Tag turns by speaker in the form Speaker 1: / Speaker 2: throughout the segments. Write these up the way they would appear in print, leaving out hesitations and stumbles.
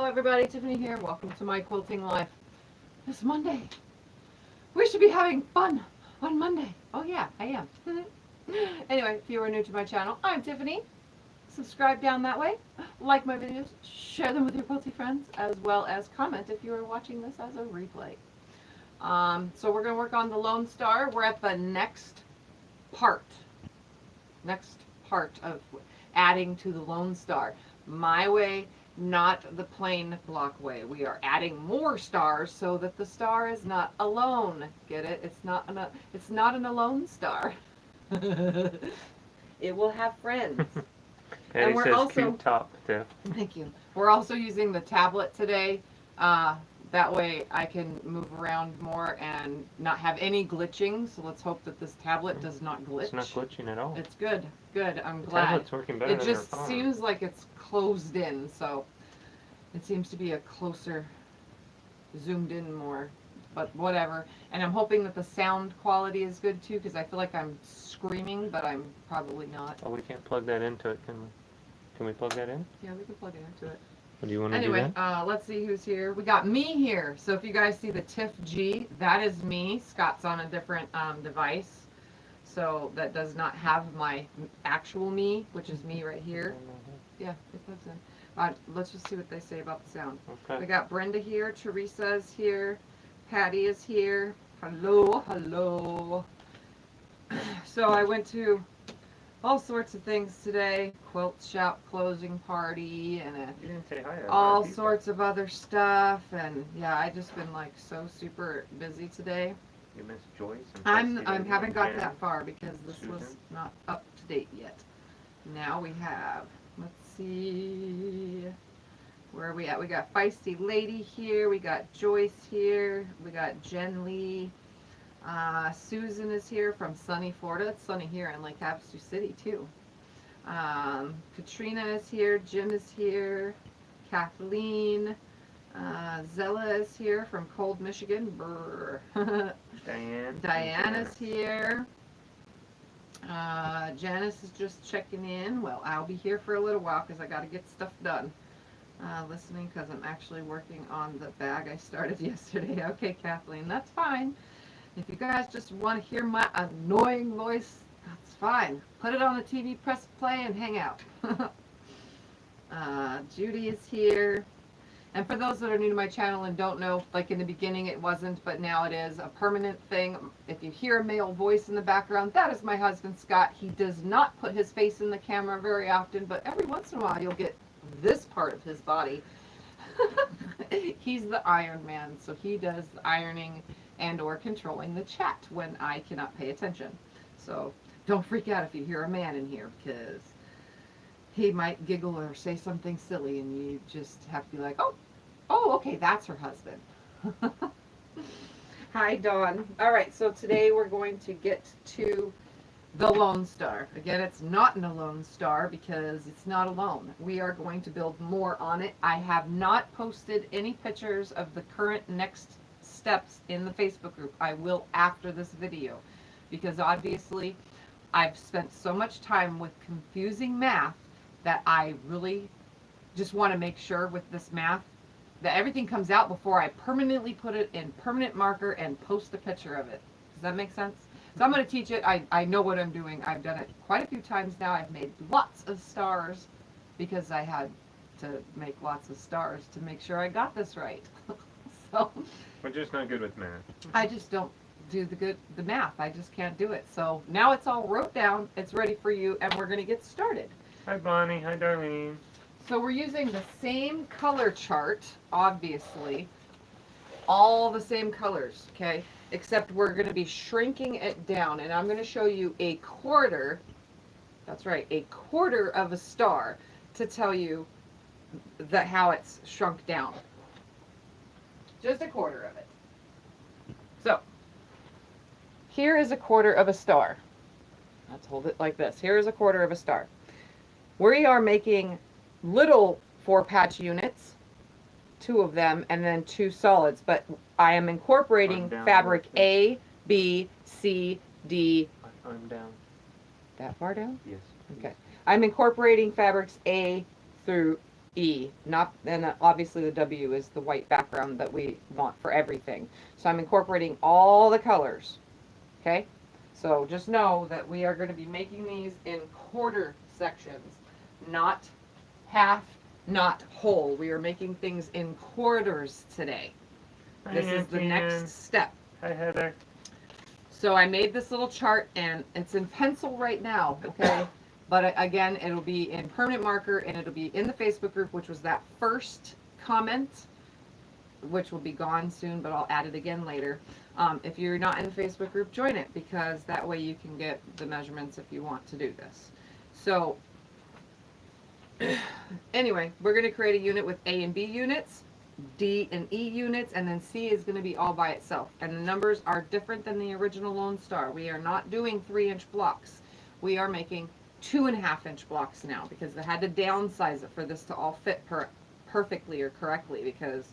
Speaker 1: everybody, Tiffany here. Welcome to my quilting life. It's Monday. We should be having fun on Monday. Oh yeah, I am. Anyway, if you are new to my channel, I'm Tiffany. Subscribe down that way. Like my videos, share them with your quilty friends, as well as comment if you are watching this as a replay. So we're going to work on the Lonestar. We're at the next part of adding to the Lonestar. My way, not the plain block way. We are adding more stars so that the star is not alone. Get it? It's not an alone star. It will have friends.
Speaker 2: Patty
Speaker 1: And we're
Speaker 2: says
Speaker 1: also,
Speaker 2: cute top, Tiff.
Speaker 1: thank you. We're also using the tablet today. That way I can move around more and not have any glitching. So let's hope that this tablet does not glitch.
Speaker 2: It's not glitching at all.
Speaker 1: It's good. Good. I'm
Speaker 2: The
Speaker 1: glad.
Speaker 2: tablet's working better
Speaker 1: It
Speaker 2: than
Speaker 1: just
Speaker 2: your phone.
Speaker 1: seems like it's closed in, so it seems to be a closer, zoomed in more, but whatever. And I'm hoping that the sound quality is good too, because I feel like I'm screaming, but I'm probably not.
Speaker 2: Oh, we can't plug that into it, can we? Can we plug that in?
Speaker 1: Yeah, we can plug it into it.
Speaker 2: Or do you want to
Speaker 1: Anyway,
Speaker 2: do that?
Speaker 1: let's see who's here. We got me here. So if you guys see the Tiff G, that is me. Scott's on a different device. So that does not have my actual me, which is me right here. Yeah, it plugs in. Let's just see what they say about the sound.
Speaker 2: Okay.
Speaker 1: We got Brenda here. Teresa is here. Patty is here. Hello, hello. So I went to all sorts of things today. Quilt shop closing party and
Speaker 2: You didn't say hi to
Speaker 1: all sorts of other stuff. And yeah, I just been like so super busy today.
Speaker 2: You missed Joyce
Speaker 1: I
Speaker 2: and
Speaker 1: haven't got
Speaker 2: Jen.
Speaker 1: that far because this was
Speaker 2: Susan.
Speaker 1: not up to date yet. Now we have, let's see, where are we at? We got Feisty Lady here. We got Joyce here. We got Jen Lee. Susan is here from sunny Florida. It's sunny here in Lake Havasu City too. Katrina is here. Jim is here. Kathleen. Zella is here from cold Michigan. Brr. Diana's here. Janice is just checking in. Well, I'll be here for a little while because I got to get stuff done. Listening because I'm actually working on the bag I started yesterday. Okay, Kathleen, that's fine. If you guys just want to hear my annoying voice, that's fine. Put it on the TV, press play, and hang out. Judy is here. And for those that are new to my channel and don't know, like in the beginning it wasn't, but now it is a permanent thing. If you hear a male voice in the background, that is my husband, Scott. He does not put his face in the camera very often, but every once in a while you'll get this part of his body. He's the Iron Man, so he does the ironing and or controlling the chat when I cannot pay attention. So don't freak out if you hear a man in here, because he might giggle or say something silly and you just have to be like, oh, okay, that's her husband. Hi, Dawn. All right, so today we're going to get to the Lonestar. Again, it's not an alone star because it's not alone. We are going to build more on it. I have not posted any pictures of the current next steps in the Facebook group. I will after this video because obviously I've spent so much time with confusing math that I really just want to make sure with this math that everything comes out before I permanently put it in permanent marker and post a picture of it. Does that make sense? So I'm going to teach it. I know what I'm doing. I've done it quite a few times now. I've made lots of stars because I had to make lots of stars to make sure I got this right. So
Speaker 2: We're just not good with math.
Speaker 1: I just don't do the math. I just can't do it. So now it's all wrote down. It's ready for you, and we're going to get started.
Speaker 2: Hi, Bonnie. Hi, Darlene.
Speaker 1: So we're using the same color chart, obviously, all the same colors, okay? Except we're going to be shrinking it down, and I'm going to show you a quarter, that's right, a quarter of a star to tell you that how it's shrunk down. Just a quarter of it. So, here is a quarter of a star. Let's hold it like this. Here is a quarter of a star. We are making little 4-patch units, 2 of them, and then 2 solids, but I am incorporating fabric A, B, C, D.
Speaker 2: I'm down.
Speaker 1: That far down?
Speaker 2: Yes.
Speaker 1: Okay. I'm incorporating fabrics A through E, not, and obviously the W is the white background that we want for everything. So I'm incorporating all the colors, okay? So just know that we are going to be making these in quarter sections, not half, not whole. We are making things in quarters today. This is the next step.
Speaker 2: Hi, Heather.
Speaker 1: So I made this little chart, and it's in pencil right now, okay? But again, it'll be in permanent marker, and it'll be in the Facebook group, which was that first comment, which will be gone soon, but I'll add it again later. If you're not in the Facebook group, join it, because that way you can get the measurements if you want to do this. So anyway, we're going to create a unit with A and B units, D and E units, and then C is going to be all by itself. And the numbers are different than the original Lone Star. We are not doing 3-inch blocks. We are making 2.5-inch blocks now, because they had to downsize it for this to all fit perfectly or correctly, because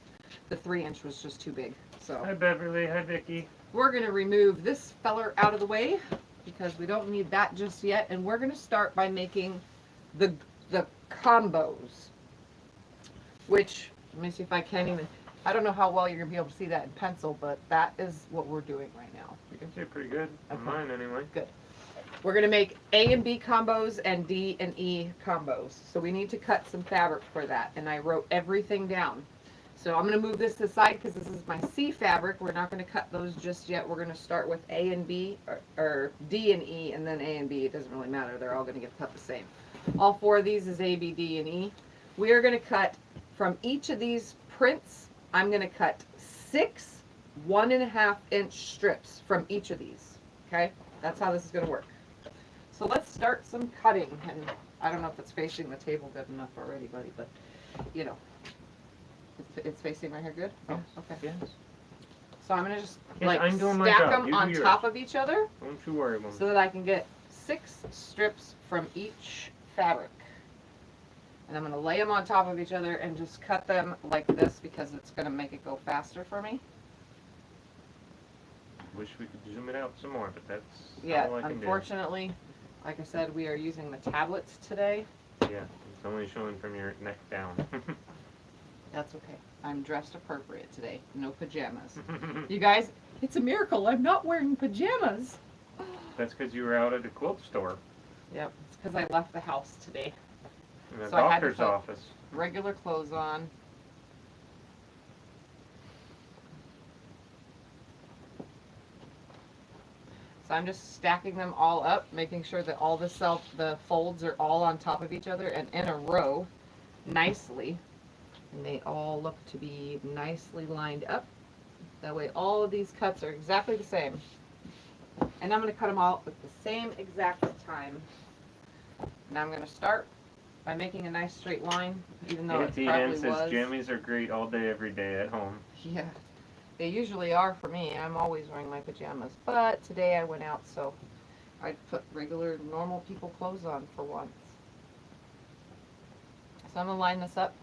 Speaker 1: the 3-inch was just too big. So
Speaker 2: Hi, Beverly. Hi, Vicky.
Speaker 1: we're going to remove this feller out of the way, because we don't need that just yet. And we're going to start by making the combos, which, let me see if I can't even, I don't know how well you're going to be able to see that in pencil, but that is what we're doing right now.
Speaker 2: You can see it pretty good. On
Speaker 1: Okay.
Speaker 2: mine, anyway.
Speaker 1: Good. We're going to make A and B combos and D and E combos. So we need to cut some fabric for that. And I wrote everything down. So I'm going to move this aside because this is my C fabric. We're not going to cut those just yet. We're going to start with A and B, or D and E, and then A and B. It doesn't really matter. They're all going to get cut the same. All 4 of these is A, B, D, and E. We are going to cut from each of these prints. I'm going to cut 6 1.5-inch strips from each of these. Okay? That's how this is going to work. So let's start some cutting. And I don't know if it's facing the table good enough already, buddy, but you know, it's facing right here good? Oh, okay.
Speaker 2: Yes.
Speaker 1: So I'm going to just
Speaker 2: Yes,
Speaker 1: like
Speaker 2: I'm doing my
Speaker 1: stack
Speaker 2: job.
Speaker 1: them
Speaker 2: You
Speaker 1: on
Speaker 2: do yours.
Speaker 1: top of each other
Speaker 2: Don't you worry about
Speaker 1: so that I can get 6 strips from each fabric. And I'm going to lay them on top of each other and just cut them like this, because it's going to make it go faster for me.
Speaker 2: Wish we could zoom it out some more, but that's
Speaker 1: Yeah,
Speaker 2: all I can
Speaker 1: unfortunately, like I said, we are using the tablets today.
Speaker 2: do. Yeah, it's only showing from your neck down.
Speaker 1: That's okay. I'm dressed appropriate today. No pajamas. You guys, it's a miracle. I'm not wearing pajamas.
Speaker 2: That's because you were out at the quilt store.
Speaker 1: Yep, it's because I left the house today.
Speaker 2: In the
Speaker 1: So I had to
Speaker 2: doctor's
Speaker 1: put-
Speaker 2: office.
Speaker 1: Regular clothes on. So I'm just stacking them all up, making sure that all the folds are all on top of each other and in a row nicely. And they all look to be nicely lined up. That way all of these cuts are exactly the same. And I'm going to cut them all at the same exact time. Now I'm going to start by making a nice straight line, even though it
Speaker 2: Auntie
Speaker 1: probably
Speaker 2: Ann says
Speaker 1: was.
Speaker 2: jammies are great all day, every day at home.
Speaker 1: Yeah, they usually are for me. I'm always wearing my pajamas. But today I went out, so I put regular, normal people clothes on for once. So I'm going to line this up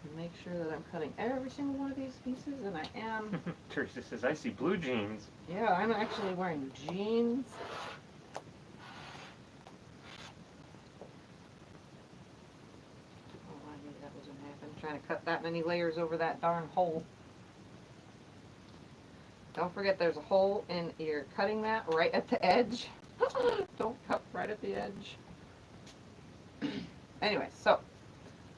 Speaker 1: and make sure that I'm cutting every single one of these pieces, and I am.
Speaker 2: Teresa says, I see blue jeans.
Speaker 1: Yeah, I'm actually wearing jeans. Oh, I knew that was going to happen. Trying to cut that many layers over that darn hole. Don't forget there's a hole in, you're cutting that right at the edge. Don't cut right at the edge. Anyway, so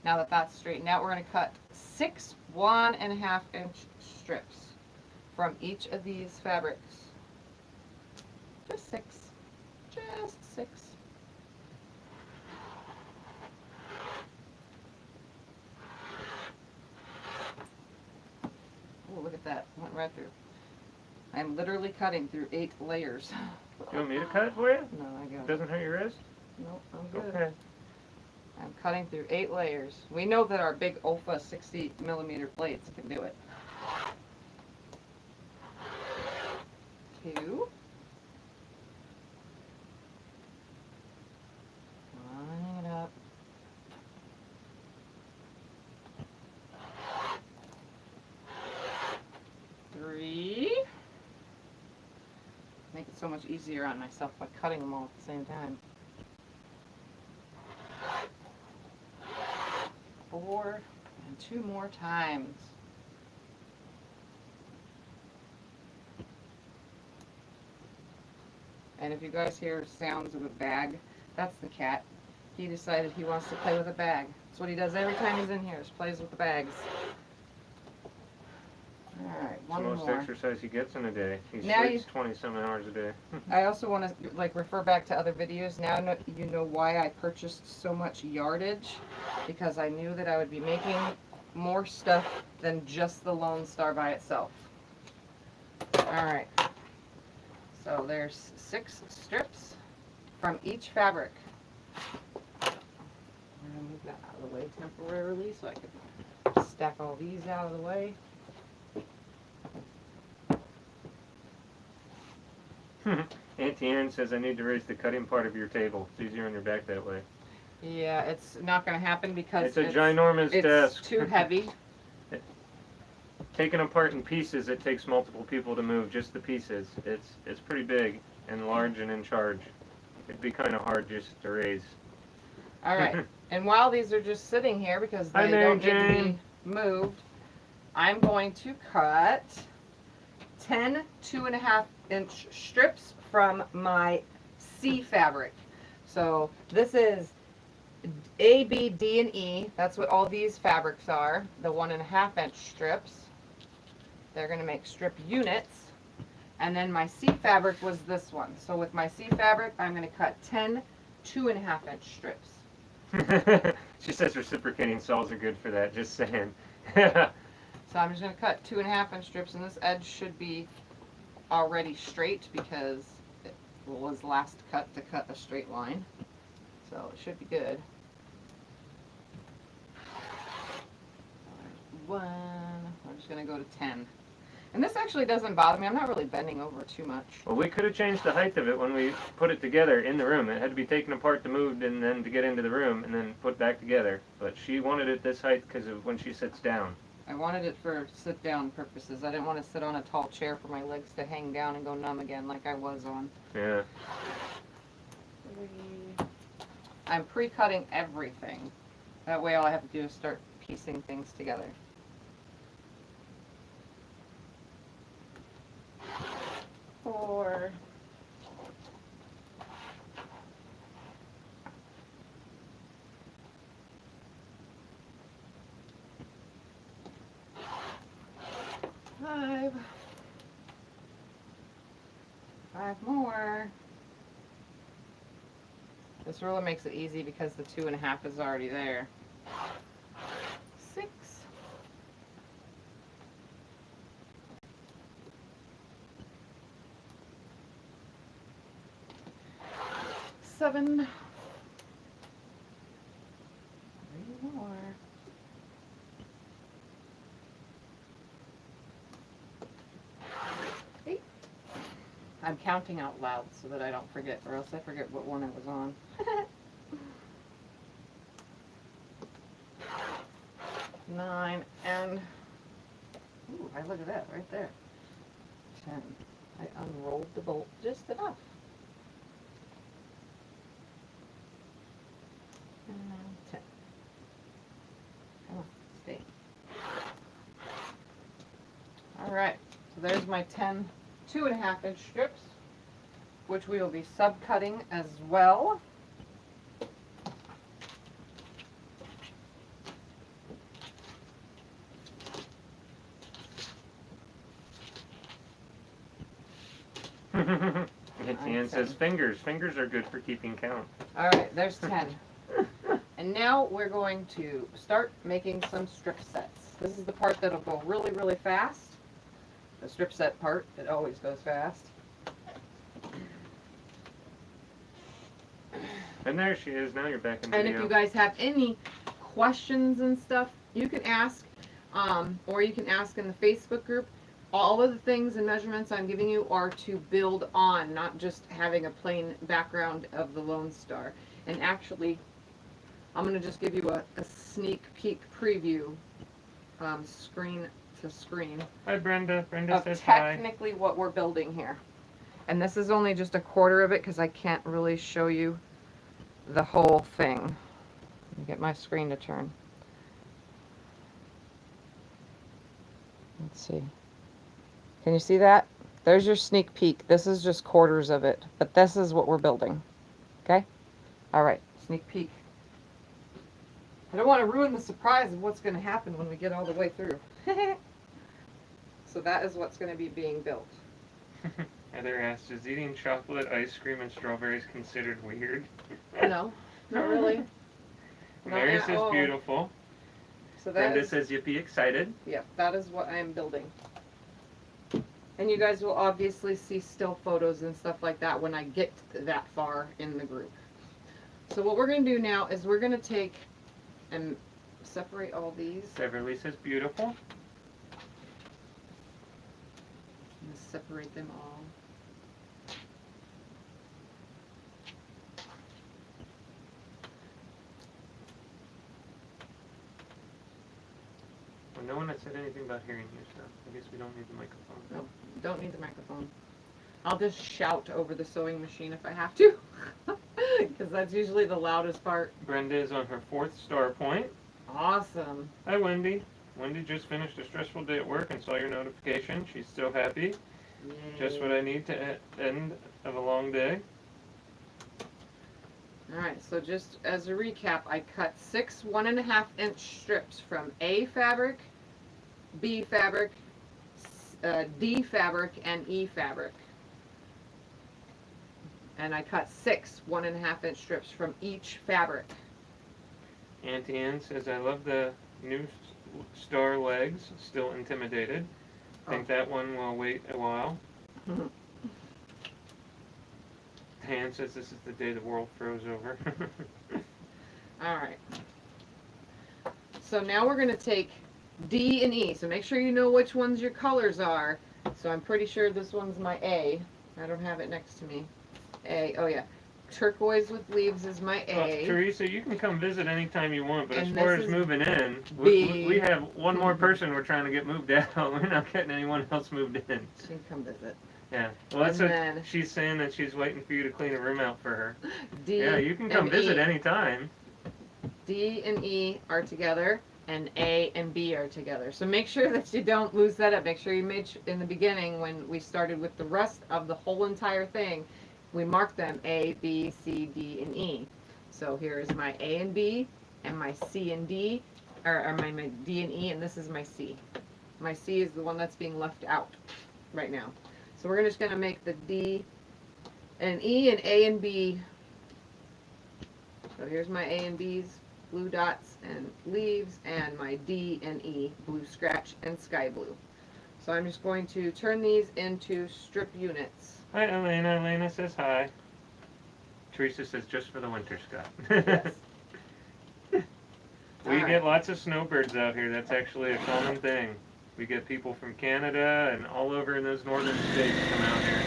Speaker 1: now that that's straightened out, we're going to cut 6 1.5-inch strips from each of these fabrics. Just 6. Just 6. Oh, look at that. Went right through. I'm literally cutting through 8 layers.
Speaker 2: You want me to cut for you?
Speaker 1: No, I got it.
Speaker 2: Doesn't hurt your wrist?
Speaker 1: Nope, I'm good.
Speaker 2: Okay.
Speaker 1: I'm cutting through 8 layers. We know that our big OFA 60mm plates can do it. 2. Lining it up. 3. Make it so much easier on myself by cutting them all at the same time. 4. 4 and 2 more times. And if you guys hear sounds of a bag, that's the cat. He decided he wants to play with a bag. That's what he does every time he's in here, is plays with the bags. Alright,
Speaker 2: It's
Speaker 1: one
Speaker 2: the most
Speaker 1: more.
Speaker 2: exercise he gets in a day. He
Speaker 1: Now
Speaker 2: sleeps 20-some hours a day.
Speaker 1: I also want to refer back to other videos. Now you know why I purchased so much yardage, because I knew that I would be making more stuff than just the Lonestar by itself. Alright, so there's 6 strips from each fabric. I'm going to move that out of the way temporarily so I can stack all these out of the way.
Speaker 2: Auntie Ann says I need to raise the cutting part of your table. It's easier on your back that way.
Speaker 1: Yeah, it's not going to happen because
Speaker 2: It's a ginormous desk.
Speaker 1: It's too heavy.
Speaker 2: Taken apart in pieces, it takes multiple people to move just the pieces. It's pretty big and large and in charge. It'd be kind of hard just to raise.
Speaker 1: All right, and while these are just sitting here because
Speaker 2: Hi,
Speaker 1: they
Speaker 2: Mary
Speaker 1: don't need to
Speaker 2: Jane.
Speaker 1: be moved, I'm going to cut 10 2.5-inch strips from my C fabric. So this is A, B, D, and E. That's what all these fabrics are. The 1.5-inch strips. They're going to make strip units. And then my C fabric was this one. So with my C fabric, I'm going to cut 10 2.5-inch strips.
Speaker 2: She says reciprocating saws are good for that, just saying.
Speaker 1: So I'm just going to cut 2.5-inch strips, and this edge should be already straight because it was last cut to cut a straight line. So it should be good. One, I'm just going to go to 10. And this actually doesn't bother me. I'm not really bending over too much.
Speaker 2: Well, we could have changed the height of it when we put it together in the room. It had to be taken apart to move and then to get into the room and then put back together. But she wanted it this height because of when she sits down.
Speaker 1: I wanted it for sit-down purposes. I didn't want to sit on a tall chair for my legs to hang down and go numb again like I was on.
Speaker 2: Yeah.
Speaker 1: I'm pre-cutting everything. That way all I have to do is start piecing things together. 4. 5. 5 more. This really makes it easy because the 2.5 is already there. 6. 7. 3 more. 8. I'm counting out loud so that I don't forget, or else I forget what one I was on. 9 and ooh, I look at that right there. 10. I unrolled the bolt just enough. And 10. Come on, stay. All right, so there's my 10 2.5-inch strips, which we will be subcutting as well.
Speaker 2: Etienne says fingers. Fingers are good for keeping count.
Speaker 1: All right, there's 10. And now we're going to start making some strip sets. This is the part that'll go really, really fast. The strip set part, it always goes fast.
Speaker 2: And there she is. Now you're back in
Speaker 1: And
Speaker 2: video.
Speaker 1: if you guys have any questions and stuff, you can ask, or you can ask in the Facebook group. All of the things and measurements I'm giving you are to build on, not just having a plain background of the Lonestar. And actually, I'm going to just give you a sneak peek preview, screen to screen,
Speaker 2: Hi, Brenda. Brenda
Speaker 1: of
Speaker 2: says hi.
Speaker 1: technically what we're building here. And this is only just a quarter of it because I can't really show you the whole thing. Let me get my screen to turn. Let's see. Can you see that? There's your sneak peek. This is just quarters of it, but this is what we're building. Okay? All right, sneak peek. I don't want to ruin the surprise of what's going to happen when we get all the way through. So that is what's going to be being built.
Speaker 2: Heather asks, is eating chocolate, ice cream, and strawberries considered weird?
Speaker 1: No, not really.
Speaker 2: Mary
Speaker 1: Not at
Speaker 2: says
Speaker 1: all.
Speaker 2: beautiful.
Speaker 1: So that
Speaker 2: Brenda
Speaker 1: is,
Speaker 2: says yippee excited.
Speaker 1: yeah, that is what I am building. And you guys will obviously see still photos and stuff like that when I get that far in the group. So what we're going to do now is we're going to take and separate all these.
Speaker 2: Beverly says beautiful.
Speaker 1: And separate them all.
Speaker 2: Well, no one has said anything about hearing you, so I guess we don't need the microphone.
Speaker 1: No, don't need the microphone. I'll just shout over the sewing machine if I have to. Because that's usually the loudest part.
Speaker 2: Brenda is on her 4th star point.
Speaker 1: Awesome.
Speaker 2: Hi, Wendy. Wendy just finished a stressful day at work and saw your notification. She's so happy.
Speaker 1: Yay.
Speaker 2: Just what I need to end of a long day.
Speaker 1: Alright, so just as a recap, I cut 6 1.5-inch strips from A fabric, B fabric, D fabric, and E fabric. And I cut 6 1.5-inch strips from each fabric.
Speaker 2: Auntie Ann says, I love the new star legs. Still intimidated. Think that one will wait a while. Ann says this is the day the world froze over.
Speaker 1: Alright. So now we're going to take D and E. So make sure you know which ones your colors are. So I'm pretty sure this one's my A. I don't have it next to me. A. Oh yeah. Turquoise with leaves is my A.
Speaker 2: Teresa, you can come visit anytime you want, but
Speaker 1: And
Speaker 2: as far
Speaker 1: this
Speaker 2: as
Speaker 1: is
Speaker 2: moving in,
Speaker 1: B.
Speaker 2: we have one more person we're trying to get moved out. We're not getting anyone else moved in.
Speaker 1: She can come visit.
Speaker 2: Yeah. Well, that's what
Speaker 1: And then
Speaker 2: she's saying, that she's waiting for you to clean a room out for her.
Speaker 1: D
Speaker 2: Yeah, you can come
Speaker 1: and
Speaker 2: visit
Speaker 1: E.
Speaker 2: anytime.
Speaker 1: D and E are together, and A and B are together. So make sure that you don't lose that up. Make sure you made in the beginning when we started with the rest of the whole entire thing, we marked them A, B, C, D, and E. So here is my A and B, and my C and D, or my D and E, and this is my C. My C is the one that's being left out right now. So we're just going to make the D and E and A and B. So here's my A and B's, blue dots and leaves, and my D and E, blue scratch and sky blue. So I'm just going to turn these into strip units.
Speaker 2: Hi, Elena. Elena says hi. Teresa says just for the winter, Scott.
Speaker 1: Yes.
Speaker 2: We
Speaker 1: Alright.
Speaker 2: get lots of snowbirds out here. That's actually a common thing. We get people from Canada and all over in those northern states come out here.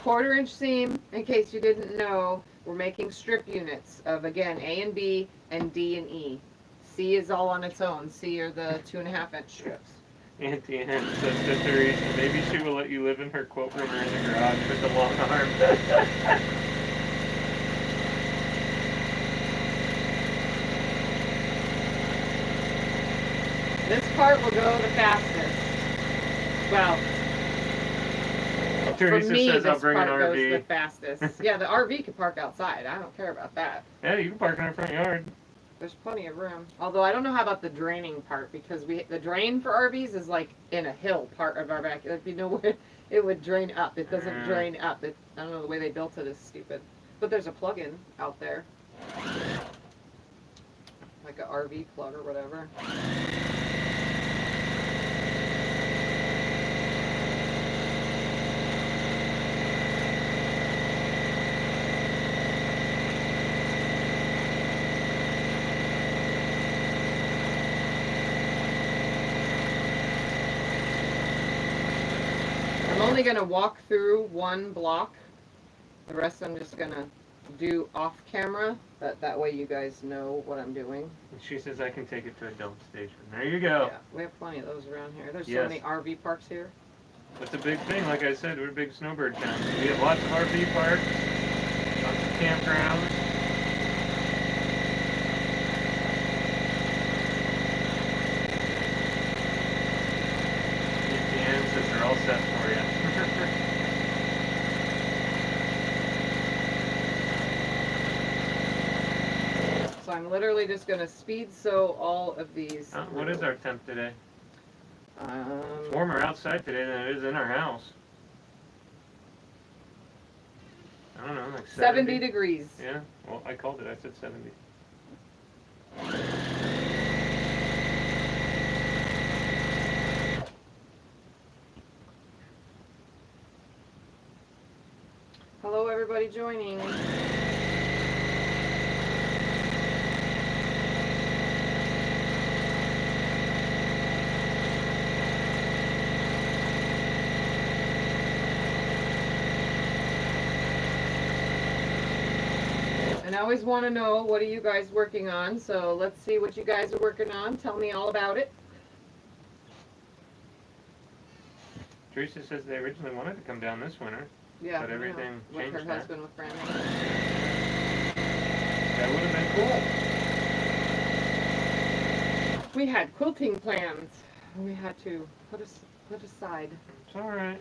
Speaker 1: 1/4-inch seam, in case you didn't know, we're making strip units of, again, A and B and D and E. C is all on its own. C are the 2.5-inch strips.
Speaker 2: Auntie Ann says to Teresa, maybe she will let you live in her quilt room or in the garage with the long arm.
Speaker 1: This part will go the fastest. Well,
Speaker 2: Teresa
Speaker 1: for me,
Speaker 2: says I'll
Speaker 1: this
Speaker 2: bring an
Speaker 1: part goes the
Speaker 2: RV.
Speaker 1: fastest. Yeah, the RV can park outside. I don't care about that.
Speaker 2: Yeah, you can park in our front yard.
Speaker 1: There's plenty of room. Although I don't know how about the draining part, because the drain for RVs is like in a hill part of our backyard. If you know where it would drain up. It doesn't drain up. I don't know, the way they built it is stupid. But there's a plug-in out there. Like a RV plug or whatever. I'm only going to walk through one block. The rest I'm just going to do off camera. That way you guys know what I'm doing.
Speaker 2: And she says I can take it to a dump station. There you go.
Speaker 1: Yeah, we have plenty of those around here. There's so
Speaker 2: Yes.
Speaker 1: many RV parks here.
Speaker 2: That's a big thing. Like I said, we're a big snowbird town. So we have lots of RV parks, lots of campgrounds.
Speaker 1: I'm literally just going to speed sew all of these.
Speaker 2: What is our temp today? It's
Speaker 1: Um,
Speaker 2: warmer outside today than it is in our house. I don't know, like
Speaker 1: 70 degrees.
Speaker 2: Yeah, well, I called it. I said 70.
Speaker 1: Hello, everybody joining. And I always want to know, what are you guys working on? So let's see what you guys are working on. Tell me all about it.
Speaker 2: Teresa says they originally wanted to come down this winter.
Speaker 1: Yeah,
Speaker 2: But everything
Speaker 1: with
Speaker 2: changed
Speaker 1: her
Speaker 2: now.
Speaker 1: husband, with Brandon.
Speaker 2: That would have been cool.
Speaker 1: We had quilting plans. We had to put aside.
Speaker 2: It's alright.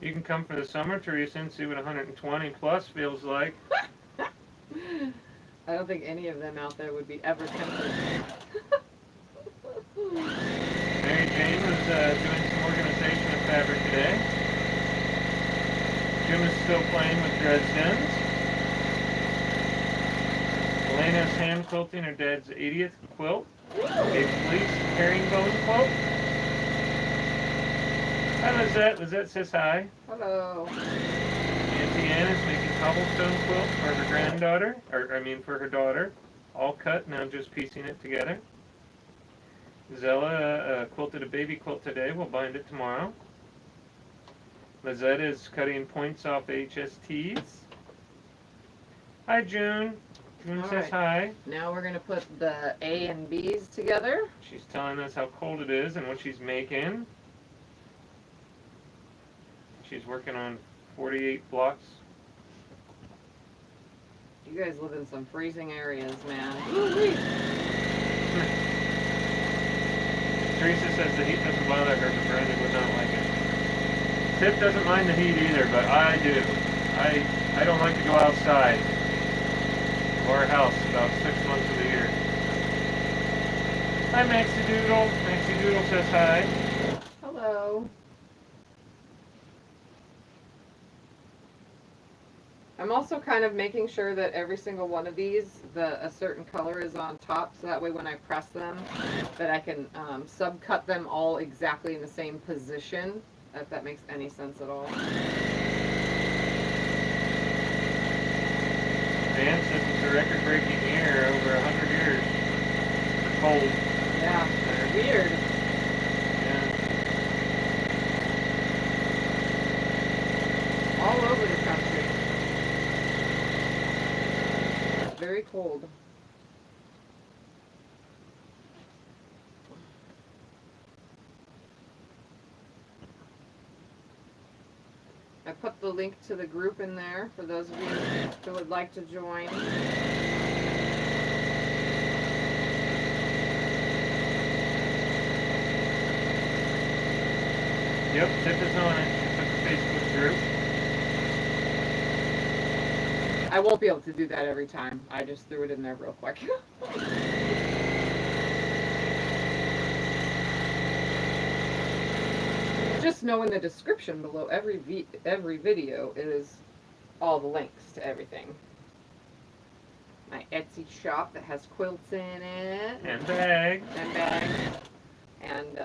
Speaker 2: You can come for the summer, Teresa, and see what 120 plus feels like.
Speaker 1: I don't think any of them out there would be ever tempted.
Speaker 2: Mary Jane was doing some organization of fabric today. Jim is still playing with Dresden's. Elena's hand quilting her dad's 80th quilt. A fleece herringbone quilt. Hi, Lizette. Lizette says hi.
Speaker 1: Hello.
Speaker 2: Auntie Ann is making cobblestone quilt for her granddaughter, for her daughter. All cut, now just piecing it together. Zella quilted a baby quilt today. We'll bind it tomorrow. Lizette is cutting points off HSTs. Hi, June. June
Speaker 1: All
Speaker 2: says
Speaker 1: right.
Speaker 2: hi.
Speaker 1: Now we're going to put the A and B's together.
Speaker 2: She's telling us how cold it is and what she's making. She's working on 48 blocks.
Speaker 1: You guys live in some freezing areas, man.
Speaker 2: Teresa says the heat doesn't bother her, but Brandon would not like it. Tip doesn't mind the heat either, but I do. I don't like to go outside of our house about 6 months of the year. Hi, Maxie Doodle. Maxie Doodle says hi.
Speaker 1: Hello. I'm also kind of making sure that every single one of these, a certain color is on top, so that way when I press them, that I can subcut them all exactly in the same position, if that makes any sense at all.
Speaker 2: Dan says it's a record-breaking year, over 100 years for cold.
Speaker 1: Yeah, weird.
Speaker 2: Yeah.
Speaker 1: All over the country. Very cold. I put the link to the group in there for those of you who would like to join.
Speaker 2: Yep, Tip is on it. She put the Facebook group.
Speaker 1: I won't be able to do that every time. I just threw it in there real quick. Just know in the description below every video is all the links to everything. My Etsy shop that has quilts in it.
Speaker 2: And bags.
Speaker 1: And bags. And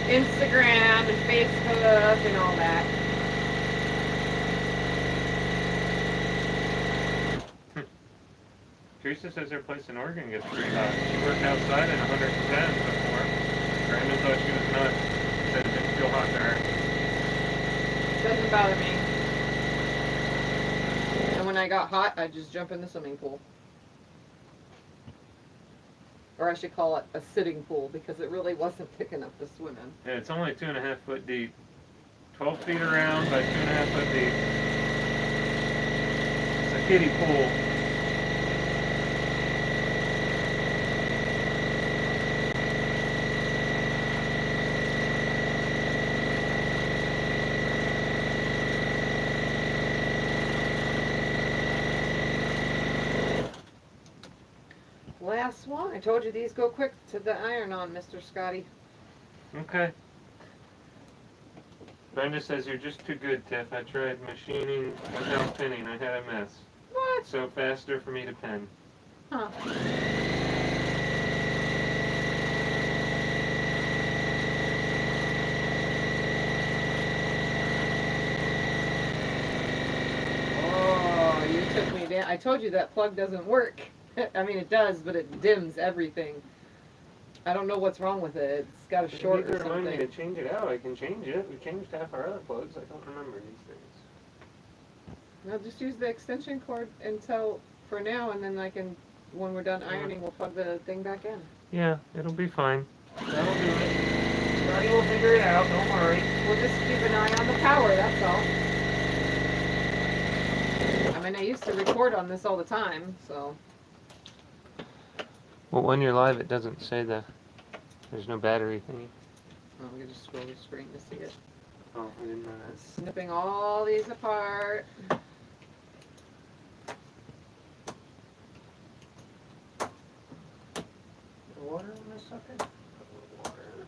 Speaker 1: Instagram and Facebook and all that.
Speaker 2: Teresa says her place in Oregon gets pretty hot. She worked outside at 110 before. Brandon thought she was nuts. Said it didn't feel hot to her.
Speaker 1: Doesn't bother me. And when I got hot, I just jump in the swimming pool. Or I should call it a sitting pool, because it really wasn't thick enough to swim in.
Speaker 2: Yeah, it's only 2.5 foot deep. 12 feet around by 2.5 foot deep. It's a kiddie pool.
Speaker 1: Last one. I told you these go quick to the iron on, Mr. Scotty.
Speaker 2: Okay. Brenda says you're just too good, Tiff. I tried machining without pinning. I had a mess.
Speaker 1: What?
Speaker 2: So faster for me to pin.
Speaker 1: Huh. Oh, you took me down. I told you that plug doesn't work. I mean, it does, but it dims everything. I don't know what's wrong with it. It's got a short
Speaker 2: You
Speaker 1: or
Speaker 2: need to remind me to
Speaker 1: something.
Speaker 2: change it out. I can change it. We changed half our other plugs. I don't remember these things.
Speaker 1: No, just use the extension cord until for now, and then I can, when we're done ironing, we'll plug the thing back in.
Speaker 2: Yeah, it'll be fine. That'll do it. Scotty will figure it out. Don't worry.
Speaker 1: We'll just keep an eye on the power, that's all. I mean, I used to record on this all the time, so.
Speaker 2: Well, when you're live, it doesn't say there's no battery thing.
Speaker 1: I'm gonna just scroll the screen to see it.
Speaker 2: Oh, I didn't know that.
Speaker 1: Snipping all these apart.
Speaker 2: Water in this sucker? Water.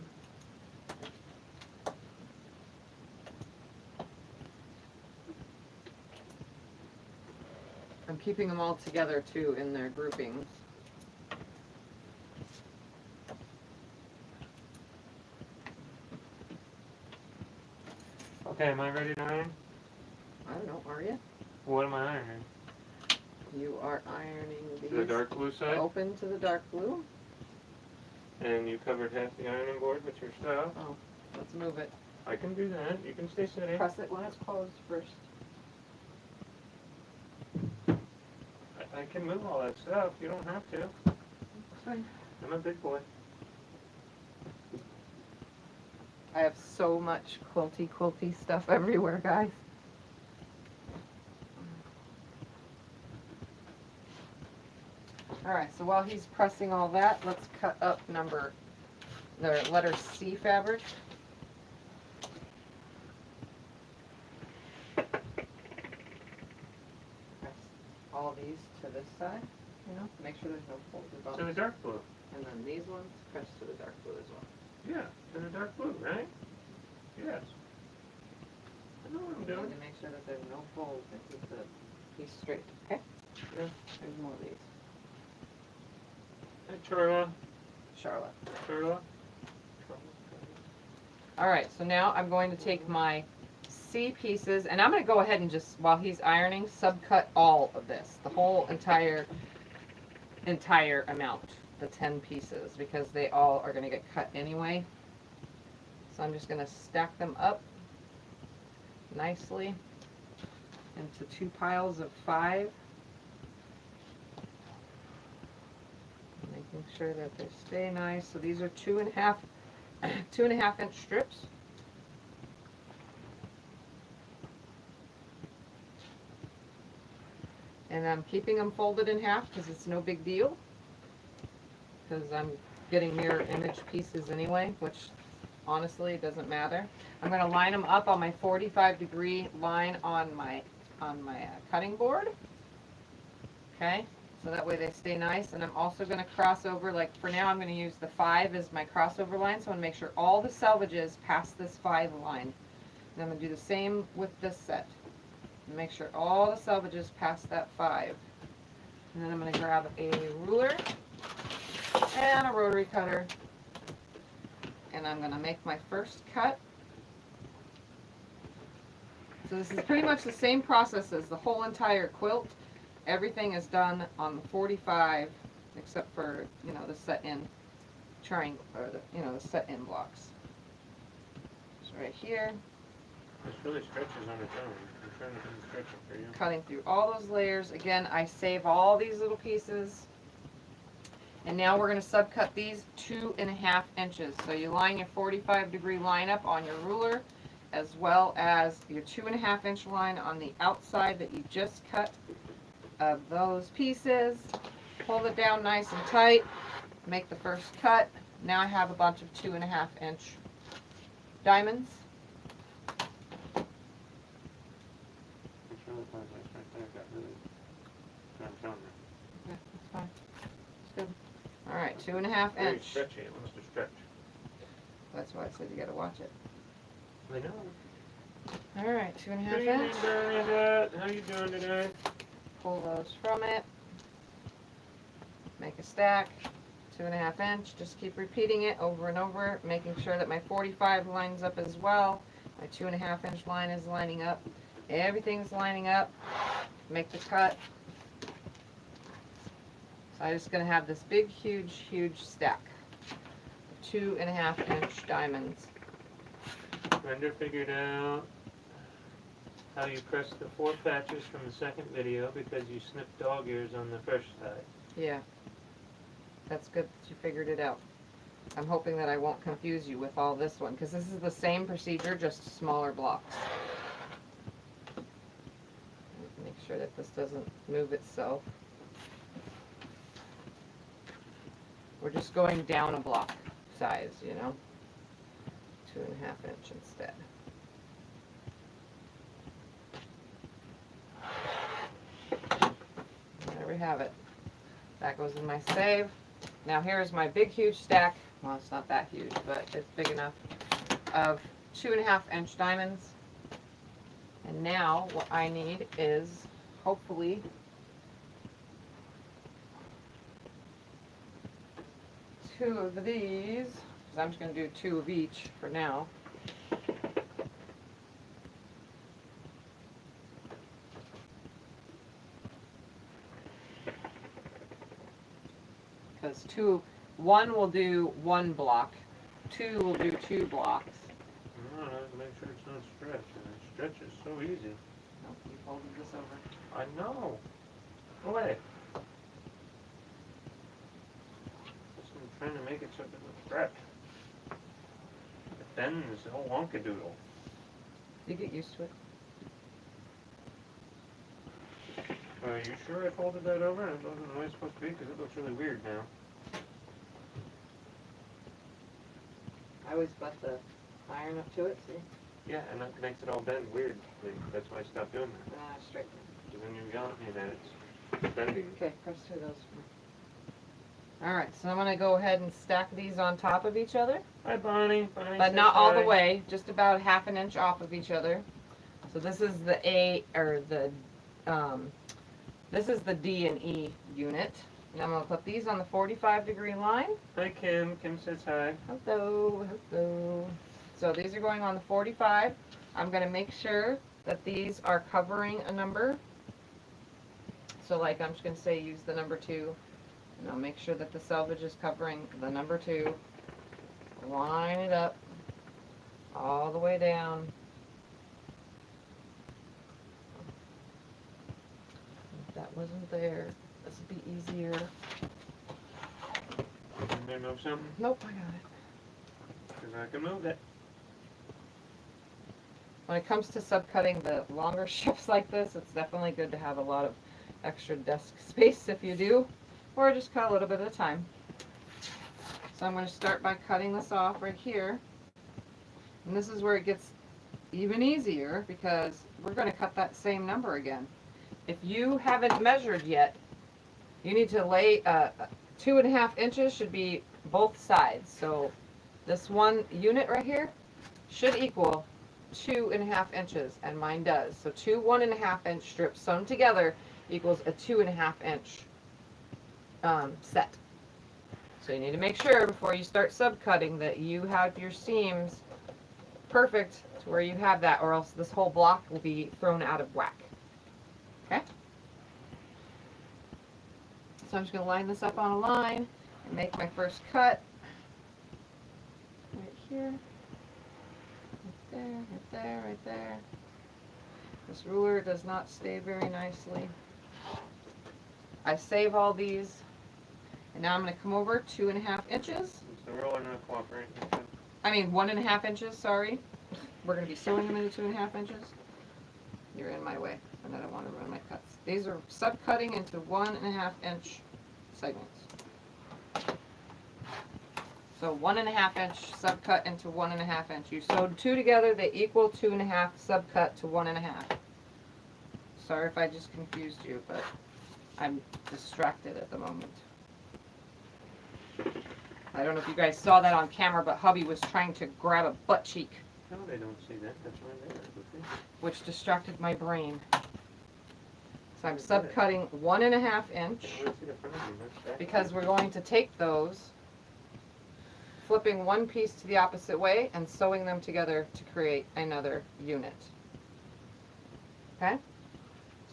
Speaker 1: I'm keeping them all together too in their groupings.
Speaker 2: Okay, am I ready to iron?
Speaker 1: I don't know, are you?
Speaker 2: What am I ironing?
Speaker 1: You are ironing these.
Speaker 2: The dark blue side?
Speaker 1: Open to the dark blue.
Speaker 2: And you covered half the ironing board with your stuff.
Speaker 1: Oh, let's move it.
Speaker 2: I can do that. You can stay steady.
Speaker 1: Press it when it's closed first.
Speaker 2: I can move all that stuff. You don't have to.
Speaker 1: Fine.
Speaker 2: I'm a big boy.
Speaker 1: I have so much quilty stuff everywhere, guys. Alright, so while he's pressing all that, let's cut up the letter C fabric. Press all these to this side, make sure there's no folded
Speaker 2: To the
Speaker 1: bumps.
Speaker 2: dark blue.
Speaker 1: And then these ones, press to the dark blue as well.
Speaker 2: Yeah, to the dark blue, right? Yes. I know what I'm
Speaker 1: You
Speaker 2: doing.
Speaker 1: need to make sure that there's no folds and keep the piece straight, okay?
Speaker 2: Yeah.
Speaker 1: There's more of these.
Speaker 2: Hey, Charla.
Speaker 1: Charlotte.
Speaker 2: Charla.
Speaker 1: Alright, so now I'm going to take my C pieces, and I'm going to go ahead and just, while he's ironing, subcut all of this. The whole entire amount, the 10 pieces, because they all are going to get cut anyway. So I'm just going to stack them up nicely into 2 piles of 5. Making sure that they stay nice. So these are 2.5 inch strips. And I'm keeping them folded in half because it's no big deal. Because I'm getting mirror image pieces anyway, which honestly doesn't matter. I'm going to line them up on my 45-degree line on my cutting board. Okay, so that way they stay nice. And I'm also going to cross over, like for now I'm going to use the 5 as my crossover line. So I'm going to make sure all the selvages pass this 5 line. And I'm going to do the same with this set. And make sure all the selvages pass that 5. And then I'm going to grab a ruler and a rotary cutter. And I'm going to make my first cut. So this is pretty much the same process as the whole entire quilt. Everything is done on the 45 except for, the set in triangle, or the set in blocks. So right here,
Speaker 2: This really stretches on its own. I'm trying to stretch it for you.
Speaker 1: cutting through all those layers. Again, I save all these little pieces. And now we're going to subcut these 2.5 inches. So you line your 45-degree line up on your ruler as well as your 2.5 inch line on the outside that you just cut of those pieces. Hold it down nice and tight, make the first cut. Now I have a bunch of 2.5 inch diamonds. Yeah, that's fine. It's good. All right, 2.5
Speaker 2: Very
Speaker 1: inch.
Speaker 2: stretchy. It wants to stretch.
Speaker 1: That's why I said you gotta watch it.
Speaker 2: I know.
Speaker 1: All right, 2.5
Speaker 2: Good
Speaker 1: inch.
Speaker 2: evening, Bernadette. How you doing today?
Speaker 1: Pull those from it. Make a stack. 2.5 inch. Just keep repeating it over and over, making sure that my 45 lines up as well. My 2.5 inch line is lining up. Everything's lining up. Make the cut. So I'm just gonna have this big, huge stack of 2.5 inch diamonds.
Speaker 2: Brenda figured out how you press the 4 patches from the second video because you snipped dog ears on the first side.
Speaker 1: Yeah. That's good that you figured it out. I'm hoping that I won't confuse you with all this one, because this is the same procedure, just smaller blocks. Make sure that this doesn't move itself. We're just going down a block size, you know? 2.5 inch instead. There we have it. That goes in my save. Now here's my big huge stack. Well, it's not that huge, but it's big enough, of 2.5 inch diamonds. And now what I need is hopefully two of these, because I'm just going to do 2 of each for now. Because one will do 1 block, 2 will do 2 blocks.
Speaker 2: No, I have to make sure it's not stretched, and it stretches so easy.
Speaker 1: Nope, you folded this over.
Speaker 2: I know. Go away. Just I'm trying to make it so it doesn't stretch. It bends the whole wonkadoodle.
Speaker 1: You get used to it.
Speaker 2: Are you sure I folded that over? It wasn't the way it's supposed to be because it looks really weird now.
Speaker 1: I always butt the iron up to it, see?
Speaker 2: Yeah, and that makes it all bend weirdly. That's why I stopped doing that.
Speaker 1: Straighten
Speaker 2: Because then you're yelling at me that it's bending.
Speaker 1: Okay, press through those. Alright, so I'm going to go ahead and stack these on top of each other.
Speaker 2: Hi, Bonnie. Bonnie
Speaker 1: But
Speaker 2: says
Speaker 1: not all the
Speaker 2: hi.
Speaker 1: way, just about 1/2 inch off of each other. So this is the this is the D and E unit. And I'm going to put these on the 45-degree line.
Speaker 2: Hi, Kim. Kim says hi.
Speaker 1: Hello, hello. So these are going on the 45. I'm going to make sure that these are covering a number. So like I'm just going to say use the number 2. And I'll make sure that the selvage is covering the number 2. Line it up all the way down. If that wasn't there, this would be easier.
Speaker 2: Can they move something?
Speaker 1: Nope, I got it.
Speaker 2: Because I can move it.
Speaker 1: When it comes to subcutting the longer strips like this, it's definitely good to have a lot of extra desk space if you do, or just cut a little bit at a time. So I'm going to start by cutting this off right here. And this is where it gets even easier because we're going to cut that same number again. If you haven't measured yet, you need to lay 2.5 inches should be both sides. So this one unit right here should equal 2.5 inches, and mine does. So 2 1.5 inch strips sewn together equals a 2.5 inch set. So you need to make sure before you start subcutting that you have your seams perfect to where you have that, or else this whole block will be thrown out of whack. Okay? So I'm just going to line this up on a line and make my first cut. Right here. Right there, right there, right there. This ruler does not stay very nicely. I save all these. And now I'm going to come over 2.5 inches.
Speaker 2: The roller not cooperating.
Speaker 1: I mean 1.5 inches, sorry. we're going to be sewing them into 2.5 inches. You're in my way, and I don't want to ruin my cuts. These are sub-cutting into 1.5 inch segments. So 1.5 inch subcut into 1.5 inch. You sewed 2 together, they equal 2.5 subcut to 1.5. Sorry if I just confused you, but I'm distracted at the moment. I don't know if you guys saw that on camera, but hubby was trying to grab a butt cheek.
Speaker 2: No, they don't see that. That's right there.
Speaker 1: Which distracted my brain. So I'm subcutting 1.5 inch because we're going to take those, flipping one piece to the opposite way and sewing them together to create another unit. Okay?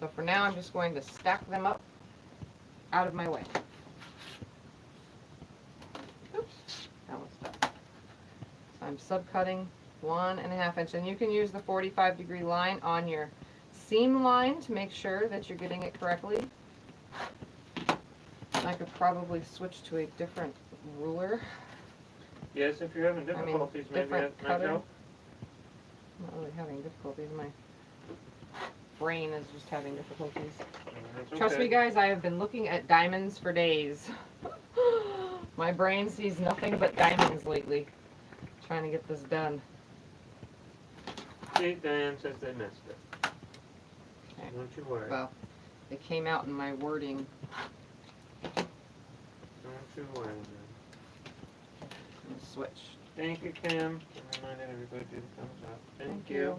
Speaker 1: So for now I'm just going to stack them up out of my way. Oops, that was stuck. So I'm subcutting 1.5 inch, and you can use the 45-degree line on your seam line to make sure that you're getting it correctly. I could probably switch to a different ruler.
Speaker 2: Yes, if you're having difficulties, maybe that might help.
Speaker 1: I'm not really having difficulties. My brain is just having difficulties. Trust me, guys, I have been looking at diamonds for days. My brain sees nothing but diamonds lately. Trying to get this done.
Speaker 2: See, Diane says they missed it.
Speaker 1: Okay.
Speaker 2: Don't you worry.
Speaker 1: Well, it came out in my wording.
Speaker 2: Don't you worry.
Speaker 1: Switch.
Speaker 2: Thank you, Kim. I reminded everybody to do the thumbs up. Thank you.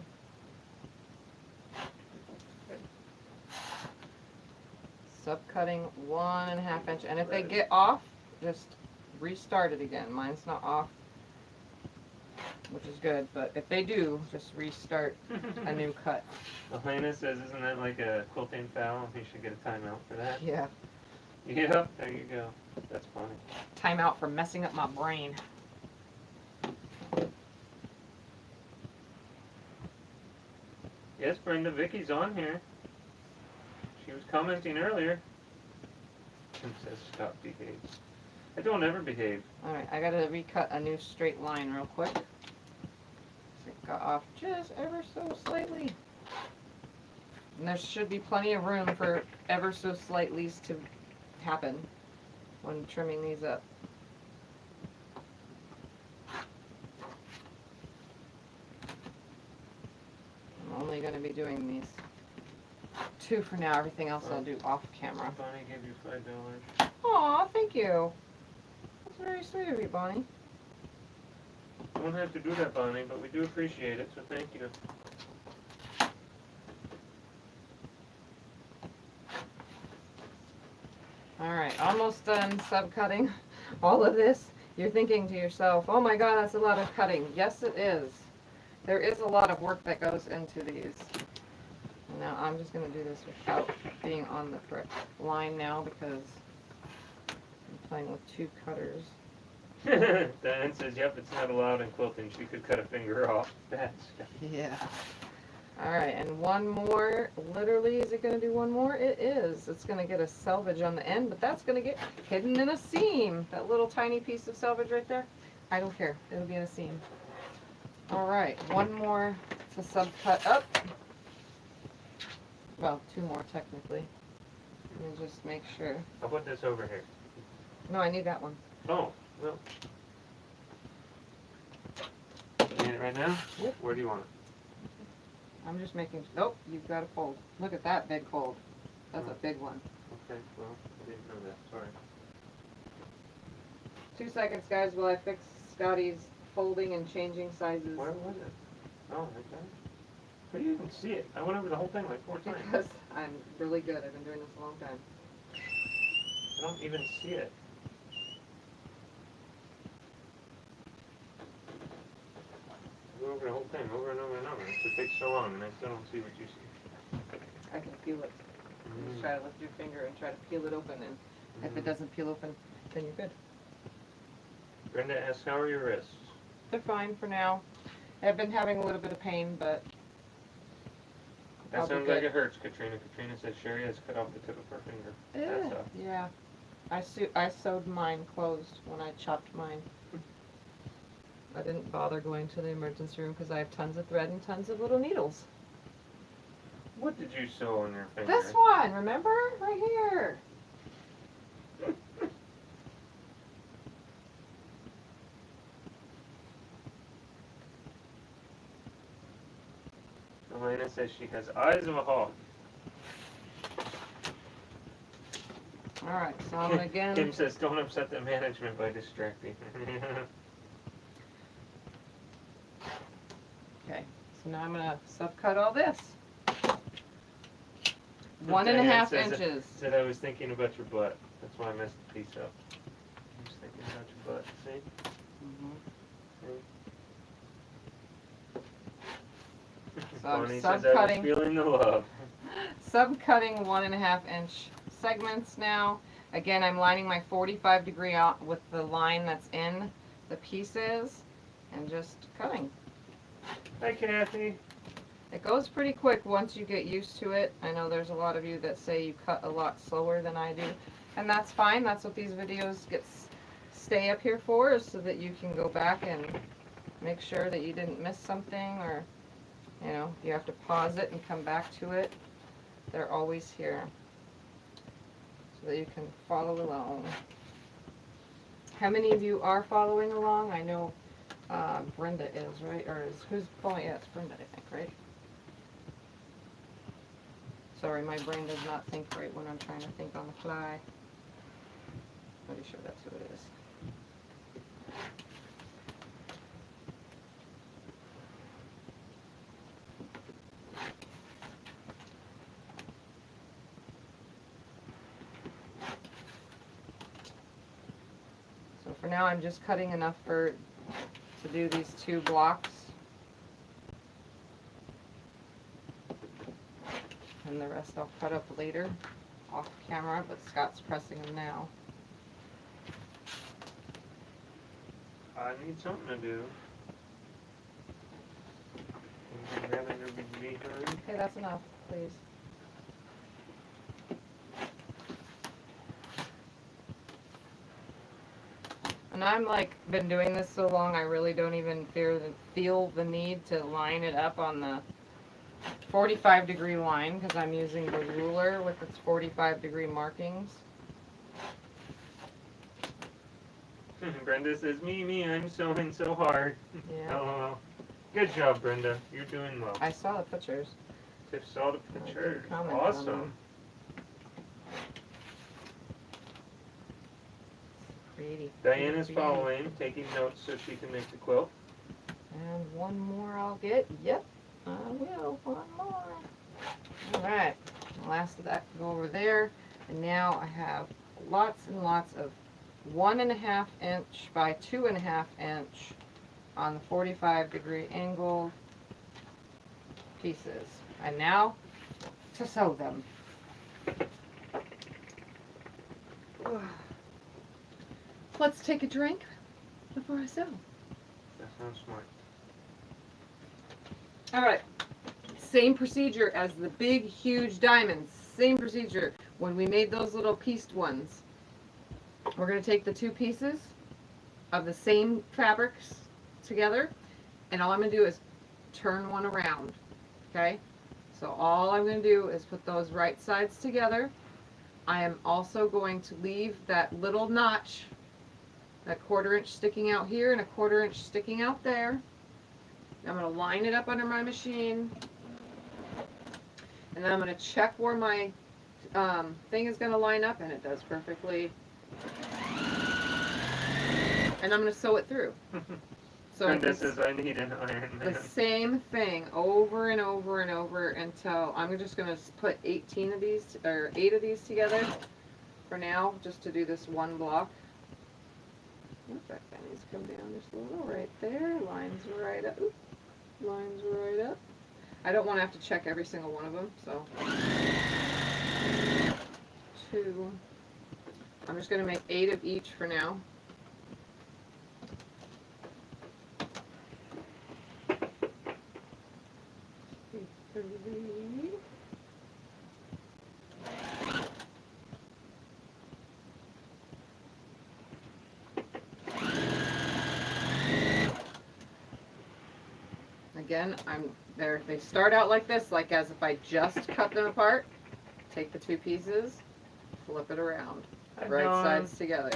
Speaker 1: Subcutting 1.5 inch, and if they get off, just restart it again. Mine's not off, which is good, but if they do, just restart a new cut.
Speaker 2: Elena says, isn't that like a quilting foul? He should get a timeout for that.
Speaker 1: Yeah.
Speaker 2: Yep, there you go. That's funny.
Speaker 1: Timeout for messing up my brain.
Speaker 2: Yes, Brenda, Vicky's on here. She was commenting earlier. Kim says, Scott behaves. I don't ever behave.
Speaker 1: Alright, I gotta recut a new straight line real quick. It got off just ever so slightly. And there should be plenty of room for ever so slightlies to happen when trimming these up. I'm only going to be doing these 2 for now. Everything else I'll do off camera.
Speaker 2: Bonnie gave you $5.
Speaker 1: Aw, thank you. That's very sweet of you, Bonnie.
Speaker 2: Don't have to do that, Bonnie, but we do appreciate it, so thank you.
Speaker 1: Alright, almost done subcutting all of this. You're thinking to yourself, oh my god, that's a lot of cutting. Yes, it is. There is a lot of work that goes into these. And now I'm just going to do this without being on the correct line now because I'm playing with 2 cutters.
Speaker 2: Diane says, yep, it's not allowed in quilting. She could cut a finger off. That's
Speaker 1: Yeah. Alright, and one more. Literally, is it going to do one more? It is. It's going to get a selvage on the end, but that's going to get hidden in a seam. That little tiny piece of selvage right there. I don't care. It'll be in a seam. Alright, one more to subcut up. Well, 2 more technically. Let me just make sure.
Speaker 2: I'll put this over here.
Speaker 1: No, I need that one.
Speaker 2: Oh, well. You need it right now?
Speaker 1: Yep.
Speaker 2: Where do you want it?
Speaker 1: I'm just making. Nope, you've got to fold. Look at that big fold. That's a big one.
Speaker 2: Okay, well, I didn't know that. Sorry.
Speaker 1: 2 seconds, guys, while I fix Scotty's folding and changing sizes.
Speaker 2: Where was it? Oh, right there. How do you even see it? I went over the whole thing like 4 times.
Speaker 1: Because I'm really good. I've been doing this a long time.
Speaker 2: I don't even see it. Go over the whole thing over and over and over. It takes so long and I still don't see what you see.
Speaker 1: I can peel it. Just try to lift your finger and try to peel it open, and if it doesn't peel open, then you're good.
Speaker 2: Brenda asks, how are your wrists?
Speaker 1: They're fine for now. I've been having a little bit of pain, but
Speaker 2: That
Speaker 1: I'll be
Speaker 2: sounds
Speaker 1: good.
Speaker 2: like it hurts, Katrina. Katrina says Sherry has cut off the tip of her finger. That sucks.
Speaker 1: yeah. I sewed mine closed when I chopped mine. I didn't bother going to the emergency room because I have tons of thread and tons of little needles.
Speaker 2: What did you sew on your finger?
Speaker 1: This one, remember? Right here.
Speaker 2: Elena says she has eyes of a hawk.
Speaker 1: Alright, so I'm gonna again.
Speaker 2: Kim says, don't upset the management by distracting.
Speaker 1: Okay, so now I'm gonna subcut all this. 1.5
Speaker 2: Diane says
Speaker 1: inches.
Speaker 2: Said I was thinking about your butt. That's why I messed the piece up. I was thinking about your butt. See?
Speaker 1: So I'm
Speaker 2: Bonnie says I was
Speaker 1: subcutting.
Speaker 2: feeling the love.
Speaker 1: Subcutting 1.5 inch segments now. Again, I'm lining my 45-degree out with the line that's in the pieces and just cutting.
Speaker 2: Hi, Kathy.
Speaker 1: It goes pretty quick once you get used to it. I know there's a lot of you that say you cut a lot slower than I do, and that's fine. That's what these videos stay up here for, is so that you can go back and make sure that you didn't miss something, or you know, you have to pause it and come back to it. They're always here so that you can follow along. How many of you are following along? I know Brenda is, right? Or is who's following? Yeah, it's Brenda, I think, right? Sorry, my brain does not think right when I'm trying to think on the fly. Pretty sure that's who it is. So for now, I'm just cutting enough to do these 2 blocks. And the rest I'll cut up later off camera, but Scott's pressing them now.
Speaker 2: I need something to do. Would you rather be hurried?
Speaker 1: Okay, that's enough, please. And I'm like, been doing this so long, I really don't even feel the need to line it up on the 45-degree line, because I'm using the ruler with its 45-degree markings.
Speaker 2: Brenda says, me, I'm sewing so hard.
Speaker 1: Yeah.
Speaker 2: LOL. Good job, Brenda. You're doing well.
Speaker 1: I saw the pictures.
Speaker 2: Tiff saw the
Speaker 1: I did
Speaker 2: pictures.
Speaker 1: comment on
Speaker 2: Awesome.
Speaker 1: them. Pretty.
Speaker 2: Diana's
Speaker 1: pretty.
Speaker 2: following, taking notes so she can make the quilt.
Speaker 1: And one more I'll get. Yep, I will. One more. Alright. Last of that can go over there. And now I have lots and lots of 1.5 inch by 2.5 inch on the 45-degree angle pieces. And now to sew them. Let's take a drink before I sew.
Speaker 2: That sounds smart.
Speaker 1: Alright, same procedure as the big, huge diamonds. Same procedure. When we made those little pieced ones, we're going to take the 2 pieces of the same fabrics together, and all I'm going to do is turn one around. Okay? So all I'm going to do is put those right sides together. I am also going to leave that little notch, that 1/4 inch sticking out here and a 1/4 inch sticking out there. I'm going to line it up under my machine, and then I'm going to check where my thing is going to line up, and it does perfectly. And I'm going to sew it through. So
Speaker 2: Brenda says I need an iron
Speaker 1: the
Speaker 2: man.
Speaker 1: same thing over and over and over until I'm just going to put 18 of these, or 8 of these together for now, just to do this one block. In fact, that needs to come down just a little right there. Lines right up. Oops. Lines right up. I don't want to have to check every single one of them, so 2. I'm just going to make 8 of each for now. again, they start out like this, like as if I just cut them apart. Take the two pieces, flip it around, right sides together.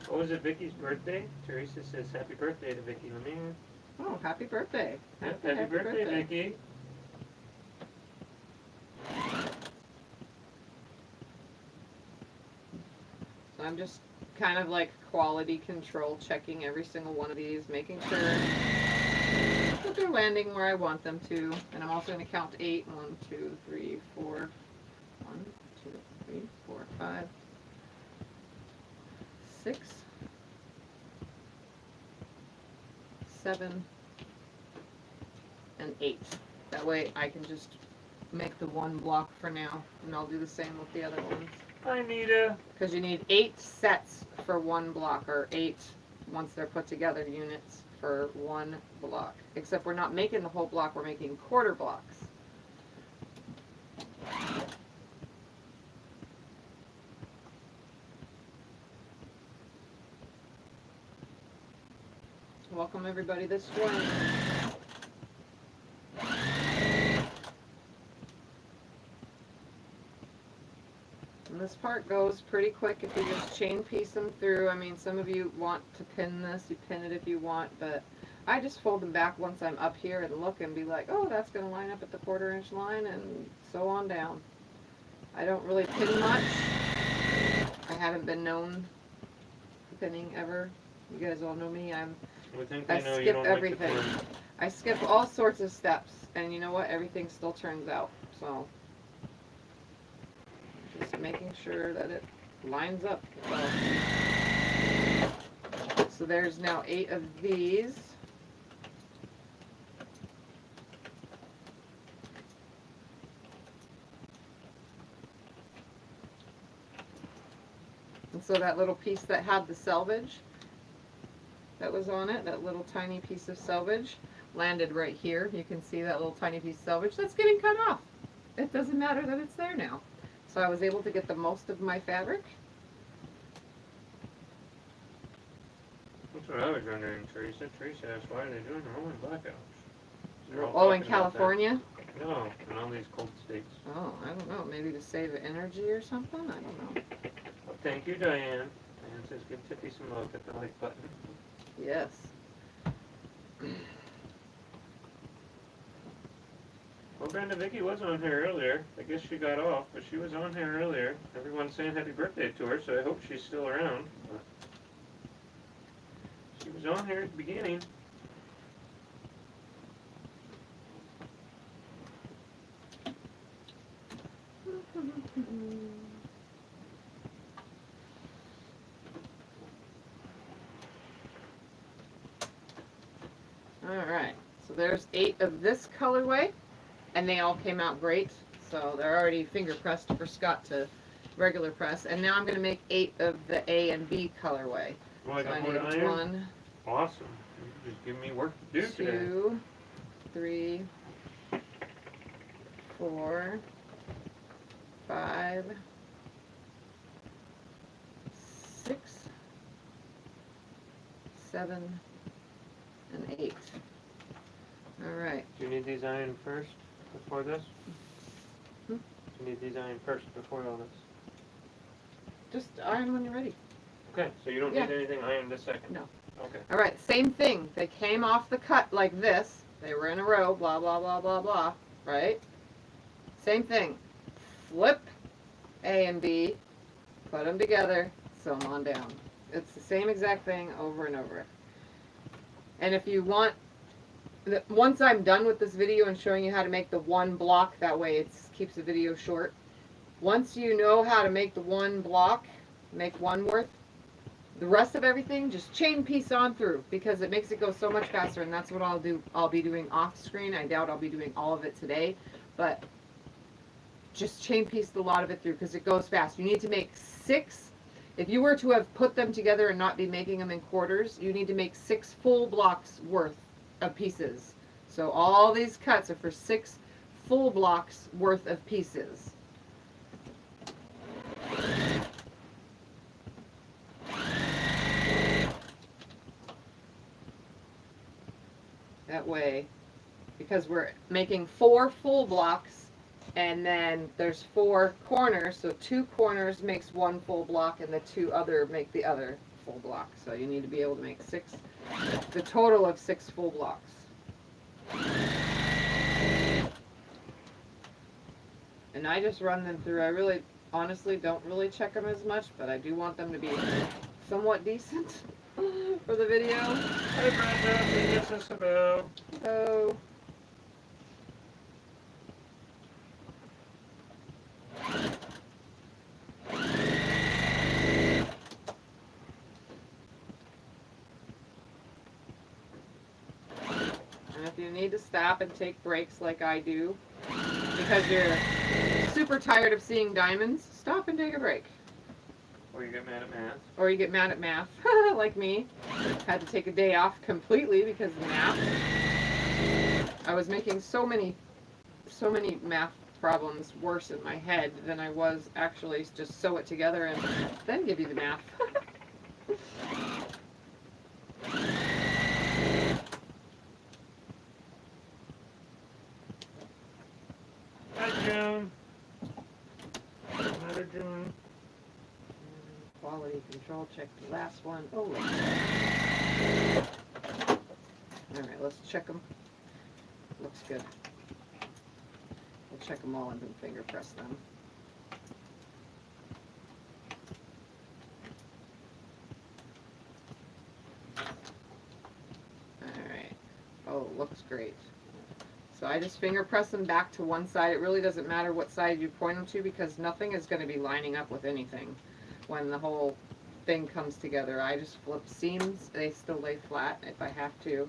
Speaker 2: What was it, Vicky's birthday? Teresa says happy birthday to Vicky. Let me.
Speaker 1: Oh, happy birthday!
Speaker 2: Happy birthday, Vicky.
Speaker 1: So I'm just kind of like quality control checking every single one of these, making sure that they're landing where I want them to. And I'm also going to count 8. 1, 2, 3, 4. 1, 2, 3, 4, 5, 6, 7, and 8. That way I can just make the one block for now, and I'll do the same with the other ones.
Speaker 2: Hi, Nita.
Speaker 1: Because you need 8 sets for one block, or 8, once they're put together, units for one block. Except we're not making the whole block, we're making quarter blocks. Welcome everybody that's joining. And this part goes pretty quick if you just chain piece them through. I mean, some of you want to pin this, you pin it if you want, but I just fold them back once I'm up here and look and be like, oh, that's going to line up at the 1/4 inch line, and so on down. I don't really pin much. I haven't been known for pinning ever. You guys all know me. I skip everything. I skip all sorts of steps, and you know what? Everything still turns out. So just making sure that it lines up. So there's now 8 of these. And so that little piece that had the selvage that was on it, that little tiny piece of selvage, landed right here. You can see that little tiny piece of selvage that's getting cut off. It doesn't matter that it's there now. So I was able to get the most of my fabric.
Speaker 2: That's what I was wondering, Teresa. Teresa asked, why are they doing rolling blackouts?
Speaker 1: Oh, in California?
Speaker 2: No, in all these cold states.
Speaker 1: Oh, I don't know. Maybe to save energy or something? I don't know.
Speaker 2: Well, thank you, Diane. Diane says, give Tiffy some love at the like button.
Speaker 1: Yes.
Speaker 2: Well, Brenda, Vicky was on here earlier. I guess she got off, but she was on here earlier. Everyone's saying happy birthday to her, so I hope she's still around. But she was on here at the beginning.
Speaker 1: Alright, so there's 8 of this colorway, and they all came out great. So they're already finger pressed for Scott to regular press. And now I'm going to make 8 of the A and B colorway.
Speaker 2: Well, I
Speaker 1: So
Speaker 2: got
Speaker 1: I
Speaker 2: more
Speaker 1: need
Speaker 2: iron.
Speaker 1: 1,
Speaker 2: Awesome. You just give me work to do today.
Speaker 1: 2, 3, 4, 5, 6, 7, and 8. Alright.
Speaker 2: Do you need these iron first before this?
Speaker 1: Hmm?
Speaker 2: Do you need these iron first before all this?
Speaker 1: Just iron when you're ready.
Speaker 2: Okay, so you don't
Speaker 1: Yeah.
Speaker 2: need anything ironed this second?
Speaker 1: No.
Speaker 2: Okay.
Speaker 1: Alright, same thing. They came off the cut like this. They were in a row, blah, blah, blah, blah, blah. Right? Same thing. Flip A and B, put them together, sew them on down. It's the same exact thing over and over. And if you want, once I'm done with this video and showing you how to make the one block, that way it keeps the video short. Once you know how to make the one block, make one worth, the rest of everything, just chain piece on through, because it makes it go so much faster, and that's what I'll do. I'll be doing off screen. I doubt I'll be doing all of it today, but just chain piece the lot of it through, because it goes fast. You need to make 6. If you were to have put them together and not be making them in quarters, you need to make 6 full blocks worth of pieces. So all these cuts are for 6 full blocks worth of pieces. That way, because we're making 4 full blocks, and then there's 4 corners, so 2 corners makes 1 full block, and the 2 other make the other full block. So you need to be able to make 6, the total of 6 full blocks. And I just run them through. I really, honestly, don't really check them as much, but I do want them to be somewhat decent for the video.
Speaker 2: Hey Brenda, what's this about?
Speaker 1: Oh. And if you need to stop and take breaks like I do, because you're super tired of seeing diamonds, stop and take a break.
Speaker 2: Or you get mad at math.
Speaker 1: Or you get mad at math, like me. Had to take a day off completely because of math. I was making so many math problems worse in my head than I was actually just sew it together and then give you the math.
Speaker 2: Hi June. Another June.
Speaker 1: Quality control, check the last one. Oh. Alright, let's check them. Looks good. We'll check them all and then finger press them. Alright. Oh, looks great. So I just finger press them back to one side. It really doesn't matter what side you point them to because nothing is going to be lining up with anything when the whole thing comes together. I just flip seams. They still lay flat if I have to.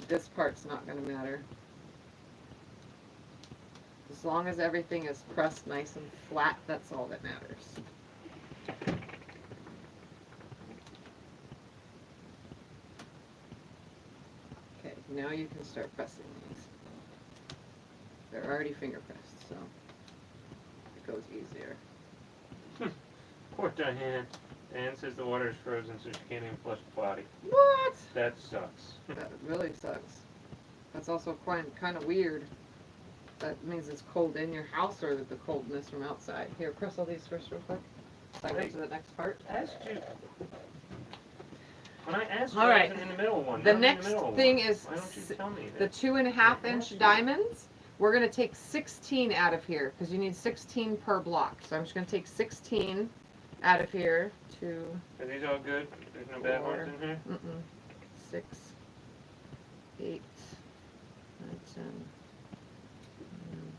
Speaker 1: This part's not going to matter. As long as everything is pressed nice and flat, that's all that matters. Okay, now you can start pressing these. They're already finger pressed, so it goes easier.
Speaker 2: Poor Diane. Diane says the water is frozen so she can't even flush the potty.
Speaker 1: What?
Speaker 2: That sucks.
Speaker 1: That really sucks. That's also kind of weird. That means it's cold in your house or the coldness from outside. Here, press all these first real quick. So I go to the next part.
Speaker 2: Asked you. When I asked you,
Speaker 1: All right.
Speaker 2: I was in the middle one.
Speaker 1: The
Speaker 2: not
Speaker 1: next
Speaker 2: in the middle
Speaker 1: thing
Speaker 2: one.
Speaker 1: is
Speaker 2: Why don't you tell me
Speaker 1: the
Speaker 2: that?
Speaker 1: 2.5 inch diamonds. We're going to take 16 out of here because you need 16 per block. So I'm just going to take 16 out of here. 2,
Speaker 2: Are these all good? There's no bad ones in here?
Speaker 1: 6, 8, 9, 10,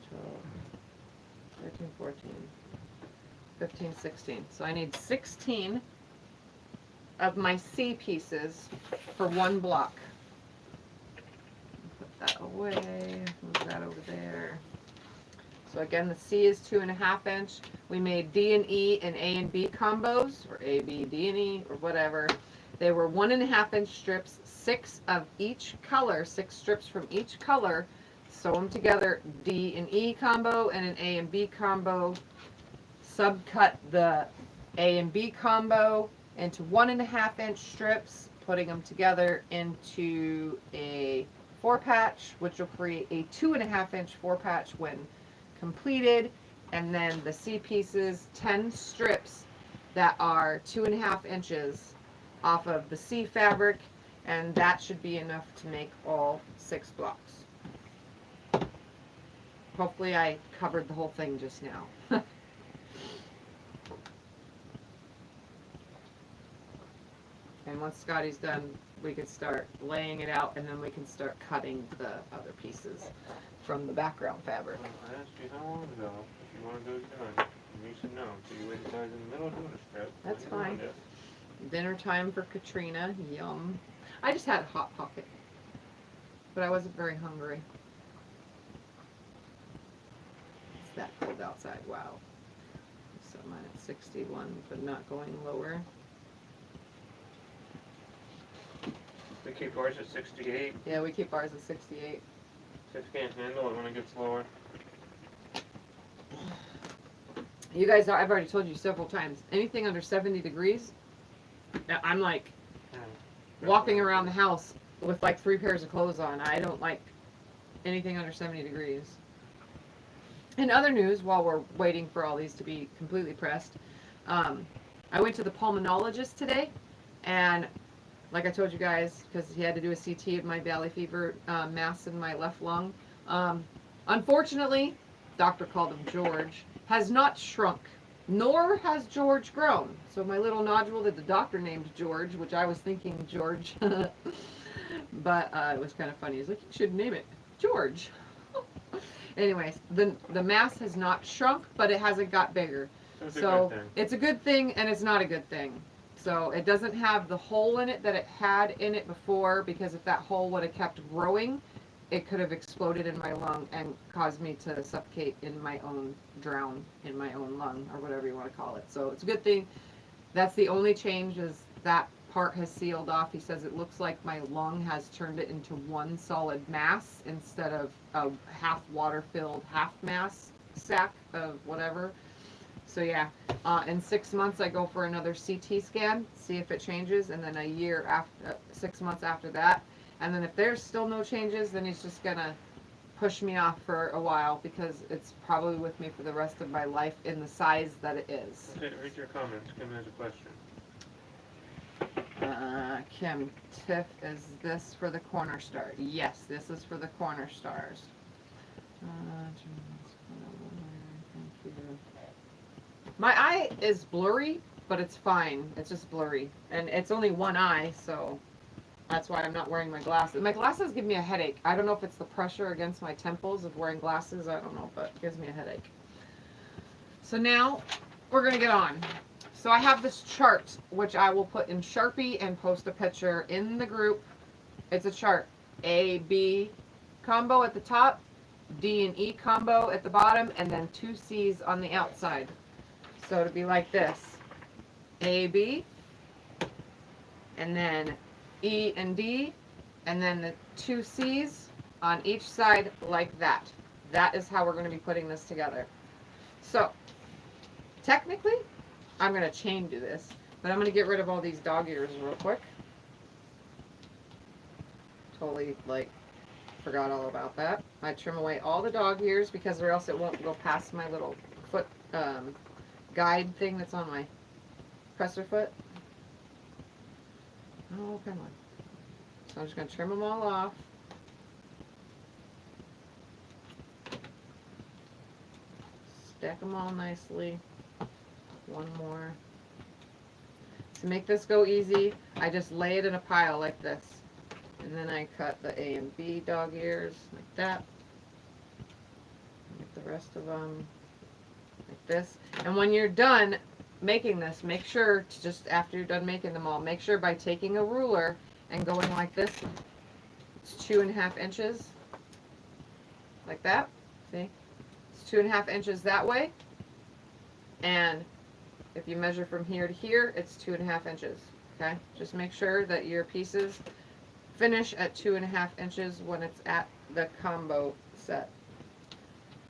Speaker 1: 12, 13, 14, 15, 16. So I need 16 of my C pieces for 1 block. Put that away, move that over there. So again, the C is 2.5 inch. We made D and E and A and B combos, or A, B, D and E, or whatever. They were 1.5 inch strips, 6 of each color, 6 strips from each color. Sew them together, D and E combo and an A and B combo. Subcut the A and B combo into 1.5 inch strips, putting them together into a 4-patch, which will create a 2.5 inch 4-patch when completed. And then the C pieces, 10 strips that are 2.5 inches off of the C fabric, and that should be enough to make all 6 blocks. Hopefully I covered the whole thing just now. And once Scotty's done, we can start laying it out, and then we can start cutting the other pieces from the background fabric.
Speaker 2: I asked you how long ago if you wanted those done. And you said no, so you waited until I was in the middle of doing a strip.
Speaker 1: That's
Speaker 2: What do you
Speaker 1: fine.
Speaker 2: wanna do?
Speaker 1: Dinner time for Katrina. Yum. I just had a Hot Pocket, but I wasn't very hungry. It's that cold outside. Wow. So mine at 61, but not going lower.
Speaker 2: We keep ours at 68.
Speaker 1: Yeah, we keep ours at 68.
Speaker 2: Tiff can't handle it when it gets lower.
Speaker 1: You guys, I've already told you several times, anything under 70 degrees, I'm like walking around the house with like 3 pairs of clothes on. I don't like anything under 70 degrees. In other news, while we're waiting for all these to be completely pressed, I went to the pulmonologist today, and like I told you guys, because he had to do a CT of my valley fever mass in my left lung. Unfortunately, doctor called him George, has not shrunk, nor has George grown. So my little nodule that the doctor named George, which I was thinking George, but it was kind of funny. He's like, you should name it George. Anyways, the mass has not shrunk, but it hasn't got bigger. So it's a good thing and it's not a good thing. So it doesn't have the hole in it that it had in it before, because if that hole would have kept growing, it could have exploded in my lung and caused me to suffocate in my own, drown in my own lung, or whatever you want to call it. So it's a good thing. That's the only change, is that part has sealed off. He says it looks like my lung has turned it into one solid mass instead of a half water filled half mass sack of whatever. So yeah, in 6 months I go for another CT scan, see if it changes, and then a year after, 6 months after that. And then if there's still no changes, then he's just gonna push me off for a while, because it's probably with me for the rest of my life in the size that it is.
Speaker 2: Okay, read your comments. Kim has a question.
Speaker 1: Kim, Tiff, is this for the corner star? Yes, this is for the corner stars. Thank you. My eye is blurry, but it's fine. It's just blurry. And it's only one eye, so that's why I'm not wearing my glasses. My glasses give me a headache. I don't know if it's the pressure against my temples of wearing glasses. I don't know, but it gives me a headache. So now we're going to get on. So I have this chart, which I will put in Sharpie and post a picture in the group. It's a chart. A, B combo at the top, D and E combo at the bottom, and then 2 C's on the outside. So it'd be like this. A, B, and then E and D, and then the 2 C's on each side like that. That is how we're going to be putting this together. So, technically, I'm going to chain do this, but I'm going to get rid of all these dog ears real quick. Totally, like, forgot all about that. I trim away all the dog ears, because or else it won't go past my little foot guide thing that's on my presser foot. Oh, come on. So I'm just going to trim them all off. Stack them all nicely. One more. To make this go easy, I just lay it in a pile like this. And then I cut the A and B dog ears like that. Get the rest of them like this. And when you're done making this, make sure to just, after you're done making them all, make sure by taking a ruler and going like this, it's 2.5 inches. Like that. See? It's 2.5 inches that way. And if you measure from here to here, it's 2.5 inches. Okay? Just make sure that your pieces finish at 2.5 inches when it's at the combo set.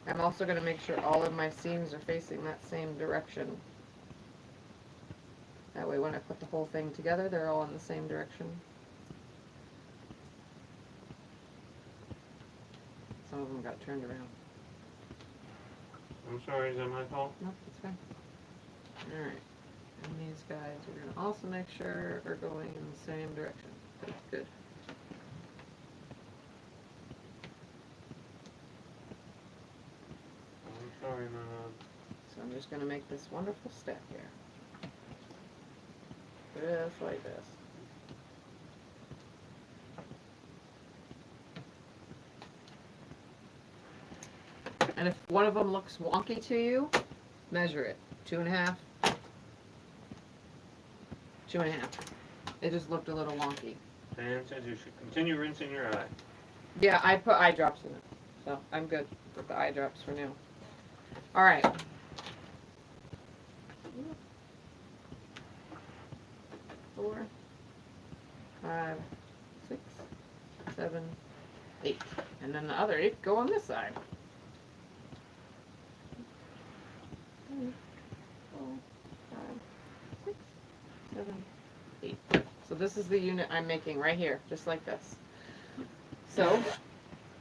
Speaker 1: I'm also going to make sure all of my seams are facing that same direction. That way when I put the whole thing together, they're all in the same direction. Some of them got turned around.
Speaker 2: I'm sorry, is that my fault?
Speaker 1: No, it's fine. Alright. And these guys are going to also make sure are going in the same direction. That's good.
Speaker 2: I'm sorry, my love.
Speaker 1: So I'm just going to make this wonderful stack here. Just like this. And if one of them looks wonky to you, measure it. 2.5. 2.5. It just looked a little wonky.
Speaker 2: Dan says you should continue rinsing your eye.
Speaker 1: Yeah, I put eye drops in it. So I'm good with the eye drops for now. Alright. 4, 5, 6, 7, 8. And then the other 8 go on this side. 3, 4, 5, 6, 7, 8. So this is the unit I'm making right here, just like this. So,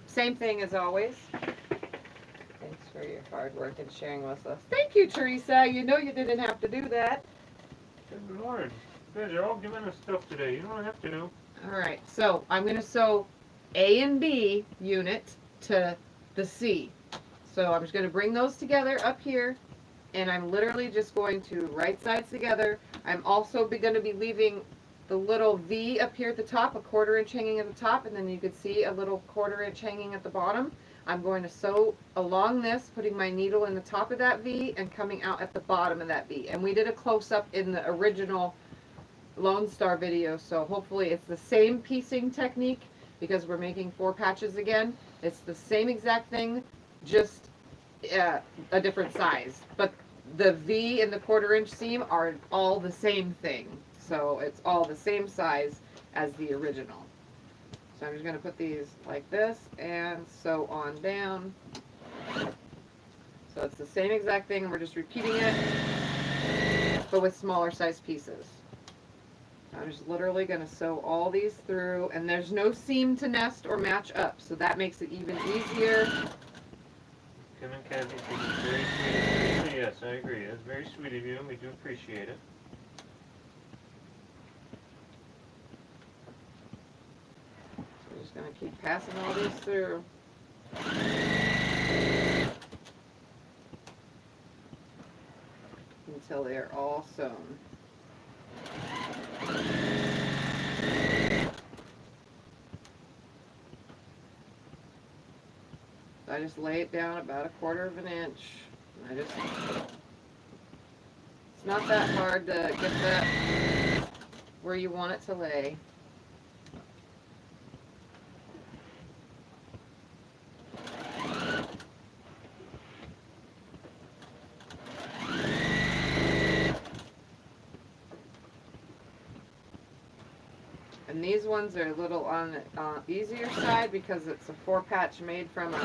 Speaker 1: same thing as always. Thanks for your hard work and sharing with us. Thank you, Teresa. You know you didn't have to do that.
Speaker 2: Good Lord. You guys are all giving us stuff today. You don't have to.
Speaker 1: All right, so I'm going to sew A and B unit to the C. So I'm just going to bring those together up here, and I'm literally just going to right sides together. I'm also going to be leaving the little V up here at the top, a 1/4 inch hanging at the top, and then you could see a little 1/4 inch hanging at the bottom. I'm going to sew along this, putting my needle in the top of that V and coming out at the bottom of that V. And we did a close-up in the original Lonestar video, so hopefully it's the same piecing technique because we're making 4 patches again. It's the same exact thing, just a different size. But the V and the 1/4 inch seam are all the same thing, so it's all the same size as the original. So I'm just going to put these like this and sew on down. So it's the same exact thing, we're just repeating it, but with smaller size pieces. I'm just literally going to sew all these through, and there's no seam to nest or match up, so that makes it even easier.
Speaker 2: Kim and Kathy think it's very sweet of you. Yes, I agree. That's very sweet of you, and we do appreciate it.
Speaker 1: So we're just going to keep passing all these through. Until they're all sewn. I just lay it down about 1/4 inch. It's not that hard to get that where you want it to lay. And these ones are a little on the easier side because it's a 4-patch made from a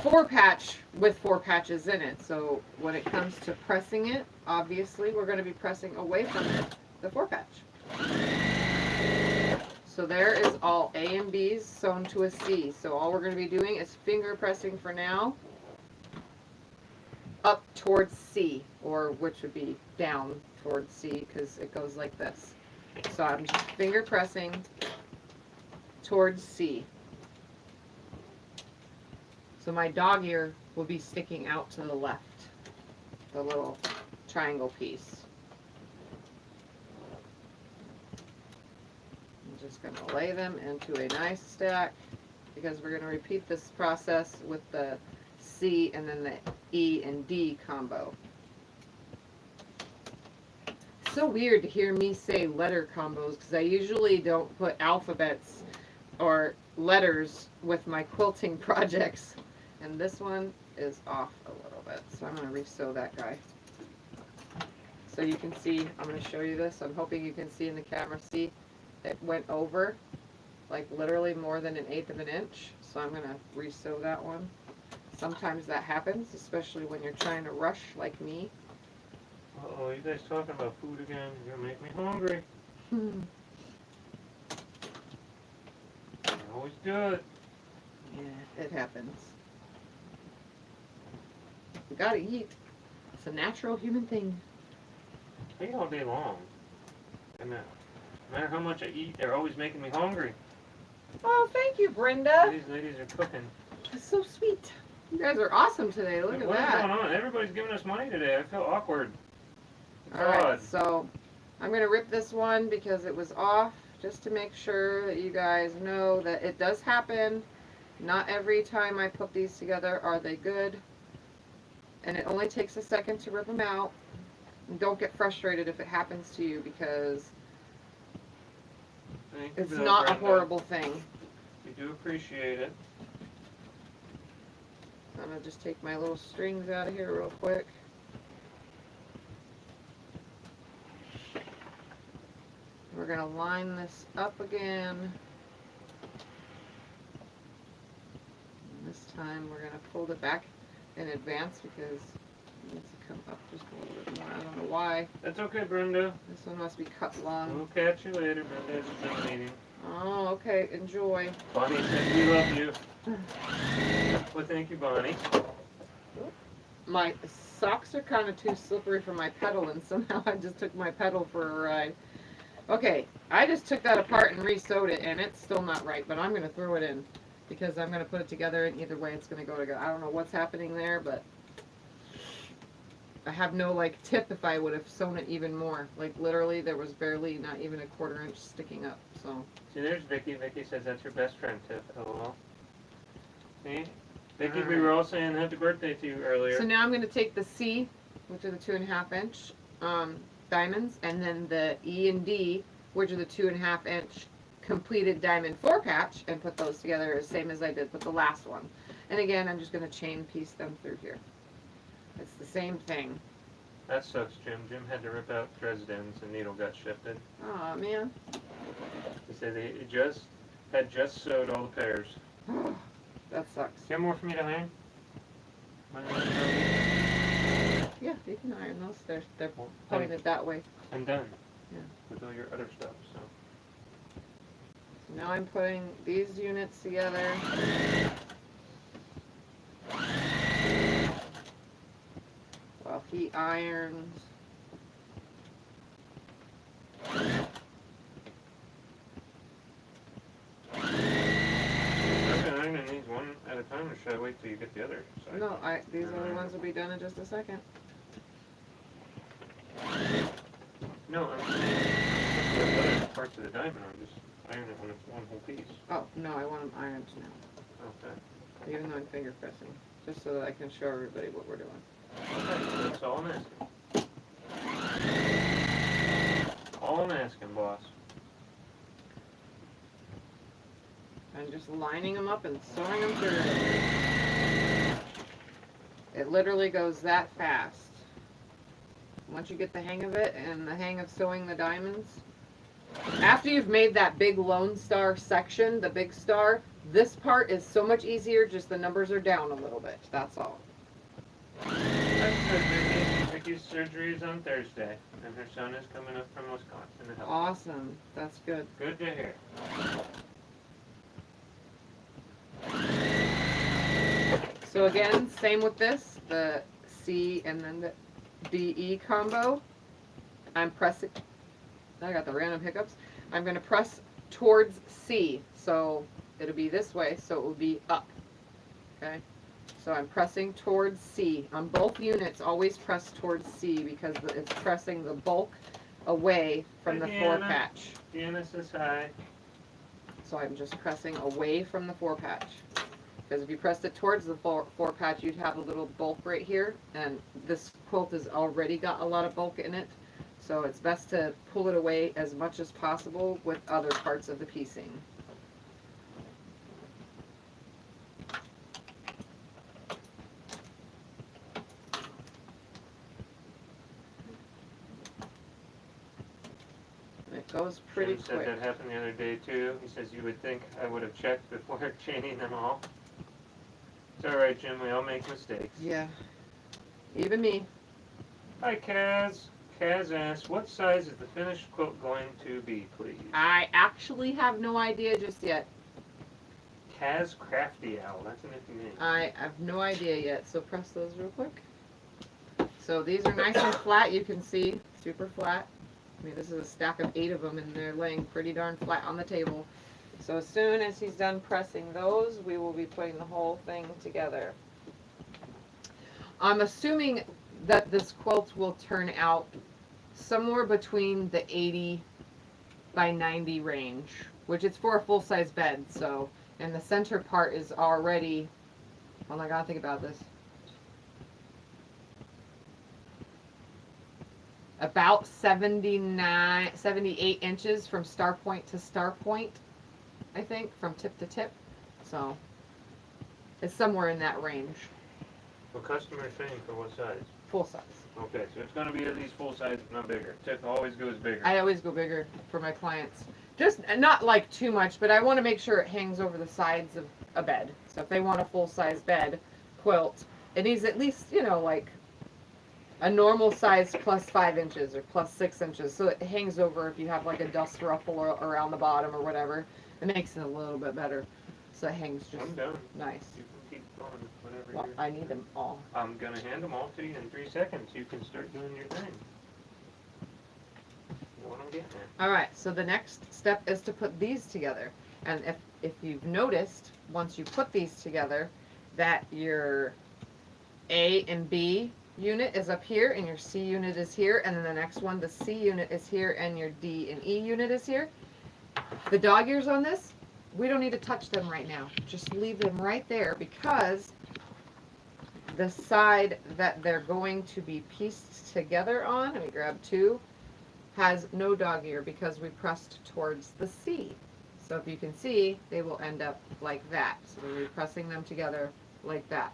Speaker 1: 4-patch with 4 patches in it. So when it comes to pressing it, obviously we're going to be pressing away from the 4-patch. So there is all A and B's sewn to a C. So all we're going to be doing is finger pressing for now up towards C, or which would be down towards C because it goes like this. So I'm just finger pressing towards C. So my dog ear will be sticking out to the left, the little triangle piece. I'm just going to lay them into a nice stack because we're going to repeat this process with the C and then the E and D combo. It's so weird to hear me say letter combos because I usually don't put alphabets or letters with my quilting projects. And this one is off a little bit, so I'm going to re-sew that guy. So you can see, I'm going to show you this. I'm hoping you can see in the camera, see it went over like literally more than 1/8 inch. So I'm going to re-sew that one. Sometimes that happens, especially when you're trying to rush like me.
Speaker 2: Uh-oh, you guys talking about food again? You're going to make me hungry. You always do it.
Speaker 1: Yeah, it happens. We gotta eat. It's a natural human thing.
Speaker 2: I eat all day long. And no matter how much I eat, they're always making me hungry.
Speaker 1: Oh, thank you, Brenda.
Speaker 2: These ladies are cooking.
Speaker 1: That's so sweet. You guys are awesome today. Look at
Speaker 2: What is
Speaker 1: that.
Speaker 2: going on? Everybody's giving us money today. I feel awkward. It's
Speaker 1: All right,
Speaker 2: odd.
Speaker 1: so I'm going to rip this one because it was off, just to make sure that you guys know that it does happen. Not every time I put these together are they good. And it only takes a second to rip them out. And don't get frustrated if it happens to you because
Speaker 2: Thank you
Speaker 1: it's
Speaker 2: for that,
Speaker 1: not a
Speaker 2: Brenda.
Speaker 1: horrible thing.
Speaker 2: We do appreciate it.
Speaker 1: I'm going to just take my little strings out of here real quick. We're going to line this up again. And this time we're going to fold it back in advance because it needs to come up just a little bit more. I don't know why.
Speaker 2: That's okay, Brenda.
Speaker 1: This one must be cut long.
Speaker 2: We'll catch you later. Brenda has a Zoom meeting.
Speaker 1: Oh, okay. Enjoy.
Speaker 2: Bonnie said we love you. Well, thank you, Bonnie.
Speaker 1: My socks are kind of too slippery for my pedal, and somehow I just took my pedal for a ride. Okay, I just took that apart and re-sewed it, and it's still not right, but I'm going to throw it in because I'm going to put it together, and either way it's going to go together. I don't know what's happening there, but I have no, like, tip if I would have sewn it even more. Like, literally, there was barely not even a 1/4 inch sticking up, so.
Speaker 2: See, there's Vicky. Vicky says that's her best friend tip. LOL. See? Vicky, we
Speaker 1: Alright.
Speaker 2: were all saying happy birthday to you earlier.
Speaker 1: So now I'm going to take the C, which are the 2.5 inch diamonds, and then the E and D, which are the 2.5 inch completed diamond 4 patch, and put those together the same as I did with the last one. And again, I'm just going to chain piece them through here. It's the same thing.
Speaker 2: That sucks, Jim. Jim had to rip out Dresden's and needle got shifted.
Speaker 1: Oh man.
Speaker 2: He said he had just sewed all the pairs.
Speaker 1: That sucks.
Speaker 2: Do you have more for me to iron?
Speaker 1: Yeah, you can iron those. They're pointed that way.
Speaker 2: I'm done.
Speaker 1: Yeah.
Speaker 2: With all your other stuff, so.
Speaker 1: So now I'm putting these units together. While he irons.
Speaker 2: I've been ironing these one at a time, or should I wait till you get the other side?
Speaker 1: No, these other ones will be done in just a second.
Speaker 2: No, I'm saying the other parts of the diamond, I'm just ironing it when it's one whole piece.
Speaker 1: Oh, no, I want them ironed now.
Speaker 2: Okay.
Speaker 1: Even though I'm finger pressing. Just so that I can show everybody what we're doing.
Speaker 2: Okay, that's all I'm asking. All I'm asking, boss.
Speaker 1: I'm just lining them up and sewing them through. It literally goes that fast. Once you get the hang of it and the hang of sewing the diamonds. After you've made that big Lonestar section, the big star, this part is so much easier, just the numbers are down a little bit. That's all.
Speaker 2: That's good, Vicky. Vicky's surgery is on Thursday, and her son is coming up from Wisconsin to help.
Speaker 1: Awesome. That's good.
Speaker 2: Good to hear.
Speaker 1: So again, same with this, the C and then the DE combo. I'm pressing, I got the random hiccups. I'm going to press towards C, so it'll be this way, so it will be up. Okay, so I'm pressing towards C. On both units, always press towards C because it's pressing the bulk away from the 4 patch.
Speaker 2: Deanna says hi.
Speaker 1: So I'm just pressing away from the 4 patch. Because if you pressed it towards the 4 patch, you'd have a little bulk right here. And this quilt has already got a lot of bulk in it. So it's best to pull it away as much as possible with other parts of the piecing. And it goes pretty
Speaker 2: Jim said
Speaker 1: quick.
Speaker 2: that happened the other day too. He says you would think I would have checked before chaining them all. It's alright, Jim, we all make mistakes.
Speaker 1: Yeah. Even me.
Speaker 2: Hi, Kaz. Kaz asks, what size is the finished quilt going to be, please?
Speaker 1: I actually have no idea just yet.
Speaker 2: Kaz Crafty Owl, that's a nifty name.
Speaker 1: I have no idea yet, so press those real quick. So these are nice and flat, you can see, super flat. I mean, this is a stack of 8 of them, and they're laying pretty darn flat on the table. So as soon as he's done pressing those, we will be putting the whole thing together. I'm assuming that this quilt will turn out somewhere between the 80 by 90 range, which it's for a full-size bed, so, and the center part is already, oh my god, think about this. About 78 inches from star point to star point, I think, from tip to tip. So, it's somewhere in that range.
Speaker 2: Well, customer saying for what size?
Speaker 1: Full size.
Speaker 2: Okay, so it's going to be at least full size, if not bigger. Tip always goes bigger.
Speaker 1: I always go bigger for my clients. Just, not like too much, but I want to make sure it hangs over the sides of a bed. So if they want a full size bed quilt, it needs at least, you know, like a normal size plus 5 inches or plus 6 inches. So it hangs over if you have like a dust ruffle around the bottom or whatever. It makes it a little bit better. So it hangs just
Speaker 2: I'm done.
Speaker 1: nice.
Speaker 2: You can keep going whenever
Speaker 1: Well,
Speaker 2: you're...
Speaker 1: I need them all.
Speaker 2: I'm going to hand them all to you in 3 seconds. You can start doing your thing. What I'm getting at.
Speaker 1: All right, so the next step is to put these together. And if you've noticed, once you put these together, that your A and B unit is up here and your C unit is here, and then the next one, the C unit is here and your D and E unit is here. The dog ears on this, we don't need to touch them right now. Just leave them right there because the side that they're going to be pieced together on, let me grab 2, has no dog ear because we pressed towards the C. So if you can see, they will end up like that. So we'll be pressing them together like that.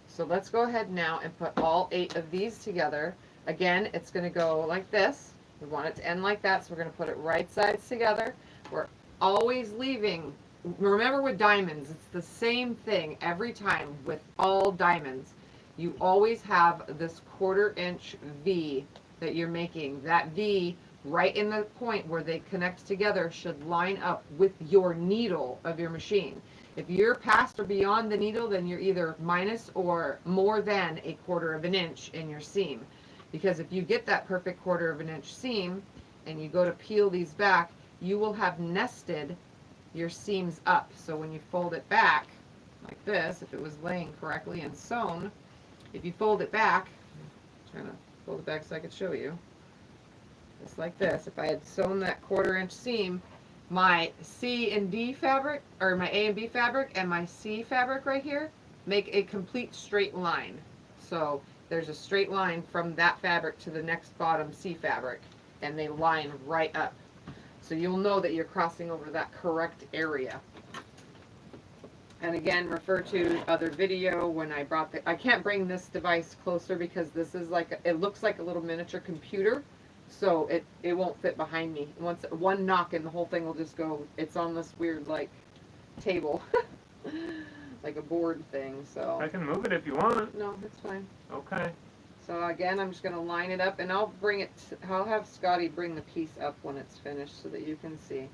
Speaker 1: So let's go ahead now and put all 8 of these together. Again, it's going to go like this. We want it to end like that, so we're going to put it right sides together. We're always leaving, remember with diamonds, it's the same thing every time with all diamonds. You always have this 1/4 inch V that you're making. That V right in the point where they connect together should line up with your needle of your machine. If you're past or beyond the needle, then you're either minus or more than a 1/4 inch in your seam. Because if you get that perfect 1/4 inch seam and you go to peel these back, you will have nested your seams up. So when you fold it back like this, if it was laying correctly and sewn, if you fold it back, I'm trying to fold it back so I could show you, just like this. If I had sewn that 1/4 inch seam, my C and D fabric, or my A and B fabric and my C fabric right here, make a complete straight line. So there's a straight line from that fabric to the next bottom C fabric, and they line right up. So you'll know that you're crossing over that correct area. And again, refer to other video when I brought the, I can't bring this device closer because this is like, it looks like a little miniature computer. So it won't fit behind me. Once one knock and the whole thing will just go, it's on this weird like table, like a board thing, so.
Speaker 2: I can move it if you want.
Speaker 1: No, it's fine.
Speaker 2: Okay.
Speaker 1: So again, I'm just gonna line it up and I'll bring it, I'll have Scotty bring the piece up when it's finished so that you can see.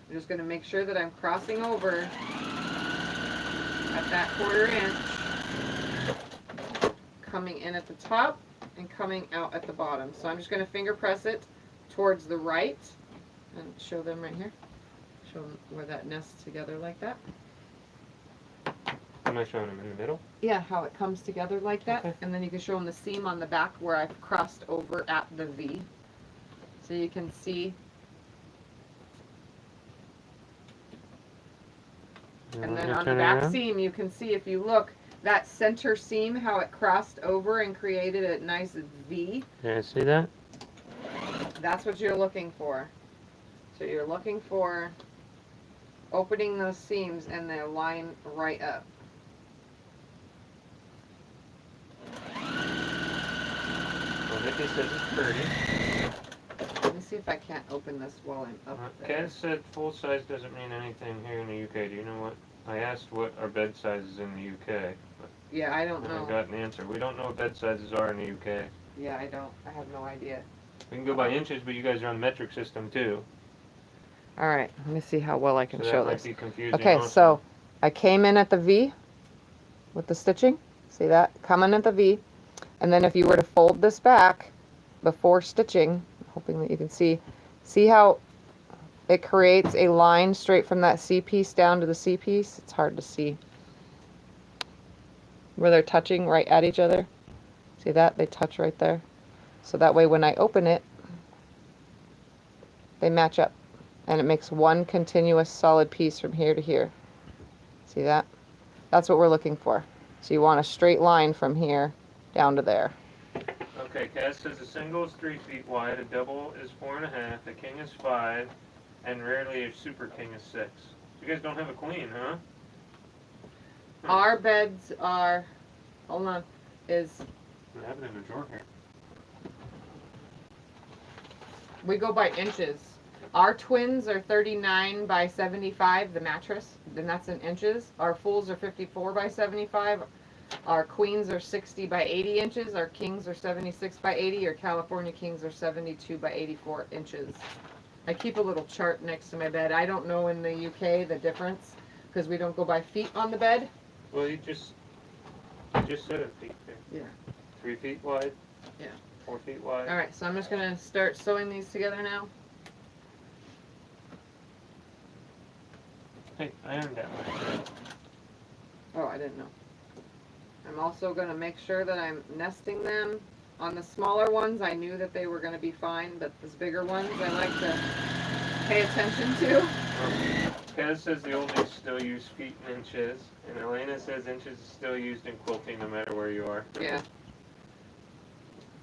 Speaker 1: I'm just gonna make sure that I'm crossing over at that 1/4 inch, coming in at the top and coming out at the bottom. So I'm just going to finger press it towards the right and show them right here. Show them where that nests together like that.
Speaker 2: Am I showing them in the middle?
Speaker 1: Yeah, how it comes together like that.
Speaker 2: Okay.
Speaker 1: And then you can show them the seam on the back where I've crossed over at the V. So you can see. And then on the back seam, you can see if you look, that center seam, how it crossed over and created a nice V.
Speaker 2: Yeah, see that?
Speaker 1: That's what you're looking for. So you're looking for opening those seams and they line right up.
Speaker 2: Well, Nikki says it's pretty.
Speaker 1: Let me see if I can't open this while I'm up there.
Speaker 2: Ken said full size doesn't mean anything here in the UK. Do you know what? I asked what are bed sizes in the UK.
Speaker 1: Yeah, I don't
Speaker 2: I
Speaker 1: know.
Speaker 2: got an answer. We don't know what bed sizes are in the UK.
Speaker 1: Yeah, I don't. I have no idea.
Speaker 2: We can go by inches, but you guys are on the metric system too.
Speaker 1: All right, let me see how well I can
Speaker 2: So
Speaker 1: show
Speaker 2: that might
Speaker 1: this.
Speaker 2: be confusing
Speaker 1: Okay,
Speaker 2: also.
Speaker 1: so I came in at the V with the stitching. See that? Coming at the V. And then if you were to fold this back before stitching, hoping that you can see how it creates a line straight from that C piece down to the C piece? It's hard to see. Where they're touching right at each other. See that? They touch right there. So that way when I open it, they match up. And it makes one continuous solid piece from here to here. See that? That's what we're looking for. So you want a straight line from here down to there.
Speaker 2: Okay, Cass says a single is 3 feet wide, a double is 4.5, a king is 5, and rarely a super king is 6. You guys don't have a queen, huh?
Speaker 1: Our beds are, hold on, is,
Speaker 2: I have it in a drawer here.
Speaker 1: we go by inches. Our twins are 39 by 75, the mattress, and that's in inches. Our fulls are 54 by 75. Our queens are 60 by 80 inches, our kings are 76 by 80, our California kings are 72 by 84 inches. I keep a little chart next to my bed. I don't know in the UK the difference because we don't go by feet on the bed.
Speaker 2: Well, you just said it feet there.
Speaker 1: Yeah.
Speaker 2: 3 feet wide.
Speaker 1: Yeah.
Speaker 2: 4 feet wide.
Speaker 1: All right, so I'm just gonna start sewing these together now.
Speaker 2: Hey, I earned that one.
Speaker 1: Oh, I didn't know. I'm also going to make sure that I'm nesting them. On the smaller ones, I knew that they were going to be fine, but these bigger ones, I like to pay attention to.
Speaker 2: Kaz says the old days still use feet and inches, and Elena says inches is still used in quilting no matter where you are.
Speaker 1: Yeah.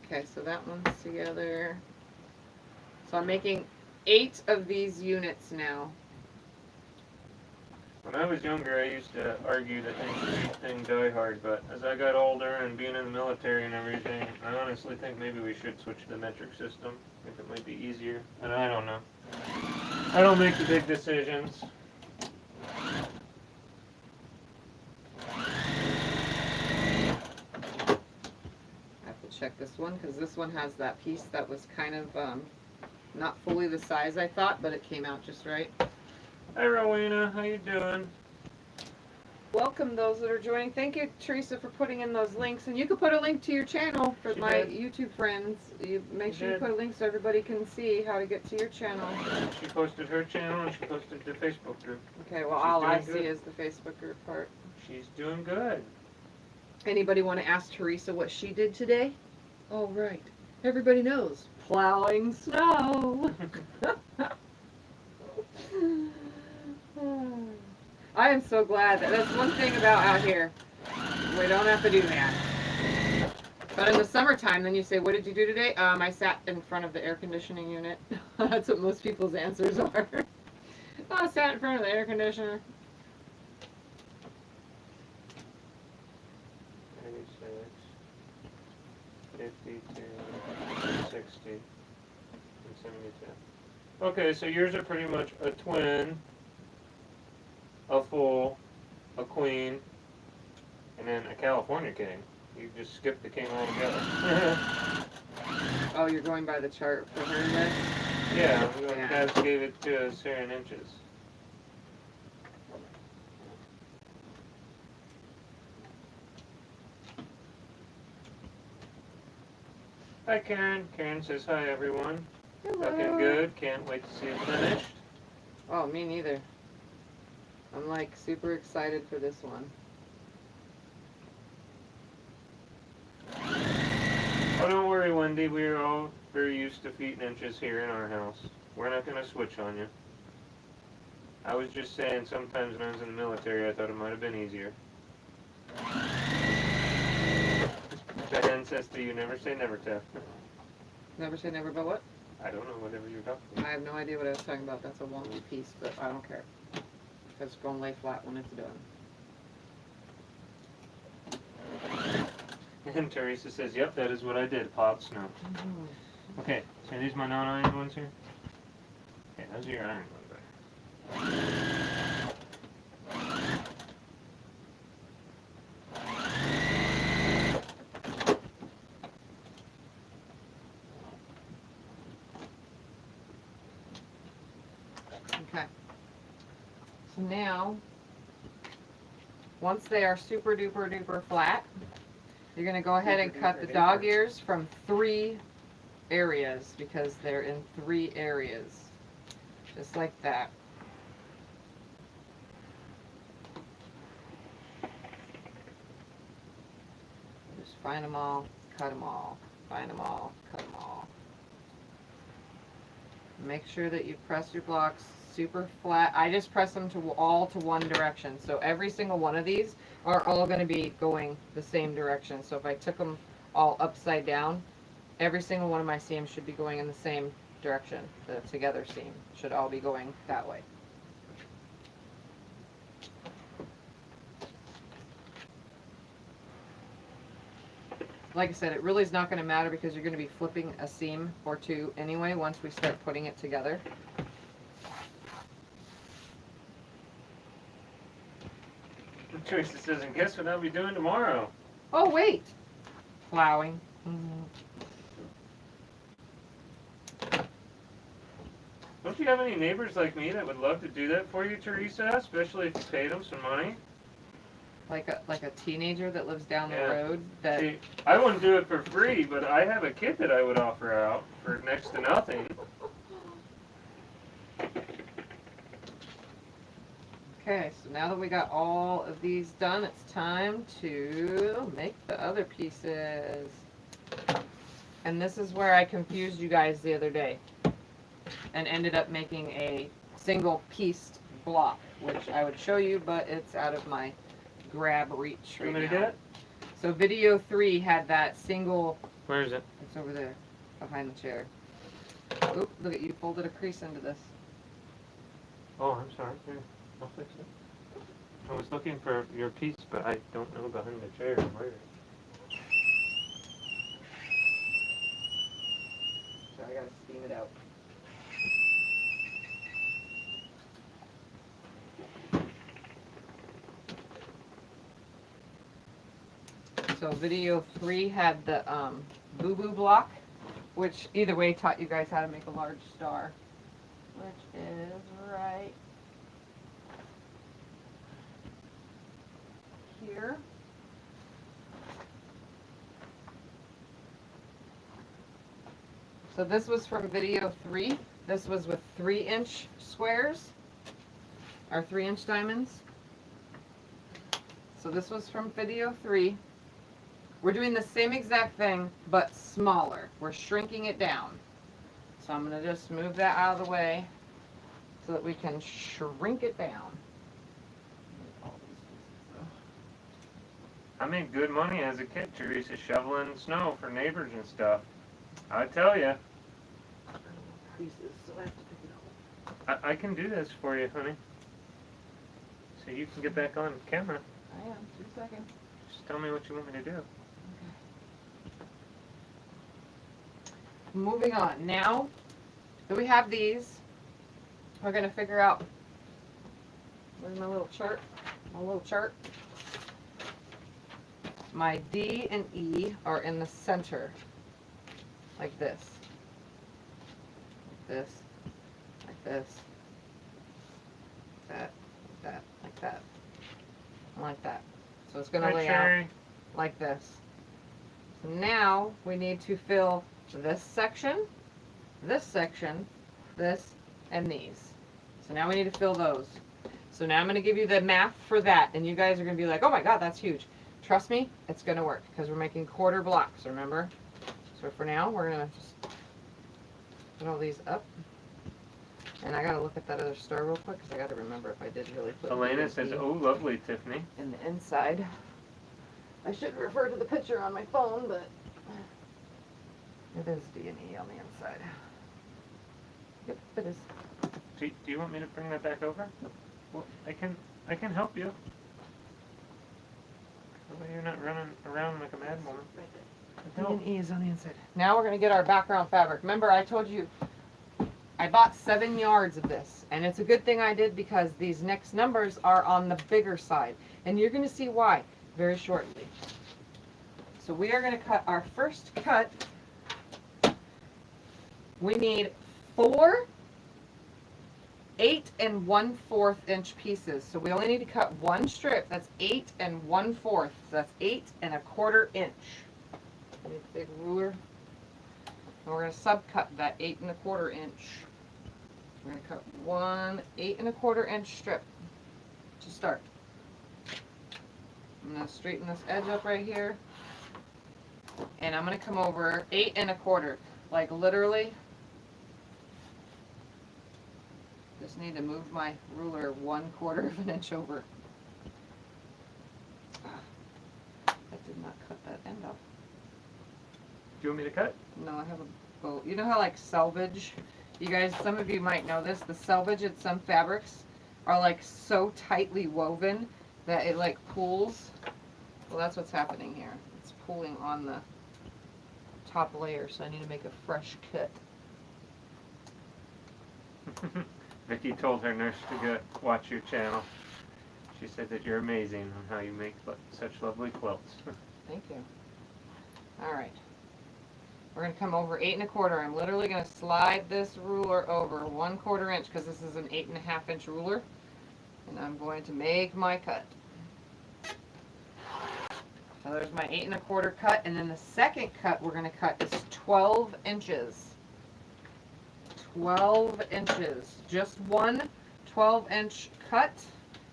Speaker 1: Okay, so that one's together. So I'm making 8 of these units now.
Speaker 2: When I was younger, I used to argue that feet thing die hard, but as I got older and being in the military and everything, I honestly think maybe we should switch to the metric system. I think it might be easier, but I don't know. I don't make the big decisions.
Speaker 1: I have to check this one because this one has that piece that was kind of not fully the size I thought, but it came out just right.
Speaker 2: Hi Rowena, how you doing?
Speaker 1: Welcome those that are joining. Thank you, Teresa, for putting in those links. And you can put a link to your channel for my YouTube friends. You make sure you put a link so everybody can see how to get to your channel.
Speaker 2: She posted her channel and she posted the Facebook group.
Speaker 1: Okay, well, all I see is the Facebook group part.
Speaker 2: She's doing good.
Speaker 1: Anybody want to ask Teresa what she did today? Oh, right. Everybody knows. Plowing snow. I am so glad that's one thing about out here. We don't have to do that. But in the summertime, then you say, what did you do today? I sat in front of the air conditioning unit. That's what most people's answers are. I sat in front of the air conditioner.
Speaker 2: 96, 52, 60, and 72. Okay, so yours are pretty much a twin, a full, a queen, and then a California king. You just skipped the king altogether.
Speaker 1: Oh, you're going by the chart for her list?
Speaker 2: Yeah, Kaz gave it to us here in inches. Hi Karen. Karen says hi everyone.
Speaker 1: Hello.
Speaker 2: Looking good. Can't wait to see it finished.
Speaker 1: Oh, me neither. I'm like super excited for this one.
Speaker 2: Oh, don't worry, Wendy. We're all very used to feet and inches here in our house. We're not going to switch on you. I was just saying sometimes when I was in the military, I thought it might have been easier. That ancestor, you never say never, Tiff.
Speaker 1: Never say never about what?
Speaker 2: I don't know, whatever you're talking about.
Speaker 1: I have no idea what I was talking about. That's a wonky piece, but I don't care. It's going to lay flat when it's done.
Speaker 2: And Teresa says, yep, that is what I did, plowed snow. Okay, so are these my non-ironed ones here? Okay, those are your ironed ones.
Speaker 1: Okay. So now, once they are super duper duper flat, you're going to go ahead and cut the dog ears from 3 areas because they're in 3 areas. Just like that. Just find them all, cut them all, find them all, cut them all. Make sure that you press your blocks super flat. I just press them all to one direction. So every single one of these are all going to be going the same direction. So if I took them all upside down, every single one of my seams should be going in the same direction. The together seam should all be going that way. Like I said, it really is not going to matter because you're going to be flipping a seam or 2 anyway once we start putting it together.
Speaker 2: Teresa says, and guess what I'll be doing tomorrow?
Speaker 1: Oh, wait. Plowing.
Speaker 2: Don't you have any neighbors like me that would love to do that for you, Teresa? Especially if you paid them some money.
Speaker 1: Like a teenager that lives down the
Speaker 2: Yeah.
Speaker 1: road that.
Speaker 2: See, I wouldn't do it for free, but I have a kit that I would offer out for next to nothing.
Speaker 1: Okay, so now that we got all of these done, it's time to make the other pieces. And this is where I confused you guys the other day and ended up making a single pieced block, which I would show you, but it's out of my grab reach right
Speaker 2: You want me to
Speaker 1: now.
Speaker 2: get it?
Speaker 1: So video 3 had that single.
Speaker 2: Where is it?
Speaker 1: It's over there, behind the chair. Oop, look at you, folded a crease into this.
Speaker 2: Oh, I'm sorry. Here, I'll fix it. I was looking for your piece, but I don't know behind the chair where.
Speaker 1: So I gotta steam it out. So video 3 had the boo-boo block, which either way taught you guys how to make a large star, which is right here. So this was from video 3. This was with 3-inch squares, or 3-inch diamonds. So this was from video 3. We're doing the same exact thing, but smaller. We're shrinking it down. So I'm going to just move that out of the way so that we can shrink it down.
Speaker 2: I made good money as a kid, Teresa, shoveling snow for neighbors and stuff. I tell you,
Speaker 1: Creases, so I have to pick it up.
Speaker 2: I can do this for you, honey. So you can get back on camera.
Speaker 1: I am. 2 seconds.
Speaker 2: Just tell me what you want me to do.
Speaker 1: Moving on. Now that we have these, we're going to figure out, where's my little chart? My little chart. My D and E are in the center, like this. Like this. Like this. Like that. Like that. And like that. So it's going to
Speaker 2: Hi,
Speaker 1: lay
Speaker 2: Sherry.
Speaker 1: out like this. So now we need to fill this section, this, and these. So now we need to fill those. So now I'm going to give you the math for that, and you guys are going to be like, oh my god, that's huge. Trust me, it's going to work, because we're making quarter blocks, remember? So for now, we're going to just put all these up. And I got to look at that other star real quick, because I got to remember if I did really put
Speaker 2: Elena
Speaker 1: D
Speaker 2: says,
Speaker 1: and E
Speaker 2: oh, lovely, Tiffany.
Speaker 1: in the inside. I should refer to the picture on my phone, but it is D and E on the inside. Yep, it is.
Speaker 2: Do you want me to bring that back over? Well, I can help you. That way you're not running around like a mad woman.
Speaker 1: D and E is on the inside. Now we're going to get our background fabric. Remember, I told you I bought 7 yards of this, and it's a good thing I did because these next numbers are on the bigger side, and you're going to see why very shortly. So we are going to cut our first cut. We need 4 8 1/4 inch pieces. So we only need to cut 1 strip. That's 8 1/4. So that's 8 1/4 inch. I need a big ruler. And we're going to subcut that 8 1/4 inch. We're going to cut 1 8 1/4 inch strip to start. I'm going to straighten this edge up right here. And I'm going to come over 8 1/4. Like literally. Just need to move my ruler 1/4 of an inch over. That did not cut that end up.
Speaker 2: Do you want me to cut?
Speaker 1: No, I have a bow. You know how like selvage, you guys, some of you might know this, the selvage in some fabrics are like so tightly woven that it like pulls. Well, that's what's happening here. It's pulling on the top layer, so I need to make a fresh cut.
Speaker 2: Vicky told her nurse to go watch your channel. She said that you're amazing on how you make such lovely quilts.
Speaker 1: Thank you. All right. We're going to come over 8 1/4. I'm literally going to slide this ruler over 1/4 inch because this is an 8 1/2 inch ruler. And I'm going to make my cut. So there's my 8 1/4 cut. And then the second cut we're going to cut is 12 inches. 12 inches. Just one 12-inch cut.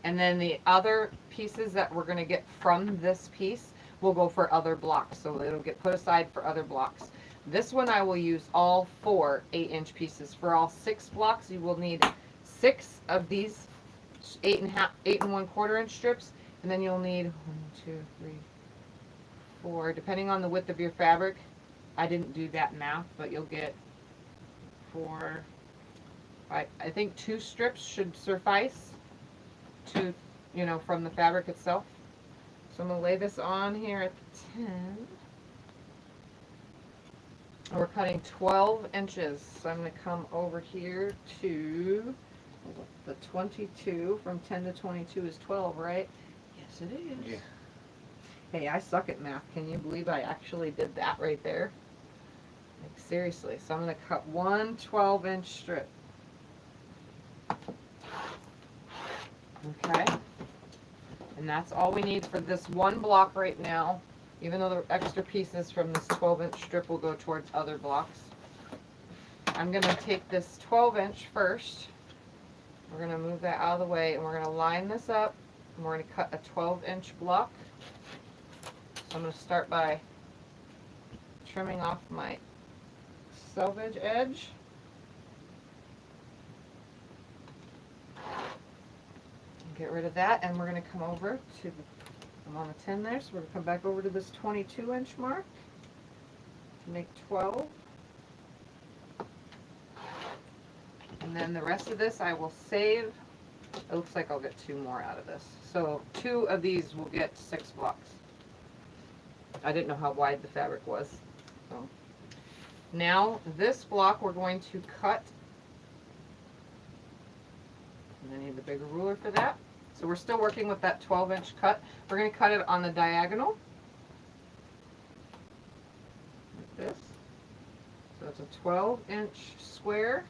Speaker 1: And then the other pieces that we're going to get from this piece will go for other blocks. So it'll get put aside for other blocks. This one I will use all 4 8-inch pieces. For all 6 blocks, you will need 6 of these 8 1/4 inch strips, and then you'll need 1, 2, 3, 4, depending on the width of your fabric. I didn't do that math, but you'll get 4. I think 2 strips should suffice to, you know, from the fabric itself. So I'm gonna lay this on here at 10. We're cutting 12 inches. So I'm going to come over here to the 22. From 10 to 22 is 12, right? Yes, it is.
Speaker 2: Yeah.
Speaker 1: Hey, I suck at math. Can you believe I actually did that right there? Like, seriously. So I'm going to cut one 12-inch strip. Okay. And that's all we need for this one block right now. Even though the extra pieces from this 12-inch strip will go towards other blocks. I'm going to take this 12-inch first. We're going to move that out of the way, and we're going to line this up, and we're going to cut a 12-inch block. So I'm going to start by trimming off my selvage edge. Get rid of that, and we're going to come over to the, I'm on the 10 there, so we're going to come back over to this 22-inch mark to make 12. And then the rest of this I will save. It looks like I'll get 2 more out of this. So 2 of these will get 6 blocks. I didn't know how wide the fabric was. So now this block we're going to cut. And I need the bigger ruler for that. So we're still working with that 12-inch cut. We're going to cut it on the diagonal. Like this. So it's a 12-inch square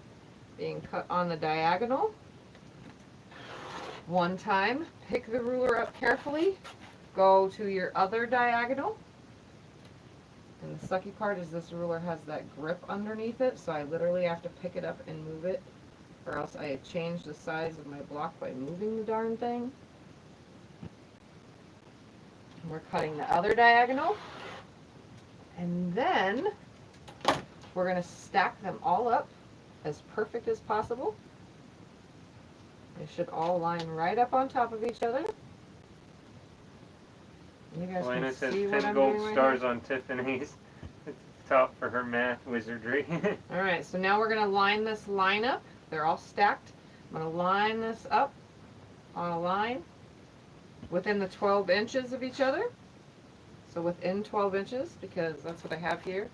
Speaker 1: being cut on the diagonal. One time, pick the ruler up carefully. Go to your other diagonal. And the sucky part is this ruler has that grip underneath it, so I literally have to pick it up and move it, or else I change the size of my block by moving the darn thing. And we're cutting the other diagonal. And then we're going to stack them all up as perfect as possible. They should all line right up on top of each other. You guys
Speaker 2: Elena
Speaker 1: can
Speaker 2: says
Speaker 1: see
Speaker 2: 10
Speaker 1: what I'm
Speaker 2: gold
Speaker 1: doing right
Speaker 2: stars
Speaker 1: here?
Speaker 2: on Tiffany's top for her math wizardry.
Speaker 1: Alright, so now we're going to line this line up. They're all stacked. I'm going to line this up on a line within the 12 inches of each other. So within 12 inches, because that's what I have here.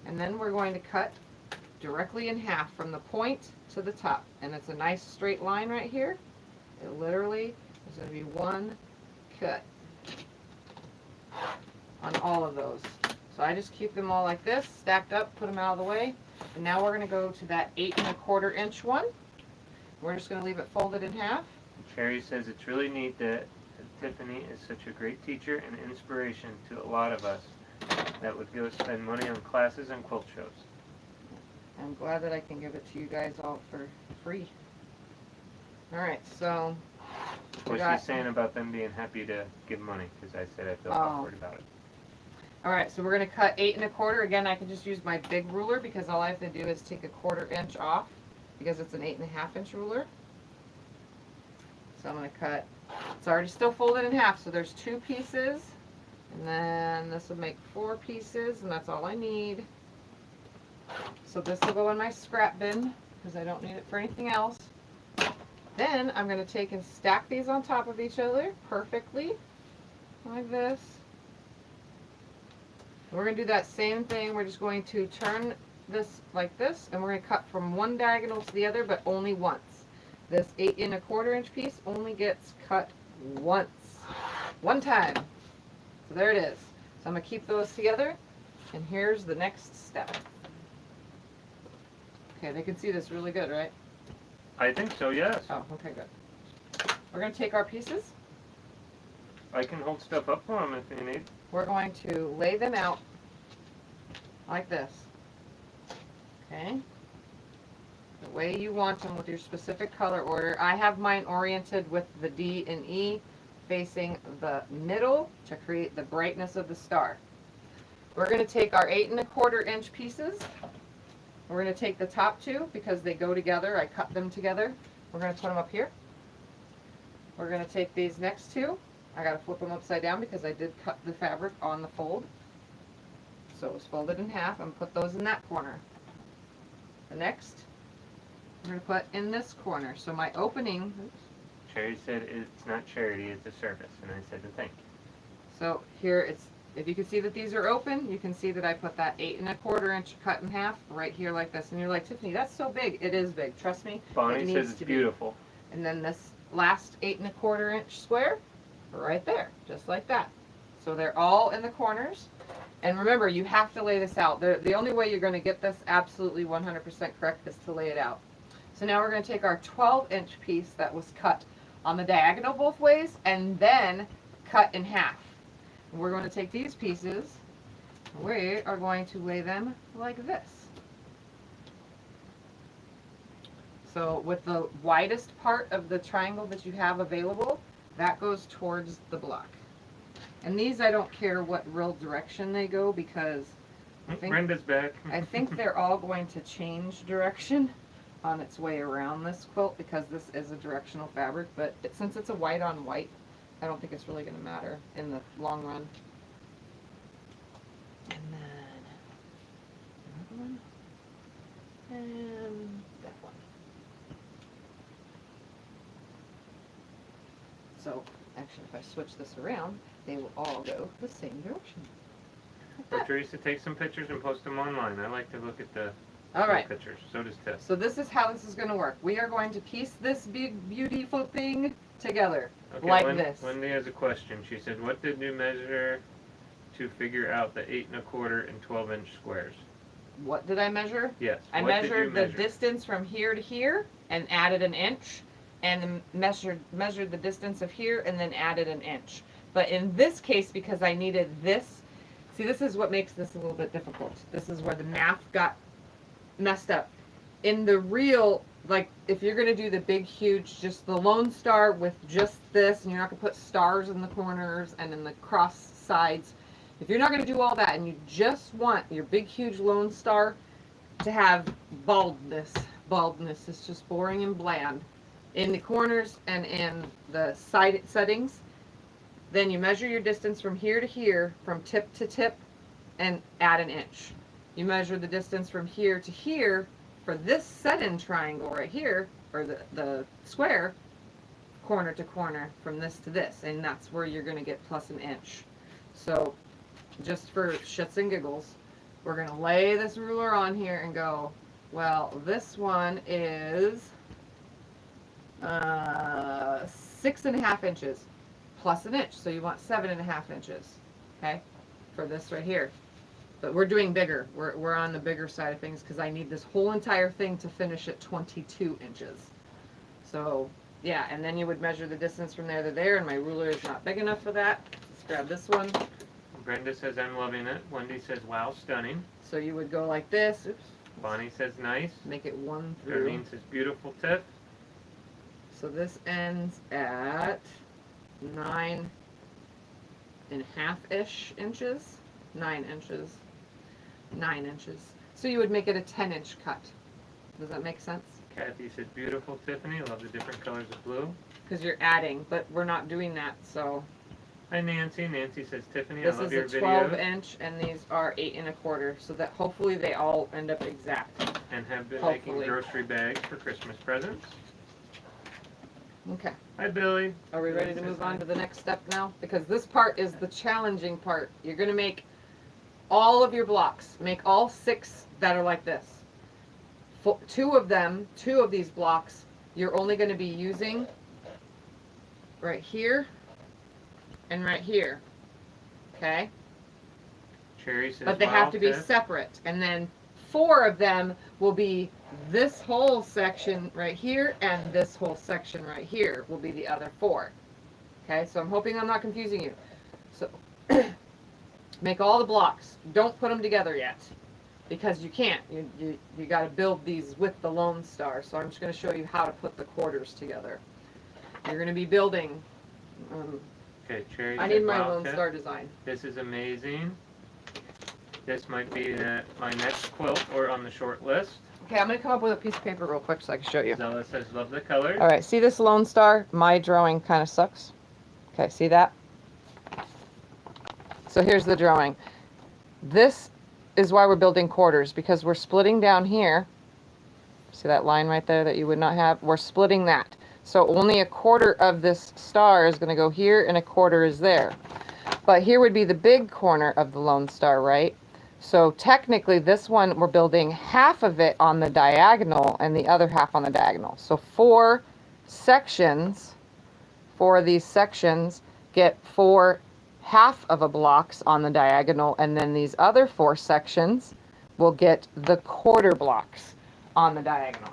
Speaker 1: And then we're going to cut directly in half from the point to the top. And it's a nice straight line right here. It literally is going to be one cut on all of those. So I just keep them all like this, stacked up, put them out of the way. And now we're going to go to that 8 1/4 inch one. We're just going to leave it folded in half.
Speaker 2: Cherry says it's really neat that Tiffany is such a great teacher and inspiration to a lot of us that would go spend money on classes and quilt shows.
Speaker 1: I'm glad that I can give it to you guys all for free. Alright, so
Speaker 2: What's she saying about them being happy to give money? Because I said I feel awkward about it.
Speaker 1: Alright, so we're going to cut 8 1/4. Again, I can just use my big ruler because all I have to do is take a 1/4 inch off because it's an 8 1/2 inch ruler. So I'm going to cut, it's already still folded in half, so there's 2 pieces. And then this will make 4 pieces, and that's all I need. So this will go in my scrap bin because I don't need it for anything else. Then I'm going to take and stack these on top of each other perfectly, like this. We're going to do that same thing. We're just going to turn this like this, and we're going to cut from one diagonal to the other, but only once. This 8 1/4 inch piece only gets cut once. One time. So there it is. I'm going to keep those together, and here's the next step. Okay, they can see this really good, right?
Speaker 2: I think so, yes.
Speaker 1: Oh, okay, good. We're going to take our pieces.
Speaker 2: I can hold stuff up for them if you need.
Speaker 1: We're going to lay them out like this. Okay? The way you want them with your specific color order. I have mine oriented with the D and E facing the middle to create the brightness of the star. We're going to take our 8 1/4 inch pieces. We're going to take the top two because they go together. I cut them together. We're going to put them up here. We're going to take these next two. I got to flip them upside down because I did cut the fabric on the fold. So it was folded in half, and put those in that corner. The next, we're going to put in this corner. So my opening, oops.
Speaker 2: Cherry said it's not charity, it's a service, and I said to thank you.
Speaker 1: So here it's, if you can see that these are open, you can see that I put that 8 1/4 inch cut in half right here like this. And you're like, Tiffany, that's so big. It is big. Trust me.
Speaker 2: Bonnie says it's beautiful.
Speaker 1: And then this last 8 1/4 inch square right there, just like that. So they're all in the corners. And remember, you have to lay this out. The only way you're going to get this absolutely 100% correct is to lay it out. So now we're going to take our 12-inch piece that was cut on the diagonal both ways and then cut in half. And we're going to take these pieces, we are going to lay them like this. So with the widest part of the triangle that you have available, that goes towards the block. And these, I don't care what real direction they go because I think,
Speaker 2: Brenda's back.
Speaker 1: I think they're all going to change direction on its way around this quilt because this is a directional fabric, but since it's a white on white, I don't think it's really going to matter in the long run. And then another one, and that one. So actually, if I switch this around, they will all go the same direction.
Speaker 2: So Teresa, take some pictures and post them online. I like to look at the
Speaker 1: All right.
Speaker 2: pictures. So does Tiff.
Speaker 1: So this is how this is going to work. We are going to piece this big, beautiful thing together like this.
Speaker 2: Wendy has a question. She said, what did you measure to figure out the 8 1/4 and 12-inch squares?
Speaker 1: What did I measure?
Speaker 2: Yes.
Speaker 1: I
Speaker 2: what did you
Speaker 1: measured the
Speaker 2: measure?
Speaker 1: distance from here to here and added an inch, and then measured the distance of here and then added an inch. But in this case, because I needed this, see, this is what makes this a little bit difficult. This is where the math got messed up. In the real, like, if you're going to do the big, huge, just the Lonestar with just this, and you're not going to put stars in the corners and in the cross sides, if you're not going to do all that and you just want your big, huge Lonestar to have baldness is just boring and bland in the corners and in the side settings, then you measure your distance from here to here, from tip to tip, and add an inch. You measure the distance from here to here for this set-in triangle right here, or the square, corner to corner, from this to this, and that's where you're going to get plus an inch. So just for shits and giggles, we're going to lay this ruler on here and go, well, this one is 6.5 inches plus an inch, so you want 7.5 inches, okay, for this right here. But we're doing bigger. We're on the bigger side of things because I need this whole entire thing to finish at 22 inches. So yeah, and then you would measure the distance from there to there, and my ruler is not big enough for that. Let's grab this one.
Speaker 2: Brenda says, I'm loving it. Wendy says, wow, stunning.
Speaker 1: So you would go like this. Oops.
Speaker 2: Bonnie says, nice.
Speaker 1: Make it 1 through.
Speaker 2: Darlene says, beautiful, Tiff.
Speaker 1: So this ends at 9.5-ish inches. 9 inches. 9 inches. So you would make it a 10-inch cut. Does that make sense?
Speaker 2: Kathy said, beautiful, Tiffany. Love the different colors of blue.
Speaker 1: Because you're adding, but we're not doing that, so.
Speaker 2: Hi, Nancy. Nancy says, Tiffany,
Speaker 1: This
Speaker 2: I love
Speaker 1: is
Speaker 2: your
Speaker 1: a
Speaker 2: videos.
Speaker 1: 12-inch, and these are 8 1/4, so that hopefully they all end up exact.
Speaker 2: And have been
Speaker 1: Hopefully.
Speaker 2: making grocery bags for Christmas presents.
Speaker 1: Okay.
Speaker 2: Hi, Billy.
Speaker 1: Are we ready to move on to the next step now? Because this part is the challenging part. You're going to make all of your blocks. Make all 6 that are like this. 2 of these blocks, you're only going to be using right here and right here. Okay?
Speaker 2: Cherry says,
Speaker 1: but they
Speaker 2: wow,
Speaker 1: have to be
Speaker 2: Tiff.
Speaker 1: separate. And then 4 of them will be this whole section right here, and this whole section right here will be the other 4. Okay, so I'm hoping I'm not confusing you. So make all the blocks. Don't put them together yet, because you can't. You got to build these with the Lonestar. So I'm just going to show you how to put the quarters together. You're going to be building.
Speaker 2: Okay, Cherry
Speaker 1: I
Speaker 2: said,
Speaker 1: need my
Speaker 2: wow,
Speaker 1: Lonestar
Speaker 2: Tiff,
Speaker 1: design.
Speaker 2: this is amazing. This might be my next quilt or on the short list.
Speaker 1: Okay, I'm going to come up with a piece of paper real quick so I can show you.
Speaker 2: Zella says, love the colors.
Speaker 1: All right, see this Lonestar? My drawing kind of sucks. Okay, see that? So here's the drawing. This is why we're building quarters, because we're splitting down here. See that line right there that you would not have? We're splitting that. So only a quarter of this star is going to go here and a quarter is there. But here would be the big corner of the Lonestar, right? So technically this one, we're building half of it on the diagonal and the other half on the diagonal. So 4 sections, 4 of these sections get 4 half of a blocks on the diagonal, and then these other 4 sections will get the quarter blocks on the diagonal.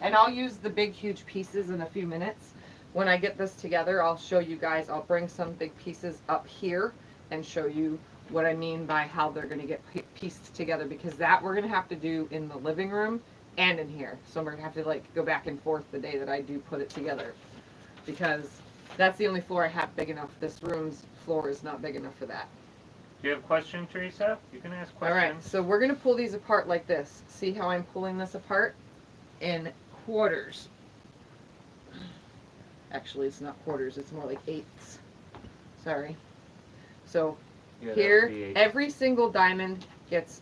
Speaker 1: And I'll use the big huge pieces in a few minutes. When I get this together, I'll show you guys, I'll bring some big pieces up here and show you what I mean by how they're going to get pieced together, because that we're going to have to do in the living room and in here. So we're going to have to like go back and forth the day that I do put it together, because that's the only floor I have big enough. This room's floor is not big enough for that.
Speaker 2: Do you have a question, Teresa? You can ask questions.
Speaker 1: All right, so we're going to pull these apart like this. See how I'm pulling this apart? In quarters. Actually, it's not quarters, it's more like eighths. Sorry. So
Speaker 2: Yeah,
Speaker 1: here, every single diamond gets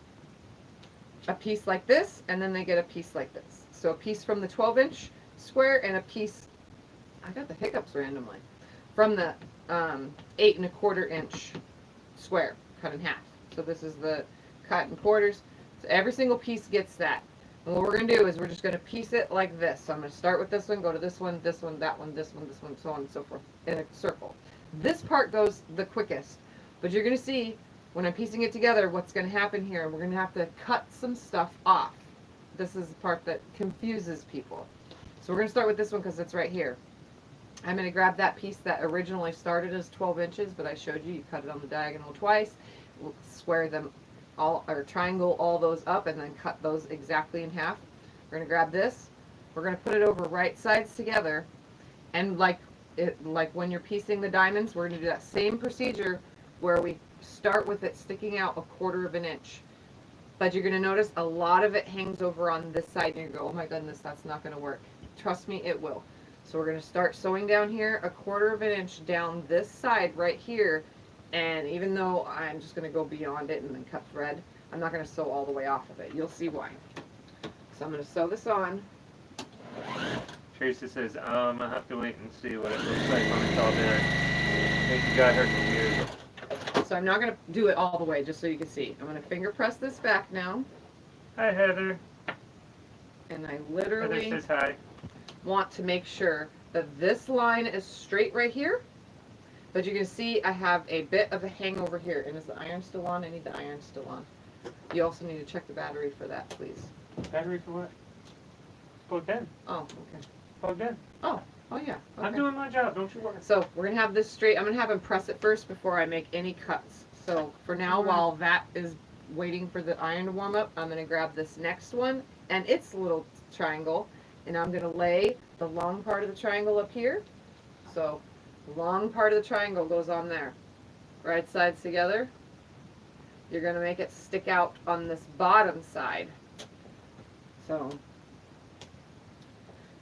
Speaker 1: a piece like this, and then they get a piece like this. So a piece from the 12-inch square and a piece, I got the hiccups randomly, from the 8 1/4 inch square, cut in half. So this is the cut in quarters. So every single piece gets that. And what we're going to do is we're just going to piece it like this. So I'm going to start with this one, go to this one, that one, this one, so on and so forth, in a circle. This part goes the quickest. But you're going to see, when I'm piecing it together, what's going to happen here. We're going to have to cut some stuff off. This is the part that confuses people. So we're going to start with this one because it's right here. I'm going to grab that piece that originally started as 12 inches, but I showed you, you cut it on the diagonal twice, we'll square them all, or triangle all those up, and then cut those exactly in half. We're going to grab this, we're going to put it over right sides together, and like when you're piecing the diamonds, we're going to do that same procedure where we start with it sticking out 1/4 inch. But you're going to notice a lot of it hangs over on this side, and you go, oh my goodness, that's not going to work. Trust me, it will. So we're going to start sewing down here 1/4 inch down this side right here, and even though I'm just going to go beyond it and then cut thread, I'm not going to sew all the way off of it. You'll see why. So I'm going to sew this on.
Speaker 2: Teresa says, I'll have to wait and see what it looks like when it's all done. I think you got her confused.
Speaker 1: So I'm not going to do it all the way, just so you can see. I'm going to finger press this back now.
Speaker 2: Hi, Heather.
Speaker 1: And I literally
Speaker 2: Heather says hi.
Speaker 1: want to make sure that this line is straight right here. But you can see I have a bit of a hangover here. And is the iron still on? I need the iron still on. You also need to check the battery for that, please.
Speaker 2: Battery for what? Plugged in.
Speaker 1: Oh, okay.
Speaker 2: Plugged in.
Speaker 1: Oh yeah. Okay.
Speaker 2: I'm doing my job, don't you worry.
Speaker 1: So we're going to have this straight. I'm going to have him press it first before I make any cuts. So for now, while that is waiting for the iron to warm up, I'm going to grab this next one and its little triangle. And I'm going to lay the long part of the triangle up here. So the long part of the triangle goes on there. Right sides together. You're going to make it stick out on this bottom side. So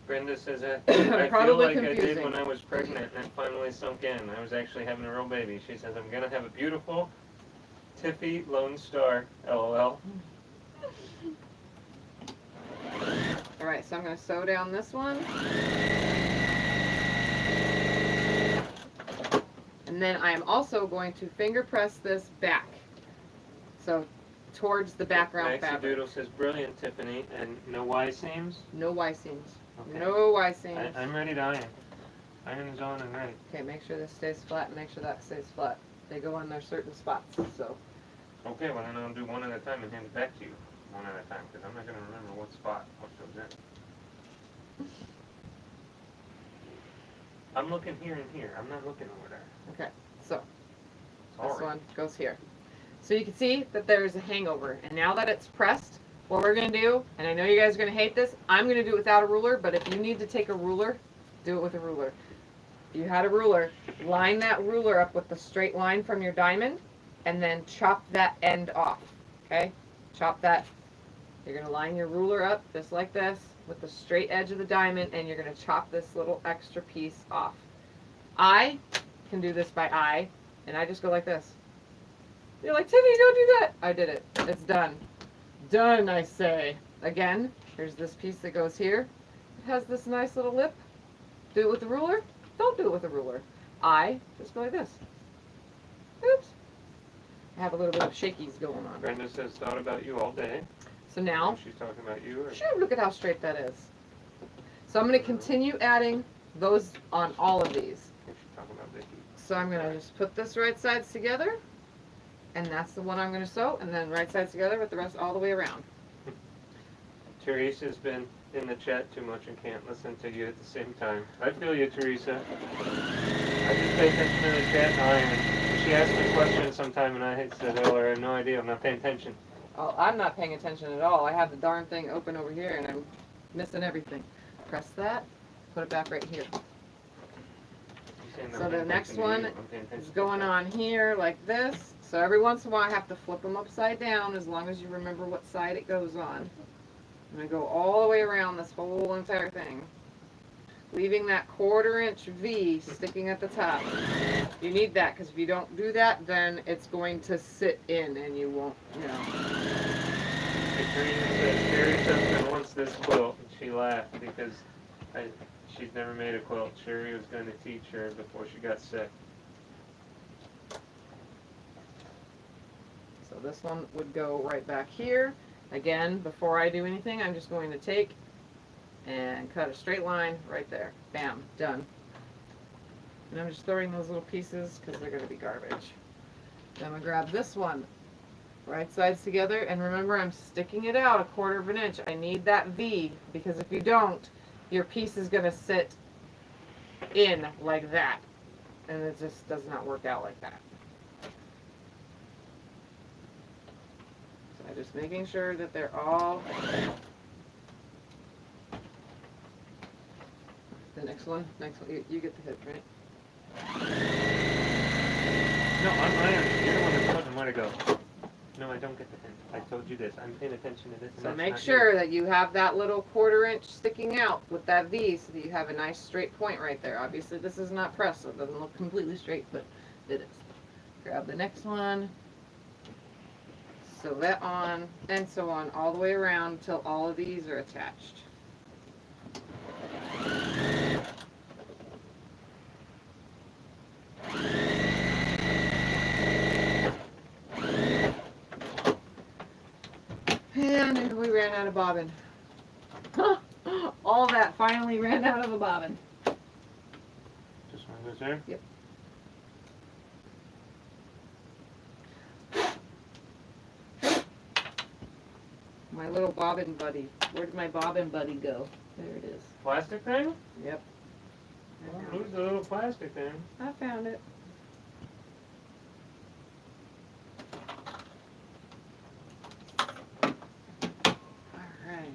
Speaker 2: Brenda says, I feel
Speaker 1: Probably
Speaker 2: like I did
Speaker 1: confusing.
Speaker 2: when I was pregnant and it finally sunk in. I was actually having a real baby. She says, I'm going to have a beautiful Tiffy Lonestar, LOL.
Speaker 1: Alright, so I'm going to sew down this one. And then I am also going to finger press this back. So towards the background
Speaker 2: Maxie
Speaker 1: fabric.
Speaker 2: Doodle says, brilliant, Tiffany, and no Y seams.
Speaker 1: No Y seams.
Speaker 2: Okay.
Speaker 1: No Y seams.
Speaker 2: I'm ready to iron. Iron's on and ready.
Speaker 1: Okay, make sure this stays flat and make sure that stays flat. They go on their certain spots. So
Speaker 2: Okay, well then I'll do one at a time and hand it back to you. One at a time, because I'm not going to remember what spot what goes in. I'm looking here and here. I'm not looking over there.
Speaker 1: Okay, so
Speaker 2: Sorry.
Speaker 1: this one goes here. So you can see that there's a hangover. And now that it's pressed, what we're going to do, and I know you guys are going to hate this, I'm going to do it without a ruler, but if you need to take a ruler, do it with a ruler. If you had a ruler, line that ruler up with the straight line from your diamond, and then chop that end off, okay? Chop that. You're going to line your ruler up just like this with the straight edge of the diamond, and you're going to chop this little extra piece off. I can do this by eye, and I just go like this. You're like, Tiffany, don't do that. I did it. It's done. Done, I say. Again, here's this piece that goes here. It has this nice little lip. Do it with the ruler. Don't do it with a ruler. I just go like this. Oops. I have a little bit of shakies going on.
Speaker 2: Brenda says, thought about you all day.
Speaker 1: So now,
Speaker 2: She's talking about you? Or?
Speaker 1: sure, look at how straight that is. So I'm going to continue adding those on all of these.
Speaker 2: She's talking about Vicky.
Speaker 1: So I'm going to just put this right sides together. And that's the one I'm going to sew. And then right sides together with the rest all the way around.
Speaker 2: Teresa's been in the chat too much and can't listen to you at the same time. I feel you, Teresa. I just pay attention to the chat and iron. She asked me questions sometime and I said, oh, I have no idea. I'm not paying attention.
Speaker 1: Oh, I'm not paying attention at all. I have the darn thing open over here and I'm missing everything. Press that. Put it back right here. So the next one is going on here like this. So every once in a while I have to flip them upside down as long as you remember what side it goes on. I'm going to go all the way around this whole entire thing, leaving that 1/4 inch V sticking at the top. You need that because if you don't do that, then it's going to sit in and you won't, you know.
Speaker 2: Teresa says, Sherry Simpson wants this quilt, and she laughed because she's never made a quilt. Sherry was going to teach her before she got sick.
Speaker 1: So this one would go right back here. Again, before I do anything, I'm just going to take and cut a straight line right there. Bam, done. And I'm just throwing those little pieces because they're going to be garbage. Then I'm going to grab this one, right sides together, and remember I'm sticking it out 1/4 inch. I need that V because if you don't, your piece is going to sit in like that. And it just does not work out like that. Just making sure that they're all. The next one, you get the hip, right?
Speaker 2: No, I'm ironing. You're the one that's telling them where to go. No, I don't get the hint. I told you this. I'm paying attention to this.
Speaker 1: So make sure that you have that little 1/4 inch sticking out with that V so that you have a nice straight point right there. Obviously this is not pressed, so it doesn't look completely straight, but it is. Grab the next one. Sew that on, and so on, all the way around until all of these are attached. And we ran out of bobbin. All that finally ran out of a bobbin.
Speaker 2: Just one goes there?
Speaker 1: Yep. My little bobbin buddy. Where did my bobbin buddy go? There it is.
Speaker 2: Plastic thing?
Speaker 1: Yep.
Speaker 2: Well, who's the little plastic thing?
Speaker 1: I found it. Alright.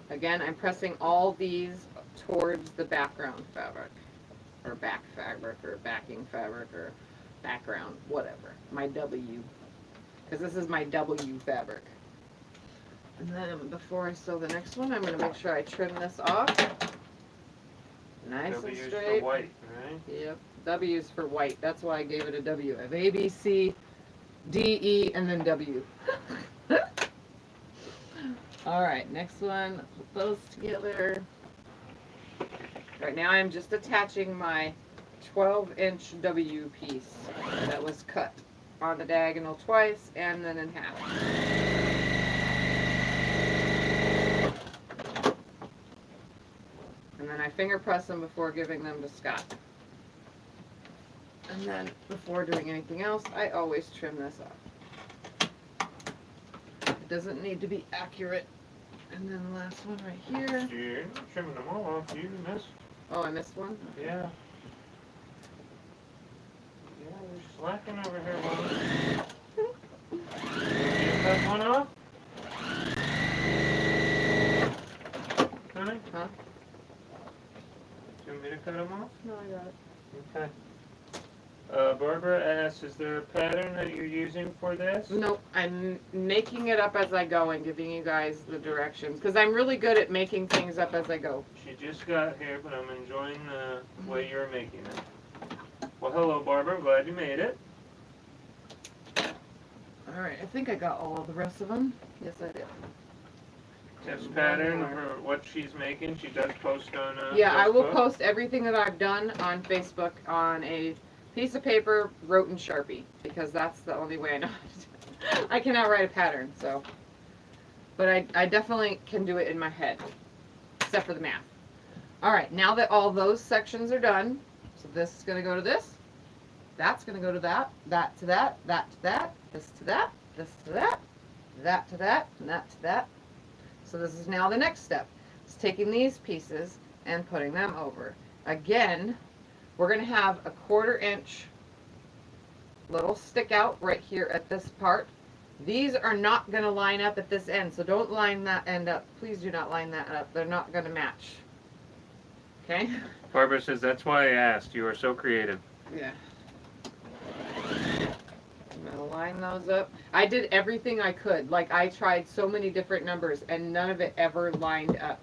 Speaker 1: Again, I'm pressing all these towards the background fabric. Or back fabric, or backing fabric, or background, whatever. My W. Because this is my W fabric. And then before I sew the next one, I'm going to make sure I trim this off. Nice and
Speaker 2: W's
Speaker 1: straight.
Speaker 2: for white, right?
Speaker 1: Yep. W's for white. That's why I gave it a W. I have A, B, C, D, E, and then W. Alright, next one. Put those together. Right now I'm just attaching my 12-inch W piece that was cut on the diagonal twice and then in half. And then I finger press them before giving them to Scott. And then before doing anything else, I always trim this off. It doesn't need to be accurate. And then the last one right here.
Speaker 2: You're trimming them all off. You missed.
Speaker 1: Oh, I missed one?
Speaker 2: Yeah. Yeah, you're slacking over here, Mom. You cut one off? Honey?
Speaker 1: Huh?
Speaker 2: Do you want me to cut them off?
Speaker 1: No, I got it.
Speaker 2: Okay. Barbara asks, is there a pattern that you're using for this?
Speaker 1: Nope, I'm making it up as I go and giving you guys the directions. Because I'm really good at making things up as I go.
Speaker 2: She just got here, but I'm enjoying the way you're making it. Well, hello, Barbara. Glad you made it.
Speaker 1: Alright, I think I got all of the rest of them. Yes, I did.
Speaker 2: Tips pattern for what she's making. She does post on
Speaker 1: Yeah, I will
Speaker 2: Facebook.
Speaker 1: post everything that I've done on Facebook on a piece of paper wrote in Sharpie. Because that's the only way I know how to do it. I cannot write a pattern, so. But I definitely can do it in my head. Except for the math. Alright, now that all those sections are done, so this is going to go to this, that's going to go to that, that to that, that to that, this to that, this to that, that to that, and that to that. So this is now the next step. It's taking these pieces and putting them over. Again, we're going to have a 1/4 inch little stick out right here at this part. These are not going to line up at this end, so don't line that end up. Please do not line that up. They're not going to match. Okay?
Speaker 2: Barbara says, that's why I asked. You are so creative.
Speaker 1: Yeah. I'm gonna line those up. I did everything I could. Like, I tried so many different numbers and none of it ever lined up.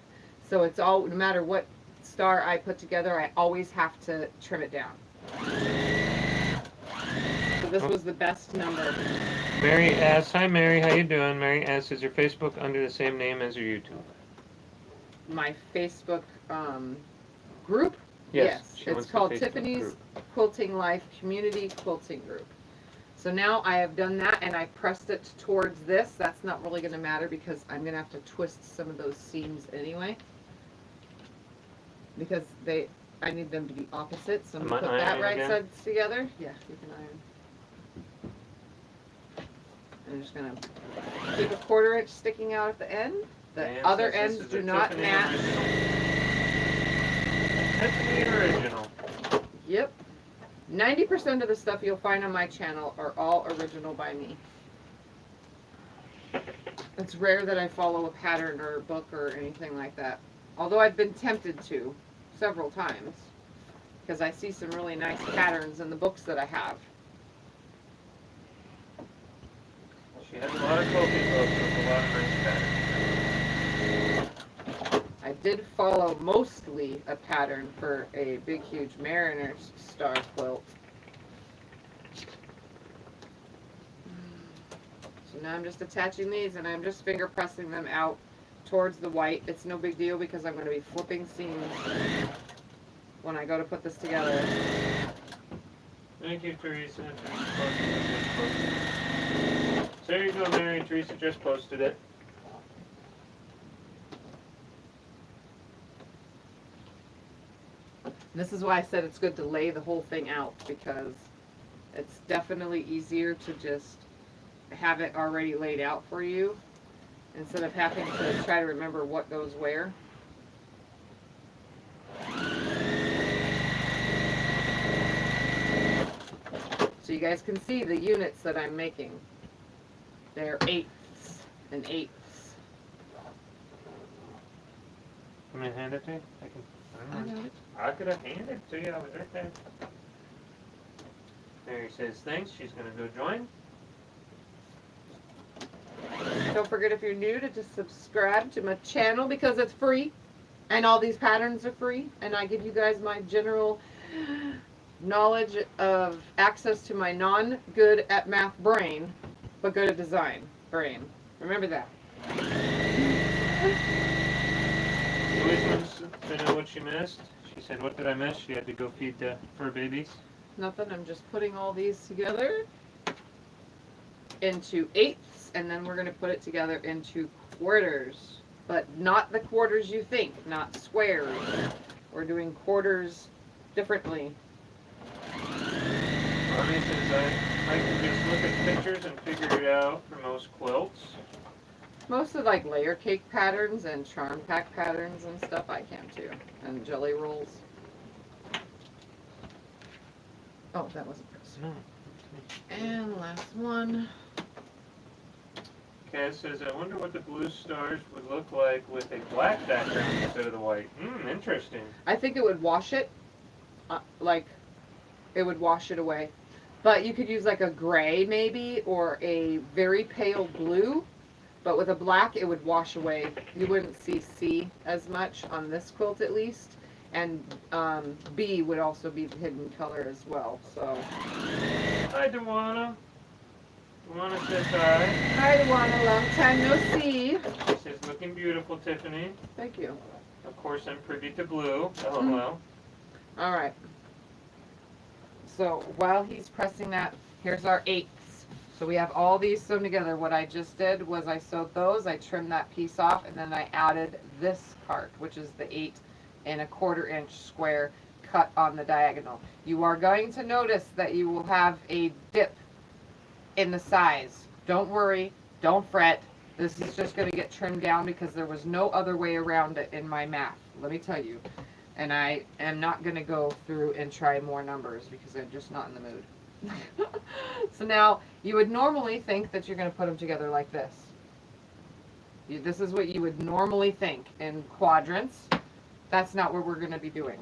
Speaker 1: So it's all, no matter what star I put together, I always have to trim it down. So this was the best number.
Speaker 2: Mary asks, hi Mary, how you doing? Mary asks, is your Facebook under the same name as your YouTube?
Speaker 1: My Facebook group?
Speaker 2: Yes. She
Speaker 1: It's
Speaker 2: wants the
Speaker 1: called
Speaker 2: Facebook
Speaker 1: Tiffany's
Speaker 2: group.
Speaker 1: Quilting Life Community Quilting Group. So now I have done that and I pressed it towards this. That's not really going to matter because I'm going to have to twist some of those seams anyway. Because I need them to be opposite. So I'm going to put that right sides together. Yeah, you can iron. I'm just going to keep a 1/4 inch sticking out at the end. The
Speaker 2: And
Speaker 1: other
Speaker 2: since this
Speaker 1: ends
Speaker 2: is a
Speaker 1: do not
Speaker 2: Tiffany
Speaker 1: match.
Speaker 2: Tiffany original.
Speaker 1: Yep. 90% of the stuff you'll find on my channel are all original by me. It's rare that I follow a pattern or a book or anything like that. Although I've been tempted to several times. Because I see some really nice patterns in the books that I have.
Speaker 2: She has a lot of quilting books with a lot of nice patterns.
Speaker 1: I did follow mostly a pattern for a big huge Mariner Star quilt. So now I'm just attaching these and I'm just finger pressing them out towards the white. It's no big deal because I'm going to be flipping seams when I go to put this together.
Speaker 2: Thank you, Teresa. So there you go, Mary. Teresa just posted it.
Speaker 1: This is why I said it's good to lay the whole thing out because it's definitely easier to just have it already laid out for you instead of having to try to remember what goes where. So you guys can see the units that I'm making. They're 1/8 and 1/8.
Speaker 2: Can I hand it to you?
Speaker 1: I got it.
Speaker 2: I could have handed it to you. I was right there. Mary says thanks. She's going to go join.
Speaker 1: Don't forget if you're new to just subscribe to my channel because it's free and all these patterns are free and I give you guys my general knowledge of access to my non-good at math brain but good at design brain. Remember that.
Speaker 2: Louise wants to know what she missed. She said, what did I miss? She had to go feed the fur babies.
Speaker 1: Nothing, I'm just putting all these together into 1/8 and then we're going to put it together into quarters. But not the quarters you think, not squares. We're doing quarters differently.
Speaker 2: Funny, since I can just look at pictures and figure it out for most quilts.
Speaker 1: Most of like layer cake patterns and charm pack patterns and stuff I can too. And jelly rolls. Oh, that wasn't pressed.
Speaker 2: No.
Speaker 1: And last one.
Speaker 2: Kaz says, I wonder what the blue stars would look like with a black background instead of the white. Interesting.
Speaker 1: I think it would wash it. Like, it would wash it away. But you could use like a gray maybe, or a very pale blue. But with a black, it would wash away. You wouldn't see as much on this quilt at least. And B would also be the hidden color as well. So.
Speaker 2: Hi, Dewana. Dewana says hi.
Speaker 1: Hi, Dewana. Long time no see.
Speaker 2: She says, looking beautiful, Tiffany.
Speaker 1: Thank you.
Speaker 2: Of course, I'm privy to blue. LOL.
Speaker 1: All right. So while he's pressing that, here's our 8ths. So we have all these sewn together. What I just did was I sewed those, I trimmed that piece off, and then I added this part, which is the 8 1/4 inch square cut on the diagonal. You are going to notice that you will have a dip in the size. Don't worry, don't fret. This is just going to get trimmed down because there was no other way around it in my math. Let me tell you. And I am not going to go through and try more numbers because I'm just not in the mood. So now, you would normally think that you're going to put them together like this. This is what you would normally think in quadrants. That's not what we're going to be doing.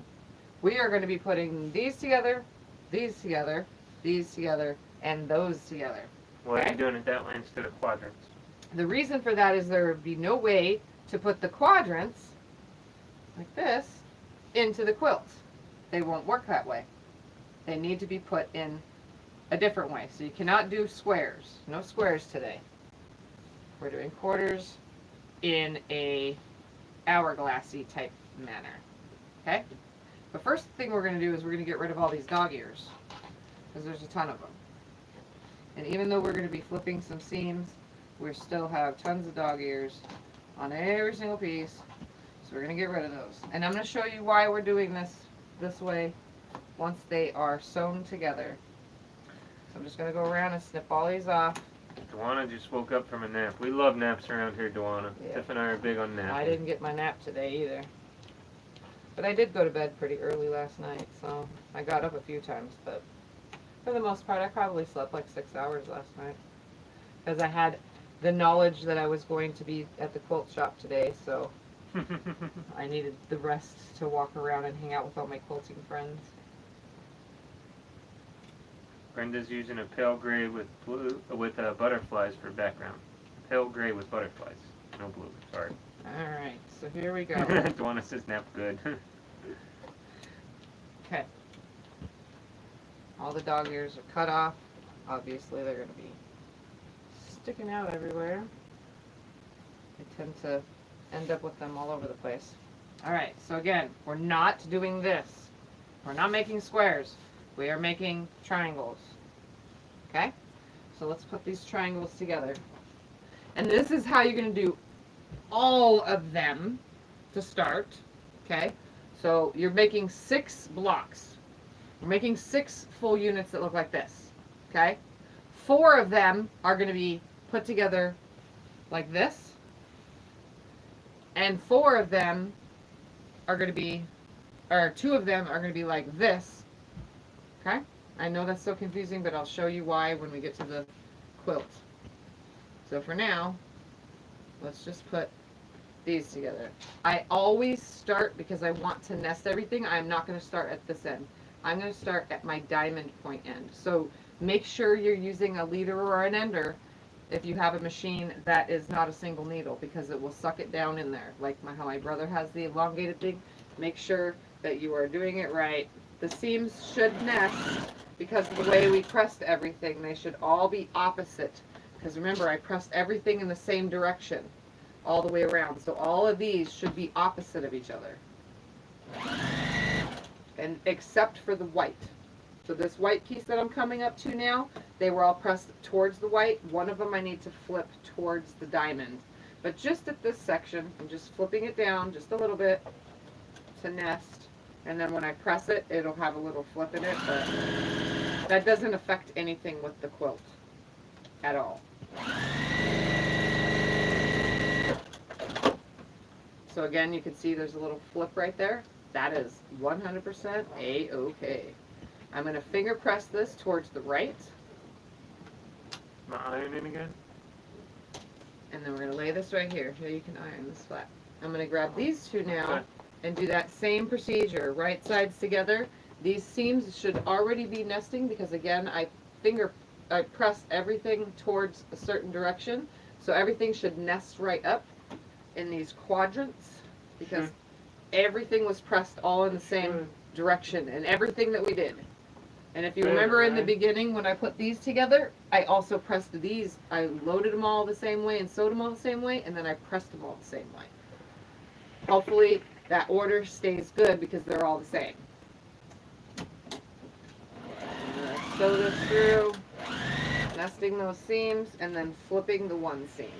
Speaker 1: We are going to be putting these together, these together, these together, and those together.
Speaker 2: Why are you doing it that way instead of quadrants?
Speaker 1: The reason for that is there would be no way to put the quadrants, like this, into the quilt. They won't work that way. They need to be put in a different way. So you cannot do squares. No squares today. We're doing quarters in a hourglassy type manner. Okay? The first thing we're going to do is we're going to get rid of all these dog ears, because there's a ton of them. And even though we're going to be flipping some seams, we still have tons of dog ears on every single piece. So we're going to get rid of those. And I'm going to show you why we're doing this way once they are sewn together. So I'm just going to go around and snip all these off.
Speaker 2: Dewana just woke up from a nap. We love naps around here, Dewana.
Speaker 1: Yeah.
Speaker 2: Tiff and I are big on naps.
Speaker 1: I didn't get my nap today either. But I did go to bed pretty early last night, so I got up a few times, but for the most part I probably slept like 6 hours last night. Because I had the knowledge that I was going to be at the quilt shop today, so I needed the rest to walk around and hang out with all my quilting friends.
Speaker 2: Brenda's using a pale gray with blue with butterflies for background. Pale gray with butterflies, no blue. Sorry.
Speaker 1: All right, so here we go.
Speaker 2: Dewana says nap good.
Speaker 1: Okay. All the dog ears are cut off. Obviously, they're going to be sticking out everywhere. I tend to end up with them all over the place. All right, so again, we're not doing this. We're not making squares. We are making triangles. Okay? So let's put these triangles together. And this is how you're going to do all of them to start. Okay? So you're making 6 blocks. We're making 6 full units that look like this. Okay? 4 of them are going to be put together like this. And 4 of them are going to be, or 2 of them are going to be like this. Okay? I know that's so confusing, but I'll show you why when we get to the quilt. So for now, let's just put these together. I always start, because I want to nest everything, I'm not going to start at this end. I'm going to start at my diamond point end. So make sure you're using a leader or an ender if you have a machine that is not a single needle, because it will suck it down in there. Like how my brother has the elongated thing. Make sure that you are doing it right. The seams should nest because of the way we pressed everything. They should all be opposite. Because remember, I pressed everything in the same direction all the way around. So all of these should be opposite of each other. And except for the white. So this white piece that I'm coming up to now, they were all pressed towards the white. One of them I need to flip towards the diamond. But just at this section, I'm just flipping it down just a little bit to nest. And then when I press it, it'll have a little flip in it, but that doesn't affect anything with the quilt at all. So again, you can see there's a little flip right there. That is 100% A-okay. I'm going to finger press this towards the right.
Speaker 2: My iron in again?
Speaker 1: And then we're going to lay this right here. Here you can iron this flat. I'm going to grab these two now
Speaker 2: Okay.
Speaker 1: and do that same procedure. Right sides together. These seams should already be nesting because again, I pressed everything towards a certain direction. So everything should nest right up in these quadrants because everything was pressed all in the same direction and everything that we did. And if you remember in the beginning when I put these together, I also pressed these. I loaded them all the same way and sewed them all the same way, and then I pressed them all the same way. Hopefully that order stays good because they're all the same. I'm gonna sew this through, nesting those seams, and then flipping the one seam.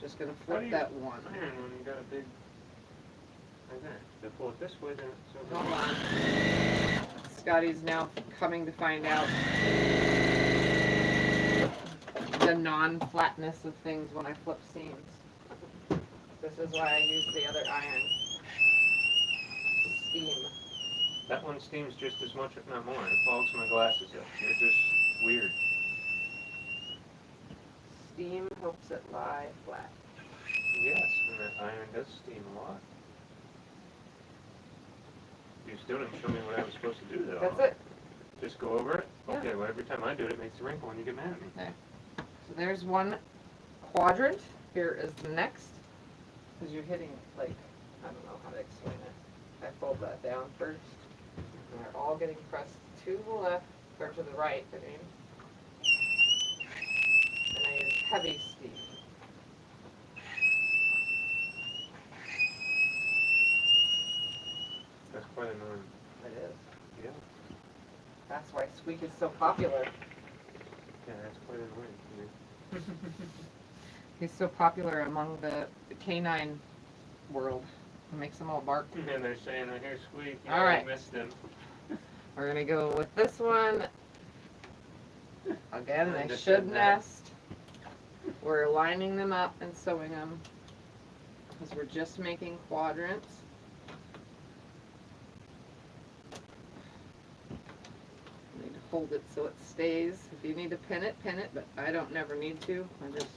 Speaker 1: Just gonna flip that one.
Speaker 2: Iron when you got a big. Like that. To pull it this way, then it's so.
Speaker 1: Hold on. Scotty's now coming to find out the non-flatness of things when I flip seams. This is why I use the other iron. Steam.
Speaker 2: That one steams just as much, if not more. It fogs my glasses up. You're just weird.
Speaker 1: Steam helps it lie flat.
Speaker 2: Yes, and that iron does steam a lot. You still didn't show me what I was supposed to do though.
Speaker 1: That's it.
Speaker 2: Just go over it?
Speaker 1: Yeah.
Speaker 2: Okay, well every time I do it, it makes a wrinkle and you get mad at me.
Speaker 1: Okay. So there's one quadrant. Here is the next. Because you're hitting it like, I don't know how to explain it. I fold that down first. And they're all getting pressed to the left, or to the right, I mean. And I use heavy steam.
Speaker 2: That's quite annoying.
Speaker 1: It is.
Speaker 2: Yeah.
Speaker 1: That's why Squeak is so popular.
Speaker 2: Yeah, that's quite annoying to me.
Speaker 1: He's so popular among the canine world. It makes them all bark.
Speaker 2: And they're saying, I hear Squeak,
Speaker 1: All right.
Speaker 2: I missed them.
Speaker 1: We're gonna go with this one. Again,
Speaker 2: I
Speaker 1: they
Speaker 2: just
Speaker 1: should
Speaker 2: said that.
Speaker 1: nest. We're lining them up and sewing them because we're just making quadrants. Need to hold it so it stays. If you need to pin it, but I don't never need to. I just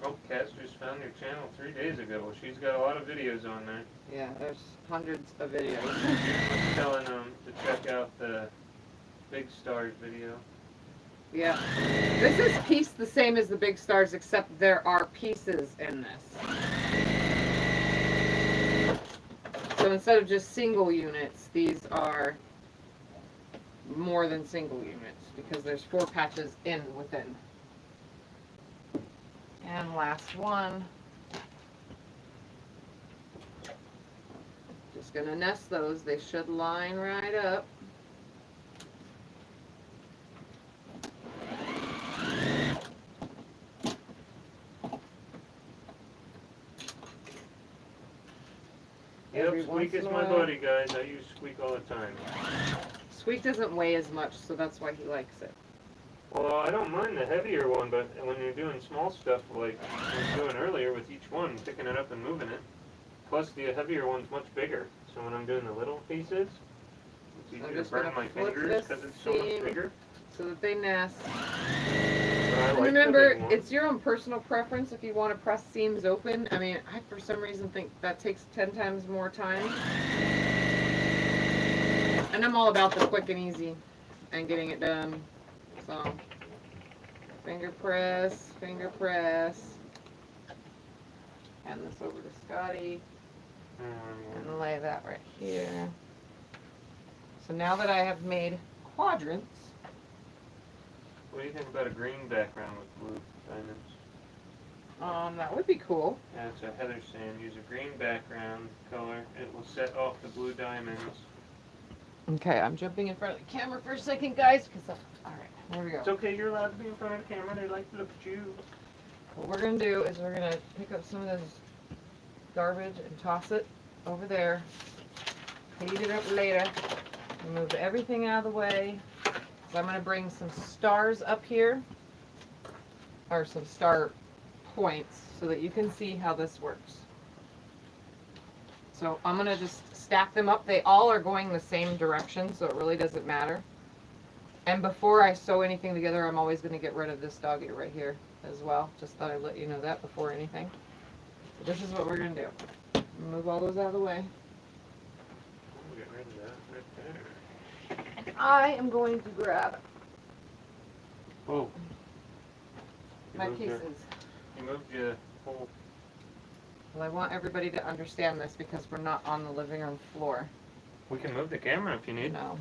Speaker 2: Oh, Cass just found your channel 3 days ago. She's got a lot of videos on there.
Speaker 1: yeah, there's hundreds of videos.
Speaker 2: I'm telling them to check out the Big Stars video.
Speaker 1: Yeah. This is piece the same as the Big Stars, except there are pieces in this. So instead of just single units, these are more than single units because there's 4 patches in within. And last one. Just gonna nest those. They should line right up.
Speaker 2: Yep,
Speaker 1: Every
Speaker 2: Squeak
Speaker 1: once
Speaker 2: is
Speaker 1: in a
Speaker 2: my
Speaker 1: while.
Speaker 2: buddy, guys. I use Squeak all the time.
Speaker 1: Squeak doesn't weigh as much, so that's why he likes it.
Speaker 2: Well, I don't mind the heavier one, but when you're doing small stuff like I was doing earlier with each one, picking it up and moving it, plus the heavier one's much bigger. So when I'm doing the little pieces, it's easier to
Speaker 1: just
Speaker 2: burn
Speaker 1: gonna
Speaker 2: my
Speaker 1: flip
Speaker 2: fingers
Speaker 1: this
Speaker 2: because it's so much
Speaker 1: seam.
Speaker 2: bigger.
Speaker 1: So that they nest.
Speaker 2: But I
Speaker 1: And
Speaker 2: like
Speaker 1: remember,
Speaker 2: the big one.
Speaker 1: it's your own personal preference if you want to press seams open. I mean, I for some reason think that takes 10 times more time. And I'm all about the quick and easy and getting it done. So, finger press, hand this over to Scotty, and lay that right here. So now that I have made quadrants,
Speaker 2: What do you think about a green background with blue diamonds?
Speaker 1: that would be cool.
Speaker 2: Yeah, it's a Heather saying use a green background color. It will set off the blue diamonds.
Speaker 1: Okay, I'm jumping in front of the camera for a second, guys, because alright, there we go.
Speaker 2: It's okay, you're allowed to be in front of the camera. They like to look at you.
Speaker 1: What we're gonna do is we're gonna pick up some of this garbage and toss it over there. Heat it up later. Move everything out of the way. So I'm going to bring some stars up here, or some star points, so that you can see how this works. So I'm going to just stack them up. They all are going the same direction, so it really doesn't matter. And before I sew anything together, I'm always going to get rid of this doggy right here as well. Just thought I'd let you know that before anything. So this is what we're going to do. Move all those out of the way.
Speaker 2: We'll get rid of that right there.
Speaker 1: And I am going to grab
Speaker 2: Oh.
Speaker 1: my pieces.
Speaker 2: You moved your whole...
Speaker 1: Well, I want everybody to understand this because we're not on the living room floor.
Speaker 2: We can move the camera if you need.
Speaker 1: No.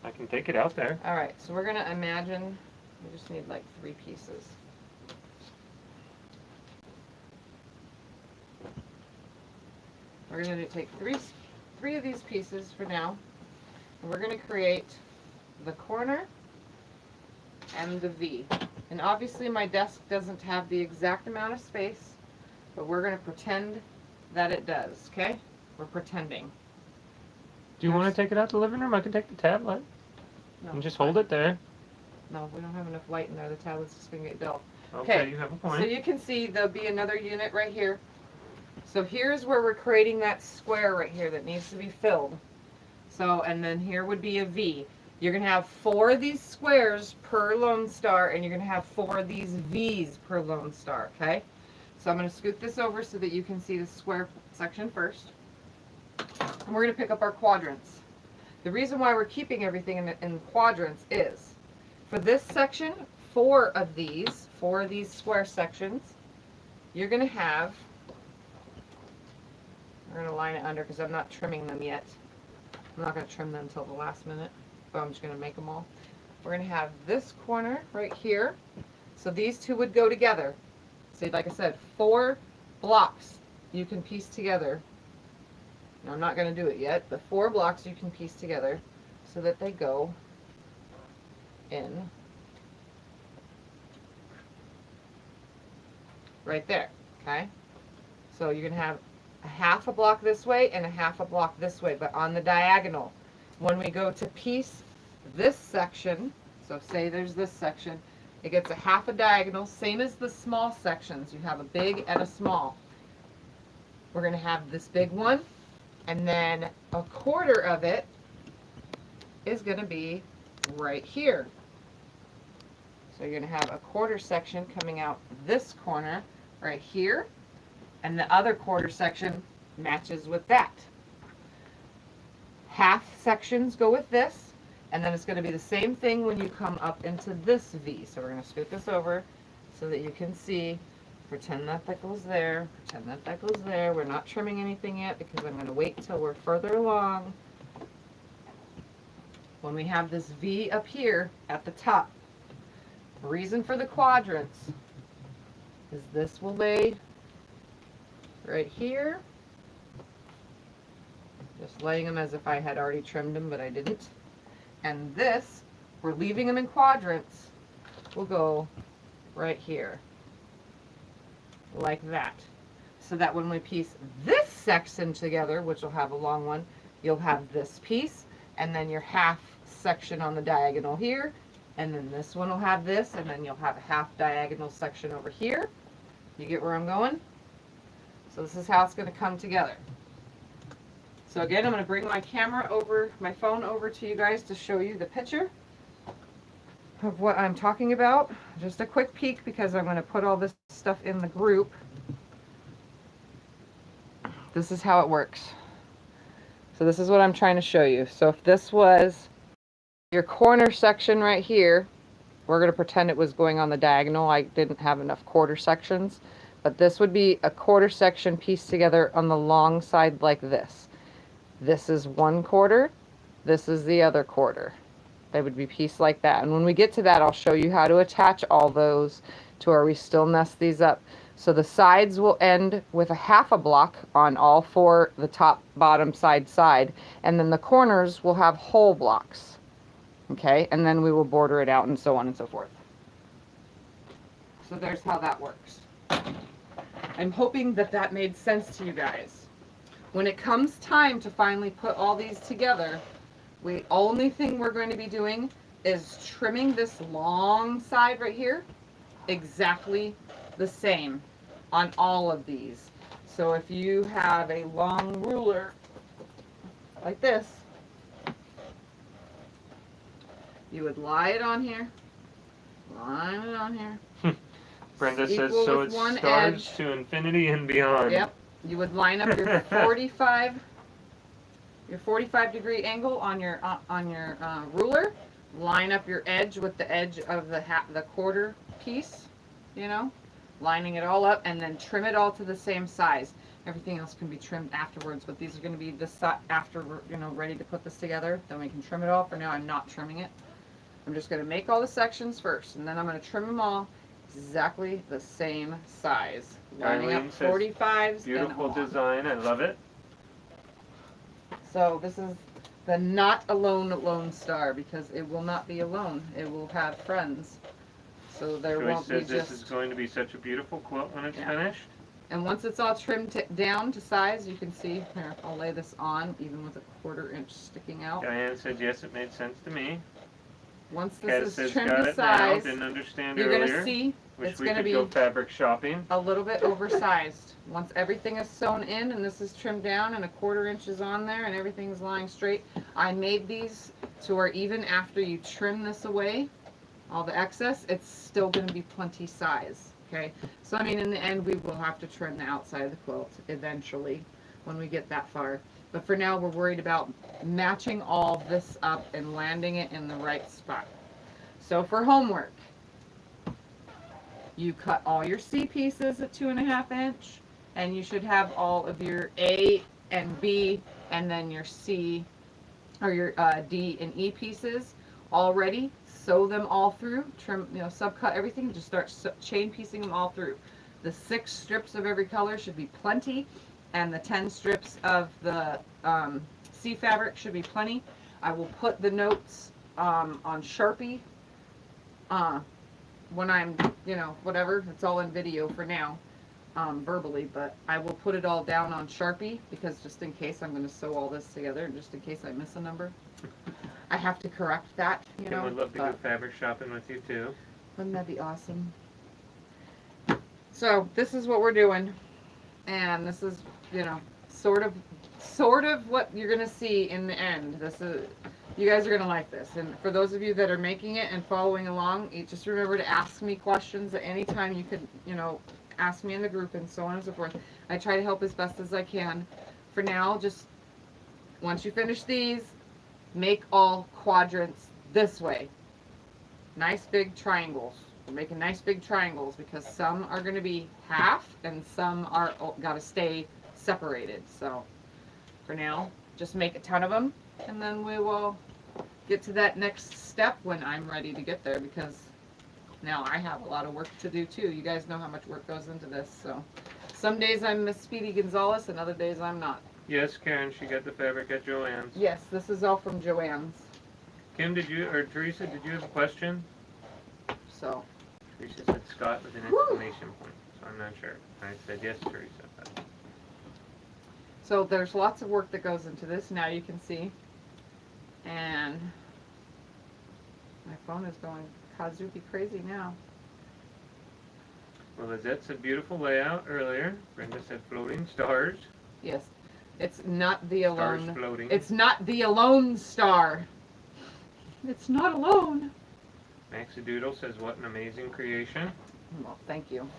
Speaker 2: I can take it out there.
Speaker 1: All right, so we're going to imagine we just need like 3 pieces. We're going to take three of these pieces for now. And we're going to create the corner and the V. And obviously my desk doesn't have the exact amount of space, but we're going to pretend that it does, okay? We're pretending.
Speaker 2: Do you want to take it out to the living room? I can take the tablet
Speaker 1: No,
Speaker 2: and just hold it there.
Speaker 1: No, we don't have enough light in there. The tablet's just going to get dull.
Speaker 2: Okay, you have a point.
Speaker 1: So you can see there'll be another unit right here. So here's where we're creating that square right here that needs to be filled. So, and then here would be a V. You're going to have 4 of these squares per Lonestar, and you're going to have 4 of these V's per Lonestar, okay? So I'm going to scoot this over so that you can see the square section first. And we're going to pick up our quadrants. The reason why we're keeping everything in quadrants is, for this section, 4 of these square sections, you're going to have, we're going to line it under because I'm not trimming them yet. I'm not going to trim them until the last minute, but I'm just going to make them all. We're going to have this corner right here. So these 2 would go together. See, like I said, 4 blocks you can piece together. Now, I'm not going to do it yet, but 4 blocks you can piece together so that they go in right there, okay? So you're going to have a half a block this way and a half a block this way, but on the diagonal. When we go to piece this section, so say there's this section, it gets a half a diagonal, same as the small sections. You have a big and a small. We're going to have this big one, and then a quarter of it is going to be right here. So you're going to have a quarter section coming out this corner right here, and the other quarter section matches with that. Half sections go with this, and then it's going to be the same thing when you come up into this V. So we're going to scoot this over so that you can see. Pretend that that goes there. Pretend that that goes there. We're not trimming anything yet because I'm going to wait until we're further along. When we have this V up here at the top, the reason for the quadrants is this will lay right here. Just laying them as if I had already trimmed them, but I didn't. And this, we're leaving them in quadrants, will go right here. Like that. So that when we piece this section together, which will have a long one, you'll have this piece, and then your half section on the diagonal here, and then this one will have this, and then you'll have a half diagonal section over here. You get where I'm going? So this is how it's going to come together. So again, I'm going to bring my camera over, my phone over to you guys to show you the picture of what I'm talking about. Just a quick peek because I'm going to put all this stuff in the group. This is how it works. So this is what I'm trying to show you. So if this was your corner section right here, we're going to pretend it was going on the diagonal. I didn't have enough quarter sections, but this would be a quarter section pieced together on the long side like this. This is one quarter, this is the other quarter. They would be pieced like that. And when we get to that, I'll show you how to attach all those to where we still nest these up. So the sides will end with a half a block on all 4, the top, bottom, side, and then the corners will have whole blocks. Okay, and then we will border it out and so on and so forth. So there's how that works. I'm hoping that that made sense to you guys. When it comes time to finally put all these together, the only thing we're going to be doing is trimming this long side right here exactly the same on all of these. So if you have a long ruler like this, you would lie it on here, line it on here.
Speaker 2: Brenda says,
Speaker 1: Equal
Speaker 2: so
Speaker 1: with
Speaker 2: it's
Speaker 1: one
Speaker 2: stars
Speaker 1: edge.
Speaker 2: to infinity and beyond.
Speaker 1: Yep. You would line up your 45 degree angle on your ruler. Line up your edge with the edge of the quarter piece, you know, lining it all up, and then trim it all to the same size. Everything else can be trimmed afterwards, but these are going to be this after we're, you know, ready to put this together. Then we can trim it all. For now, I'm not trimming it. I'm just going to make all the sections first, and then I'm going to trim them all exactly the same size. Lining up 45s.
Speaker 2: Beautiful
Speaker 1: and on.
Speaker 2: design. I love it.
Speaker 1: So this is the not alone Lone Star, because it will not be alone. It will have friends. So there
Speaker 2: Joyce
Speaker 1: won't be
Speaker 2: says this
Speaker 1: just.
Speaker 2: is going to be such a beautiful quilt when it's finished.
Speaker 1: And once it's all trimmed down to size, you can see here. I'll lay this on even with a 1/4 inch sticking out.
Speaker 2: Diane said yes, it made sense to me.
Speaker 1: Once
Speaker 2: Kat
Speaker 1: this
Speaker 2: says
Speaker 1: is trimmed
Speaker 2: got
Speaker 1: to
Speaker 2: it now.
Speaker 1: size,
Speaker 2: Didn't understand
Speaker 1: you're
Speaker 2: earlier.
Speaker 1: gonna see
Speaker 2: Wish
Speaker 1: it's
Speaker 2: we
Speaker 1: gonna
Speaker 2: could
Speaker 1: be
Speaker 2: go fabric shopping.
Speaker 1: a little bit oversized. Once everything is sewn in and this is trimmed down and a 1/4 inch is on there and everything's lying straight, I made these to where even after you trim this away, all the excess, it's still going to be plenty size. Okay, so I mean, in the end, we will have to trim the outside of the quilt eventually when we get that far. But for now, we're worried about matching all this up and landing it in the right spot. So for homework, you cut all your C pieces at 2.5 inch, and you should have all of your A and B, and then your C or your D and E pieces all ready. Sew them all through, trim, you know, subcut everything, just start chain piecing them all through. The 6 strips of every color should be plenty, and the 10 strips of the C fabric should be plenty. I will put the notes on Sharpie when I'm, you know, whatever, it's all in video for now, verbally, but I will put it all down on Sharpie, because just in case I'm going to sew all this together, and just in case I miss a number, I have to correct that, you know.
Speaker 2: Kim would love to go fabric shopping with you too.
Speaker 1: Wouldn't that be awesome? So this is what we're doing, and this is, you know, sort of what you're gonna see in the end. This is, you guys are gonna like this, and for those of you that are making it and following along, you just remember to ask me questions at any time. You could, you know, ask me in the group and so on and so forth. I try to help as best as I can. For now, just once you finish these, make all quadrants this way. Nice big triangles. We're making nice big triangles because some are going to be half and some are got to stay separated. So for now, just make a ton of them, and then we will get to that next step when I'm ready to get there, because now I have a lot of work to do too. You guys know how much work goes into this. So some days I'm Miss Speedy Gonzalez and other days I'm not.
Speaker 2: Yes, Karen, she got the fabric at Joann's.
Speaker 1: Yes, this is all from Joann's.
Speaker 2: Kim, did you, or Teresa, did you have a question?
Speaker 1: So.
Speaker 2: Teresa said Scott with an exclamation point, so I'm not sure. I said yes, Teresa. But...
Speaker 1: So there's lots of work that goes into this. Now you can see. And my phone is going Kazuki crazy now.
Speaker 2: Well, Lizette said beautiful layout earlier. Brenda said floating stars.
Speaker 1: Yes. It's not the alone.
Speaker 2: Stars floating.
Speaker 1: It's not the alone star. It's not alone.
Speaker 2: Maxidoodle says what an amazing creation.
Speaker 1: Well, thank you.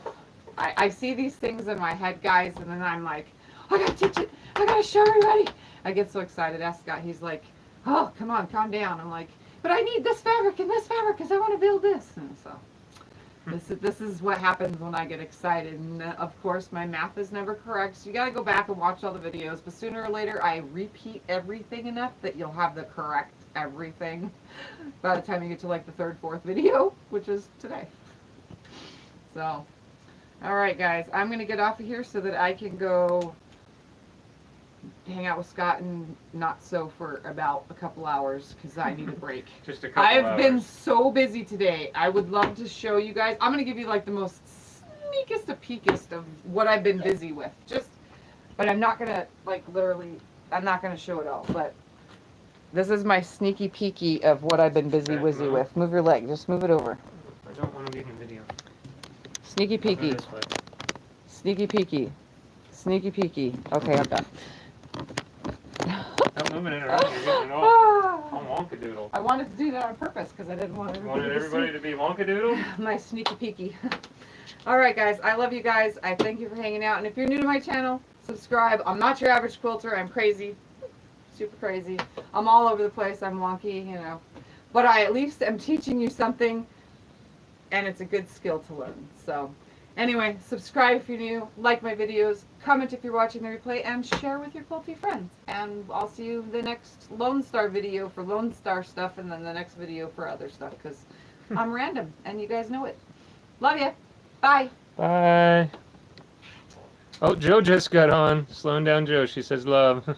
Speaker 1: I see these things in my head, guys, and then I'm like, I gotta teach it. I gotta show everybody. I get so excited. Ask Scott. He's like, oh, come on, calm down. I'm like, but I need this fabric and this fabric because I want to build this. And so this is what happens when I get excited. And of course, my math is never correct. So you got to go back and watch all the videos. But sooner or later, I repeat everything enough that you'll have the correct everything by the time you get to like the 3rd, 4th video, which is today. So, all right, guys, I'm going to get off of here so that I can go hang out with Scott and not so for about a couple hours because I need a break.
Speaker 2: Just a couple
Speaker 1: I've
Speaker 2: hours.
Speaker 1: been so busy today. I would love to show you guys. I'm going to give you like the most sneakest of peekest of what I've been busy with. Just But I'm not gonna, like, literally, I'm not gonna show it all, but this is my sneaky peeky of what I've been busy wizzy with. Move your leg, just move it over.
Speaker 2: I don't want to be in the video.
Speaker 1: Sneaky
Speaker 2: I'll go
Speaker 1: peeky,
Speaker 2: this way.
Speaker 1: sneaky peeky, sneaky peeky. Okay, I'm done.
Speaker 2: Stop moving it around, you're getting it all wonkadoodle.
Speaker 1: I wanted to do that on purpose because I didn't want
Speaker 2: You
Speaker 1: everybody,
Speaker 2: wanted everybody to be wonkadoodle?
Speaker 1: my sneaky peeky. All right, guys, I love you guys. I thank you for hanging out. And if you're new to my channel, subscribe. I'm not your average quilter. I'm crazy, super crazy. I'm all over the place. I'm wonky, you know. But I at least am teaching you something, and it's a good skill to learn. So anyway, subscribe if you're new, like my videos, comment if you're watching the replay, and share with your quilty friends. And I'll see you in the next Lone Star video for Lone Star stuff, and then the next video for other stuff, because I'm random, and you guys know it. Love ya. Bye.
Speaker 2: Bye. Oh, Joe just got on. Slowing down Joe. She says love.